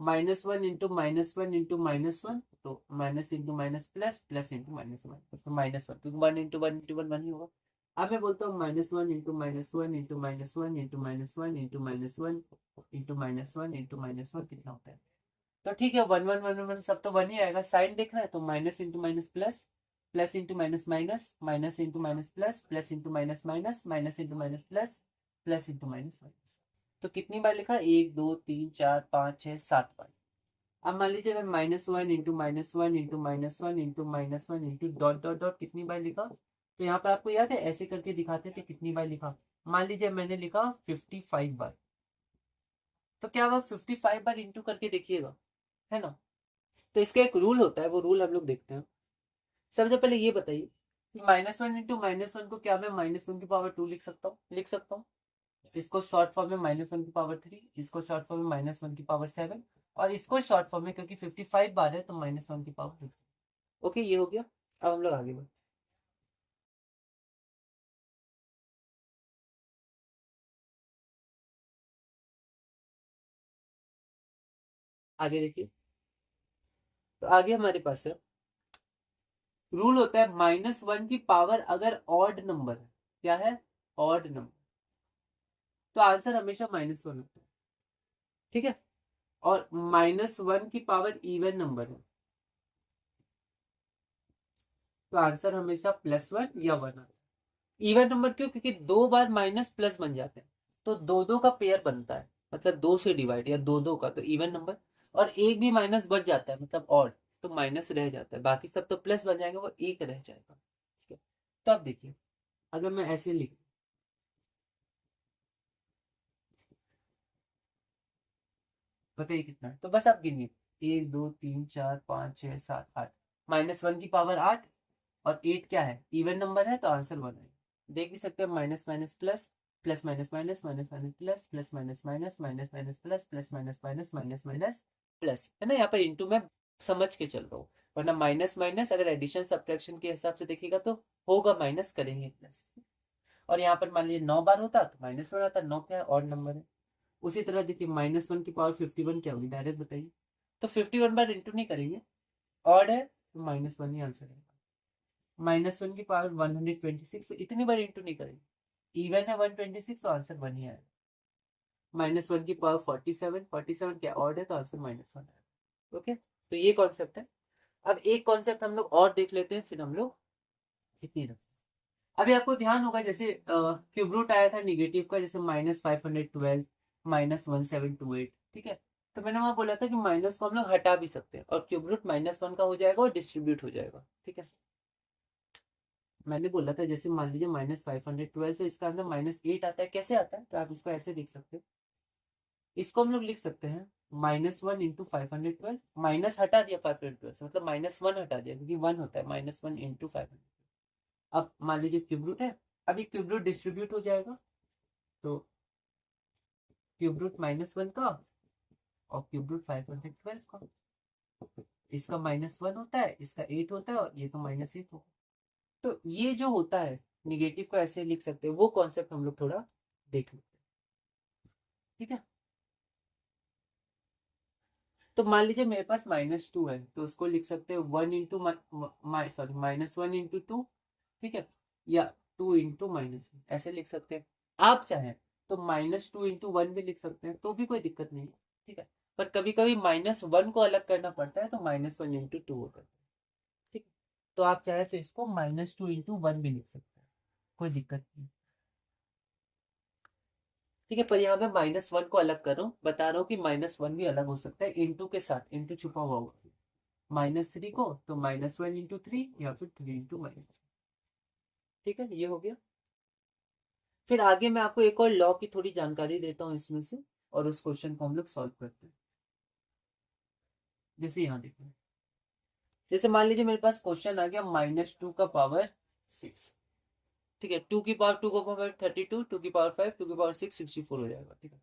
-1 इंटू -1 इंटू -1 तो minus into minus plus plus into -1 तो -1 क्योंकि 1 इंटू 1 इंटू 1 ही होगा। अब मैं बोलता हूँ -1 into -1 into -1 into -1 into -1 into -1 into -1 कितना होता है। तो ठीक है 1 1 1 1 सब तो 1 ही आएगा। साइन देखना है तो minus into minus plus plus into minus minus minus into minus plus plus into minus minus minus into minus plus plus into minus minus. तो कितनी बार लिखा, 1 2 3 4 5 6 7 बार। अब मान लीजिए अगर -1 into -1 into -1 into -1 into dot dot dot कितनी बार लिखा, तो यहाँ पर आपको याद है ऐसे करके दिखाते थे कितनी बार लिखा। मान लीजिए मैंने लिखा 55 बार, तो क्या हुआ 55 बार इंटू करके देखिएगा, है ना। तो इसका एक रूल होता है, वो रूल हम लोग देखते हैं। सबसे पहले ये बताइए -1 इंटू -1 को क्या मैं -1 की पावर 2 लिख सकता हूँ, लिख सकता हूँ। इसको शॉर्ट फॉर्म में -1 की पावर 3, इसको शॉर्ट फॉर्म में -1 की पावर 7 और इसको शॉर्ट फॉर्म में क्योंकि 55 बार है तो -1 की पावर 2। ओके ये हो गया। अब हम लोग आगे बढ़े। आगे देखिए, तो आगे हमारे पास है रूल होता है -1 की पावर अगर ऑड नंबर है, क्या है ऑड नंबर, तो आंसर हमेशा -1 होता है। ठीक है, और -1 की पावर इवन नंबर है तो आंसर हमेशा +1 या 1 आता है। इवन नंबर क्यों, क्योंकि 2 बार माइनस प्लस बन जाते हैं तो दो दो का पेयर बनता है, मतलब 2 से डिवाइड या दो दो का तो इवन नंबर। और एक भी माइनस बच जाता है मतलब ऑड, तो माइनस रह जाता है, बाकी सब तो प्लस बन जाएगा, वो एक रह जाएगा। ठीक है, तो अब देखिए अगर मैं ऐसे लिख, बताइए कितना है, तो बस आप गिनिए 1 2 3 4 5 6 7 8, -1 की पावर 8 और 8 क्या है इवन नंबर है तो आंसर 1 है। देख भी सकते हैं minus minus plus plus minus minus minus minus plus plus minus minus minus minus plus plus minus minus minus minus plus, है ना। यहाँ पर इंटू में समझ के चल रहा हूँ, वरना माइनस माइनस अगर एडिशन सब्ट्रैक्शन के हिसाब से देखिएगा तो होगा माइनस करेंगे प्लस। और यहाँ पर मान लीजिए 9 बार होता तो -1 आता, 9 क्या है और नंबर है। उसी तरह देखिए -1 की पावर 51 क्या होगी डायरेक्ट बताइए, तो 51 बार इंटू नहीं करेंगे, ऑड है तो -1 ही आंसर है। -1 की पावर 126 तो इतनी बार इंटू नहीं करेंगे, इवन है 126 तो आंसर 1 ही आएगा। -1 की पावर 47, 47 क्या ऑड है तो आंसर -1 आएगा। ओके, तो ये कॉन्सेप्ट है। अब एक कॉन्सेप्ट हम लोग और देख लेते हैं फिर हम लोग इतनी रख। अभी आपको ध्यान होगा जैसे क्यूब रूट आया था निगेटिव का, जैसे -512 -1728, ठीक है। तो मैंने वहां बोला था कि माइनस को हम लोग हटा भी सकते हैं और क्यूब रूट -1 का हो जाएगा और डिस्ट्रीब्यूट हो जाएगा। ठीक है, मैंने बोला था जैसे मान लीजिए -512 तो इसका आंसर -8 आता है, कैसे आता है, तो आप इसको ऐसे देख सकते हो। इसको हम लोग लिख सकते हैं -1 इंटू 512, माइनस हटा दिया 512 से मतलब -1 हटा दिया क्योंकि 1 होता है, -1 इंटू 512। अब मान लीजिए क्यूब रूट है, अभी क्यूब रूट डिस्ट्रीब्यूट हो जाएगा तो क्यूब रूट -1 का और क्यूब रूट 512 का, इसका -1 होता है, इसका 8 होता है और ये तो -8 होगा। तो ये जो होता है निगेटिव को ऐसे लिख सकते हैं, वो कॉन्सेप्ट हम लोग थोड़ा देख लेते हैं, ठीक है। तो मान लीजिए मेरे पास -2 है, तो उसको लिख सकते हैं 1 इंटू सॉरी -1 इंटू 2, ठीक है, या 2 इंटू -1 ऐसे लिख सकते हैं। आप चाहें तो -2 इंटू 1 भी लिख सकते हैं, तो भी कोई दिक्कत नहीं है, ठीक है। पर कभी कभी -1 को अलग करना पड़ता है, तो -1 इंटू 2 हो जाता है, ठीक है। तो आप चाहे तो इसको -2 इंटू 1 भी लिख सकते हैं, कोई दिक्कत नहीं, ठीक है। पर यहाँ पे -1 को अलग कर रहा हूँ, बता रहा हूँ कि -1 भी अलग हो सकता है इंटू के साथ, इंटू छुपा हुआ होगा। -3 को तो -1 इंटू 3 या फिर 3 इंटू -, ठीक है, ये हो गया। फिर आगे मैं आपको एक और लॉ की थोड़ी जानकारी देता हूँ इसमें से, और उस क्वेश्चन को हम लोग सॉल्व करते हैं। जैसे यहाँ देखो, जैसे मान लीजिए मेरे पास क्वेश्चन आ गया -2 का पावर 6, ठीक है, 2 की पावर 2 का पावर 32, 2 की पावर 5, 2 की पावर 6, 64 हो जाएगा, ठीक है।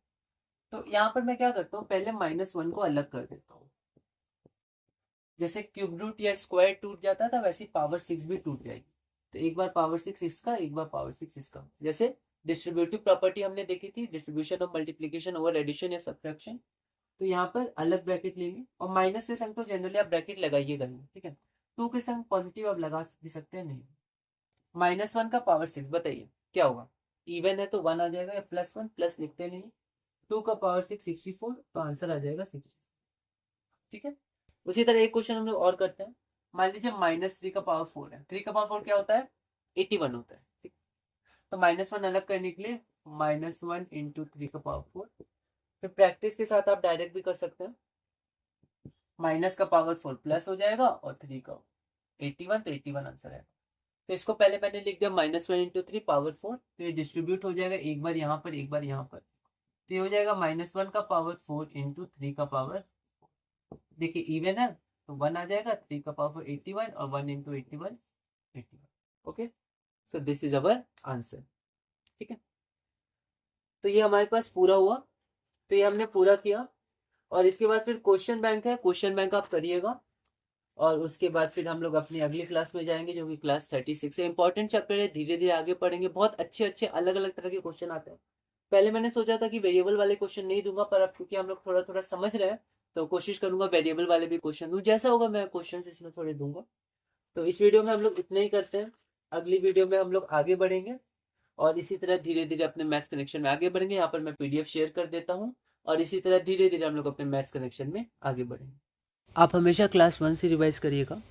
तो यहाँ पर मैं क्या करता हूँ, पहले -1 को अलग कर देता हूँ। जैसे क्यूब रूट या स्क्वायर टूट जाता था, वैसे पावर 6 भी टूट जाएगी। तो एक बार पावर 6 इसका, एक बार पावर 6 इसका। जैसे डिस्ट्रीब्यूटिव प्रॉपर्टी हमने देखी थी, distribution of multiplication over addition या सब्ट्रैक्शन। तो यहाँ पर अलग ब्रैकेट लेंगे, और माइनस के संग तो जनरली आप ब्रैकेट लगाइएगा नहीं, ठीक है। 2 के संग पॉजिटिव आप लगा भी सकते हैं, नहीं। -1 का पावर 6 बताइए क्या होगा, इवन है तो 1 आ जाएगा, या +1, प्लस लिखते नहीं। 2 का पावर 6 64, तो आंसर आ जाएगा 60, ठीक है। उसी तरह एक क्वेश्चन हम लोग और करते हैं। मान लीजिए -3 का पावर 4 है, 3 का पावर 4 क्या होता है, 81 होता है, ठीक। तो -1 अलग करने के लिए -1 इंटू 3 का पावर 4। फिर प्रैक्टिस के साथ आप डायरेक्ट भी कर सकते हैं, माइनस का पावर 4 प्लस हो जाएगा, और 3 का 81, तो 81 आंसर है। तो इसको पहले मैंने लिख दिया -1 इंटू 3 पावर 4, तो ये डिस्ट्रीब्यूट हो जाएगा, एक बार यहाँ पर एक बार यहाँ पर। तो ये हो जाएगा -1 का पावर 4 इंटू 3 का पावर, देखिए इवन है तो 1 आ जाएगा, 3 का पावर 81, और 1 into 81, 81। Okay, so this is our answer, ठीक है। तो ये हमारे पास पूरा हुआ, तो ये हमने पूरा किया। और इसके बाद फिर क्वेश्चन बैंक है, क्वेश्चन बैंक आप करिएगा। और उसके बाद फिर हम लोग अपनी अगली क्लास में जाएंगे, जो कि क्लास 36 है। इंपॉर्टेंट चैप्टर है, धीरे धीरे आगे पढ़ेंगे, बहुत अच्छे अच्छे अलग अलग तरह के क्वेश्चन आते हैं। पहले मैंने सोचा था कि वेरिएबल वाले क्वेश्चन नहीं दूंगा, पर अब क्योंकि हम लोग थोड़ा थोड़ा समझ रहे हैं, तो कोशिश करूंगा वेरिएबल वाले भी क्वेश्चन दूं, जैसा होगा मैं क्वेश्चन इसमें थोड़े दूंगा। तो इस वीडियो में हम लोग इतना ही करते हैं, अगली वीडियो में हम लोग आगे बढ़ेंगे, और इसी तरह धीरे धीरे अपने मैथ्स कनेक्शन में आगे बढ़ेंगे। यहाँ पर मैं PDF शेयर कर देता हूँ, और इसी तरह धीरे धीरे हम लोग अपने मैथ्स कनेक्शन में आगे बढ़ेंगे। आप हमेशा क्लास 1 से रिवाइज करिएगा।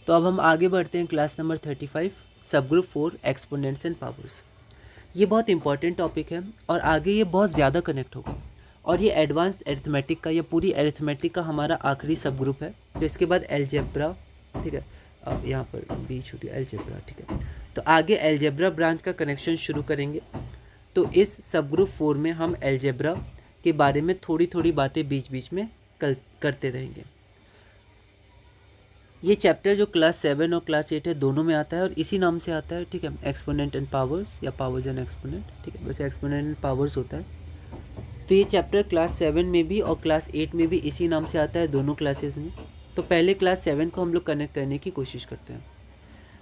तो अब हम आगे बढ़ते हैं क्लास नंबर 35, सब ग्रुप 4 एक्सपोनेंट्स एंड पावर्स। ये बहुत इंपॉर्टेंट टॉपिक है, और आगे ये बहुत ज़्यादा कनेक्ट होगा, और ये एडवांस एरिथमेटिक का, या पूरी एरिथमेटिक का हमारा आखिरी सब ग्रुप है। तो इसके बाद एलजेब्रा, ठीक है, यहाँ पर बी छुट्टी एलजेब्रा, ठीक है। तो आगे एलजेब्रा ब्रांच का कनेक्शन शुरू करेंगे। तो इस सब ग्रुप 4 में हम एलजेब्रा के बारे में थोड़ी थोड़ी बातें बीच बीच में करते रहेंगे। ये चैप्टर जो क्लास 7 और क्लास 8 है, दोनों में आता है, और इसी नाम से आता है, ठीक है, एक्सपोनेंट एंड पावर्स, या पावर्स एंड एक्सपोनेंट, ठीक है, वैसे एक्सपोनेंट एंड पावर्स होता है। तो ये चैप्टर क्लास 7 में भी और क्लास 8 में भी इसी नाम से आता है, दोनों क्लासेस में। तो पहले क्लास 7 को हम लोग कनेक्ट करने की कोशिश करते हैं।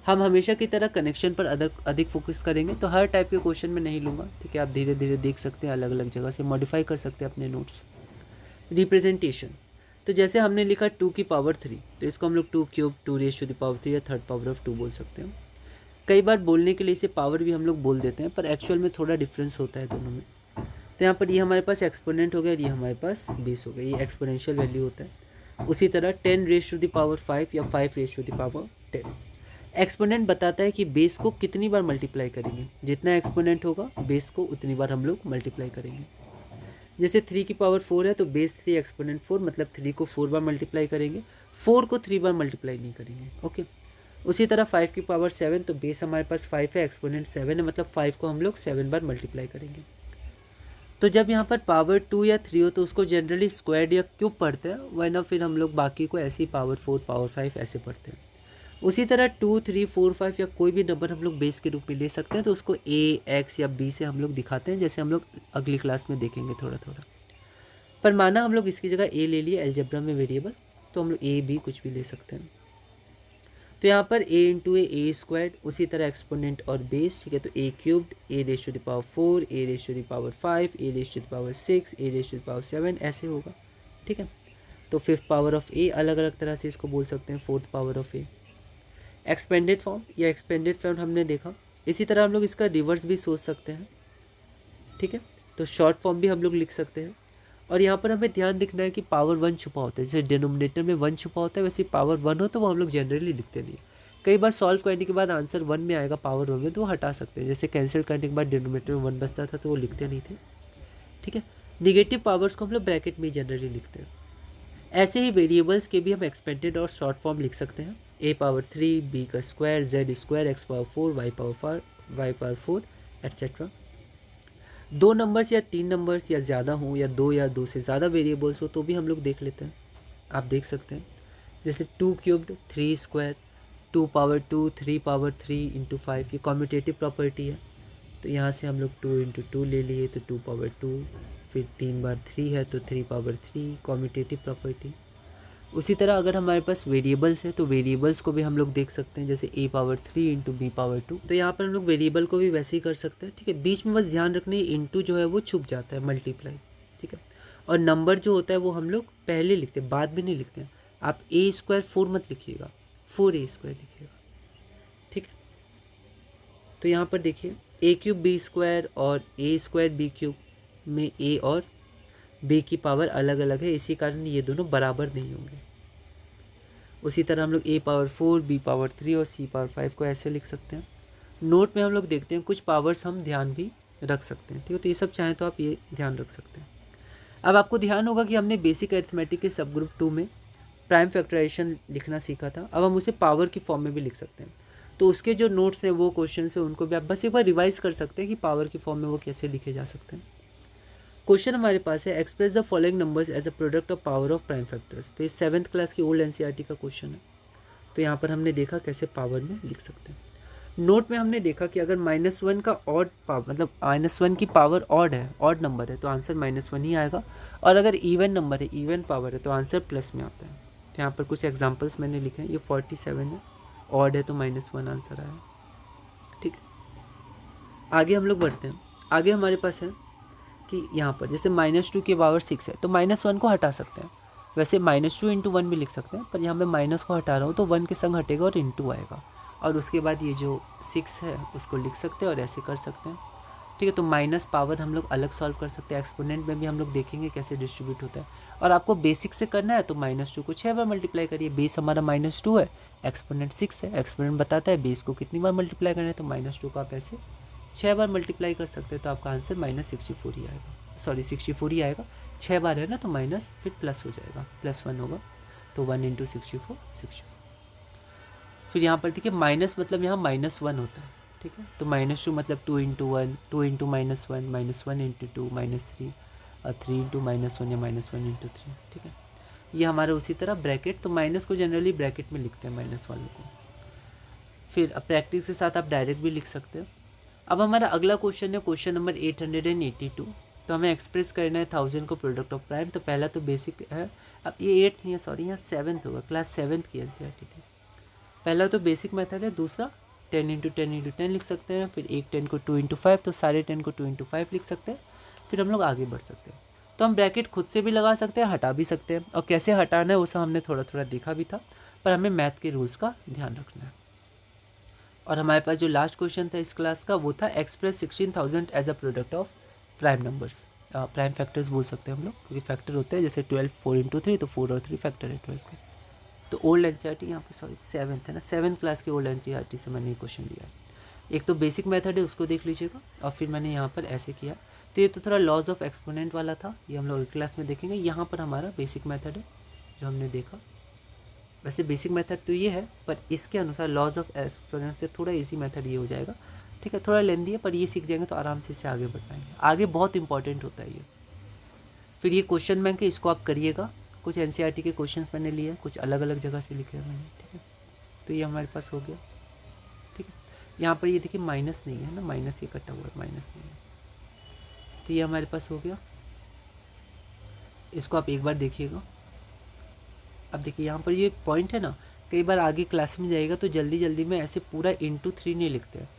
हम हमेशा की तरह कनेक्शन पर अधिक फोकस करेंगे, तो हर टाइप के क्वेश्चन में नहीं लूँगा, ठीक है। आप धीरे धीरे देख सकते हैं, अलग अलग जगह से मॉडिफाई कर सकते हैं अपने नोट्स। रिप्रेजेंटेशन, तो जैसे हमने लिखा 2 की पावर 3, तो इसको हम लोग 2 cube, 2 raise to the power 3, या थर्ड पावर ऑफ 2 बोल सकते हैं। कई बार बोलने के लिए इसे पावर भी हम लोग बोल देते हैं, पर एक्चुअल में थोड़ा डिफरेंस होता है दोनों में। तो यहाँ पर ये हमारे पास एक्सपोनेंट हो गया, और ये हमारे पास बेस हो गया, ये एक्सपोनेंशियल वैल्यू होता है। उसी तरह 10 रेज़ टू द पावर 5 या 5 raise to the power 10। Exponent बताता है कि बेस को कितनी बार मल्टीप्लाई करेंगे, जितना एक्सपोनेंट होगा बेस को उतनी बार हम लोग मल्टीप्लाई करेंगे। जैसे 3 की पावर 4 है, तो बेस 3 एक्सपोनेंट 4, मतलब 3 को 4 बार मल्टीप्लाई करेंगे, 4 को 3 बार मल्टीप्लाई नहीं करेंगे, ओके। उसी तरह 5 की पावर 7, तो बेस हमारे पास 5 है, एक्सपोनेंट 7 है, मतलब 5 को हम लोग 7 बार मल्टीप्लाई करेंगे। तो जब यहाँ पर पावर 2 या 3 हो, तो उसको जनरली स्क्वायर्ड या क्यूब पढ़ते हैं, वरना फिर हम लोग बाकी को ऐसे ही पावर 4, पावर 5 ऐसे पढ़ते हैं। उसी तरह 2, 3, 4, 5 या कोई भी नंबर हम लोग बेस के रूप में ले सकते हैं, तो उसको A, X या B से हम लोग दिखाते हैं, जैसे हम लोग अगली क्लास में देखेंगे थोड़ा थोड़ा। पर माना हम लोग इसकी जगह A ले लिए अलजेब्रा में वेरिएबल, तो हम लोग A, B कुछ भी ले सकते हैं। तो यहाँ पर a इंटू ए स्क्वायर्ड, उसी तरह एक्सपोनेंट और बेस, ठीक है। तो a cubed, a raise to the power 4, a raise to the power 5, a raise to the power 6, a raise to the power 7, ऐसे होगा, ठीक है। तो फिफ्थ पावर ऑफ a अलग अलग तरह से इसको बोल सकते हैं, fourth power of a। Expanded form या एक्सपेंडेड फॉर्म हमने देखा, इसी तरह हम लोग इसका रिवर्स भी सोच सकते हैं, ठीक है। तो शॉर्ट फॉर्म भी हम लोग लिख सकते हैं। और यहाँ पर हमें ध्यान दिखना है कि पावर 1 छुपा होता है, जैसे डिनोमिनेटर में 1 छुपा होता है, वैसे पावर 1 हो तो वो हम लोग जनरली लिखते नहीं। कई बार सॉल्व करने के बाद आंसर 1 में आएगा पावर 1 में, तो वो हटा सकते हैं। जैसे कैंसिल करने के बाद डिनोमिनेटर में 1 बचता था तो वो लिखते नहीं थे, ठीक है। निगेटिव पावर्स को हम लोग ब्रैकेट में जनरली लिखते हैं। ऐसे ही वेरिएबल्स के भी हम एक्सपेंडेड और शॉर्ट फॉर्म लिख सकते हैं, a पावर 3, b का square, z square, x power 4, y power 4 etcetera. 2 numbers या 3 नंबर्स या ज़्यादा हों, या 2 या 2 से ज़्यादा वेरिएबल्स हो, तो भी हम लोग देख लेते हैं। आप देख सकते हैं जैसे 2 cubed, 3 square, 2 power 2, 3 power 3 into 5, ये कॉम्यूटेटिव प्रॉपर्टी है। तो यहाँ से हम लोग 2 इंटू 2 ले लिए, तो 2 पावर 2, फिर 3 बार 3 है तो 3 पावर 3, कॉम्यूटेटिव प्रॉपर्टी। उसी तरह अगर हमारे पास वेरिएबल्स है तो वेरिएबल्स को भी हम लोग देख सकते हैं, जैसे a power 3 into B power 2। तो यहाँ पर हम लोग वेरिएबल को भी वैसे ही कर सकते हैं, ठीक है। बीच में बस ध्यान रखना है इंटू जो है वो छुप जाता है, मल्टीप्लाई, ठीक है। और नंबर जो होता है वो हम लोग पहले लिखते हैं, बाद में नहीं लिखते हैं। आप a स्क्वायर 4 मत लिखिएगा, 4a स्क्वायर लिखिएगा, ठीक है। तो यहाँ पर देखिए a क्यूब बी स्क्वायर और a स्क्वायर बी क्यूब में a और b की पावर अलग अलग है, इसी कारण ये दोनों बराबर नहीं होंगे। उसी तरह हम लोग a पावर 4, b पावर 3 और c पावर 5 को ऐसे लिख सकते हैं। नोट में हम लोग देखते हैं कुछ पावर्स हम ध्यान भी रख सकते हैं, ठीक है। तो ये सब चाहें तो आप ये ध्यान रख सकते हैं। अब आपको ध्यान होगा कि हमने बेसिक अरिथमेटिक के सब ग्रुप 2 में प्राइम फैक्टराइजेशन लिखना सीखा था, अब हम उसे पावर की फॉर्म में भी लिख सकते हैं। तो उसके जो नोट्स हैं, वो क्वेश्चन है, उनको भी आप बस एक बार रिवाइज कर सकते हैं कि पावर की फॉर्म में वो कैसे लिखे जा सकते हैं। क्वेश्चन हमारे पास है, express the following numbers as a product of power of prime factors. तो ये 7th क्लास की ओल्ड एनसीईआरटी का क्वेश्चन है। तो यहाँ पर हमने देखा कैसे पावर में लिख सकते हैं। नोट में हमने देखा कि अगर -1 का ऑड पावर, मतलब -1 की पावर ऑड है, ऑड नंबर है, तो आंसर -1 ही आएगा। और अगर इवन नंबर है, इवन पावर है, तो आंसर प्लस में आता है। तो यहाँ पर कुछ एग्जांपल्स मैंने लिखे हैं। ये 47 है, ऑड है तो -1 आंसर आया, ठीक है। आगे हम लोग बढ़ते हैं। आगे हमारे पास है कि यहाँ पर जैसे -2 की पावर 6 है, तो -1 को हटा सकते हैं। वैसे -2 इंटू 1 भी लिख सकते हैं, पर यहाँ मैं माइनस को हटा रहा हूँ तो 1 के संग हटेगा और इंटू आएगा। और उसके बाद ये जो 6 है उसको लिख सकते हैं और ऐसे कर सकते हैं, ठीक है। तो माइनस पावर हम लोग अलग सॉल्व कर सकते हैं। एक्सपोनेंट में भी हम लोग देखेंगे कैसे डिस्ट्रीब्यूट होता है। और आपको बेसिक से करना है तो -2 को 6 बार मल्टीप्लाई करिए। बेस हमारा -2 है, एक्सपोनेंट 6 है। एक्सपोनेंट बताता है बेस को कितनी बार मल्टीप्लाई करना है, तो -2 को आप ऐसे 6 बार मल्टीप्लाई कर सकते हैं। तो आपका आंसर -64 ही आएगा, सॉरी 64 ही आएगा। 6 बार है ना, तो माइनस फिर प्लस हो जाएगा, +1 होगा, तो 1 इंटू 64, 64। फिर यहाँ पर देखिए माइनस मतलब यहाँ -1 होता है, ठीक है। तो -2 मतलब 2 इंटू 1, 2 इंटू -1, -1 इंटू 2, -3, और 3 इंटू -1 या -1 इंटू 3, ठीक है। ये हमारा उसी तरह ब्रैकेट, तो माइनस को जनरली ब्रैकेट में लिखते हैं, माइनस वालों को। फिर अब प्रैक्टिस के साथ आप डायरेक्ट भी लिख सकते हो। अब हमारा अगला क्वेश्चन है क्वेश्चन नंबर 882। तो हमें एक्सप्रेस करना है 1000 को प्रोडक्ट ऑफ प्राइम। तो पहला तो बेसिक है, अब ये 8th नहीं है, सॉरी यहाँ 7th होगा, क्लास 7th की एनसीईआरटी थी। पहला तो बेसिक मेथड है, दूसरा 10 इंटू 10 इंटू 10 लिख सकते हैं। फिर एक 10 को 2 इंटू 5, तो सारे 10 को 2 इंटू 5 लिख सकते हैं। फिर हम लोग आगे बढ़ सकते हैं। तो हम ब्रैकेट खुद से भी लगा सकते हैं, हटा भी सकते हैं, और कैसे हटाना है वो सब हमने थोड़ा थोड़ा देखा भी था, पर हमें मैथ के रूल्स का ध्यान रखना है। और हमारे पास जो लास्ट क्वेश्चन था इस क्लास का, वो था express 16000 as a product of prime numbers. Prime factors बोल सकते हैं हम लोग, क्योंकि फैक्टर होते हैं, जैसे 12 4 इंटू 3, तो 4 और 3 फैक्टर है 12 के। तो ओल्ड एनसीईआरटी यहाँ पे, सॉरी 7th है ना, 7th क्लास के ओल्ड एनसीईआरटी से मैंने ये क्वेश्चन लिया है। एक तो बेसिक मेथड है, उसको देख लीजिएगा, और फिर मैंने यहाँ पर ऐसे किया। तो ये तो थोड़ा लॉज ऑफ एक्सपोनेंट वाला था, ये हम लोग एक क्लास में देखेंगे। यहाँ पर हमारा बेसिक मेथड है जो हमने देखा। वैसे बेसिक मेथड तो ये है, पर इसके अनुसार लॉज ऑफ एक्सपोनेंट से थोड़ा इजी मेथड ये हो जाएगा, ठीक है। थोड़ा लेंदी है, पर ये सीख जाएंगे तो आराम से इससे आगे बढ़ पाएंगे। आगे बहुत इंपॉर्टेंट होता है ये। फिर ये क्वेश्चन बैंक है, इसको आप करिएगा। कुछ एनसीईआरटी के क्वेश्चंस मैंने लिए हैं, कुछ अलग अलग जगह से लिखे हैं मैंने, ठीक है। तो ये हमारे पास हो गया, ठीक है। यहाँ पर ये देखिए माइनस नहीं है ना, माइनस ये कटा हुआ है, माइनस नहीं है। तो ये हमारे पास हो गया, इसको आप एक बार देखिएगा। अब देखिए यहाँ पर ये पॉइंट है ना, कई बार आगे क्लास में जाएगा तो जल्दी जल्दी में ऐसे पूरा इंटू 3 नहीं लिखते हैं,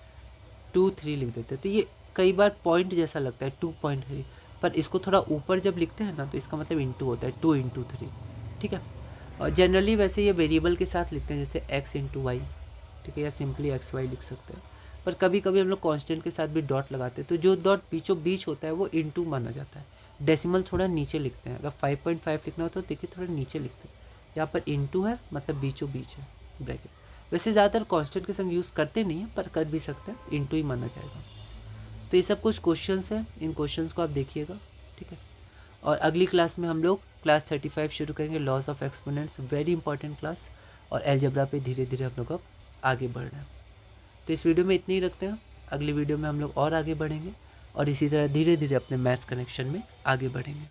2 3 लिख देते हैं, तो ये कई बार पॉइंट जैसा लगता है 2.3, पर इसको थोड़ा ऊपर जब लिखते हैं ना तो इसका मतलब इंटू होता है, 2 × 3, ठीक है। और जनरली वैसे ये वेरिएबल के साथ लिखते हैं, जैसे x × y, ठीक है, या सिंपली xy लिख सकते हैं। पर कभी कभी हम लोग कांस्टेंट के साथ भी डॉट लगाते हैं, तो जो डॉट बीचों बीच होता है वो इंटू माना जाता है। डेसिमल थोड़ा नीचे लिखते हैं, अगर 5.5 लिखना हो तो देखिए थोड़ा नीचे लिखते हैं, यहाँ पर इंटू है मतलब बीचों बीच है ब्रैकेट। वैसे ज़्यादातर कांस्टेंट के संग यूज़ करते नहीं हैं, पर कर भी सकते हैं, इंटू ही माना जाएगा। तो ये सब कुछ क्वेश्चंस हैं, इन क्वेश्चंस को आप देखिएगा, ठीक है। और अगली क्लास में हम लोग क्लास 35 शुरू करेंगे, laws of exponents, very important class. और अलजेब्रा पे धीरे धीरे हम लोग अब आगे बढ़ रहे हैं। तो इस वीडियो में इतनी ही रखते हैं, अगली वीडियो में हम लोग और आगे बढ़ेंगे और इसी तरह धीरे धीरे अपने मैथ्स कनेक्शन में आगे बढ़ेंगे।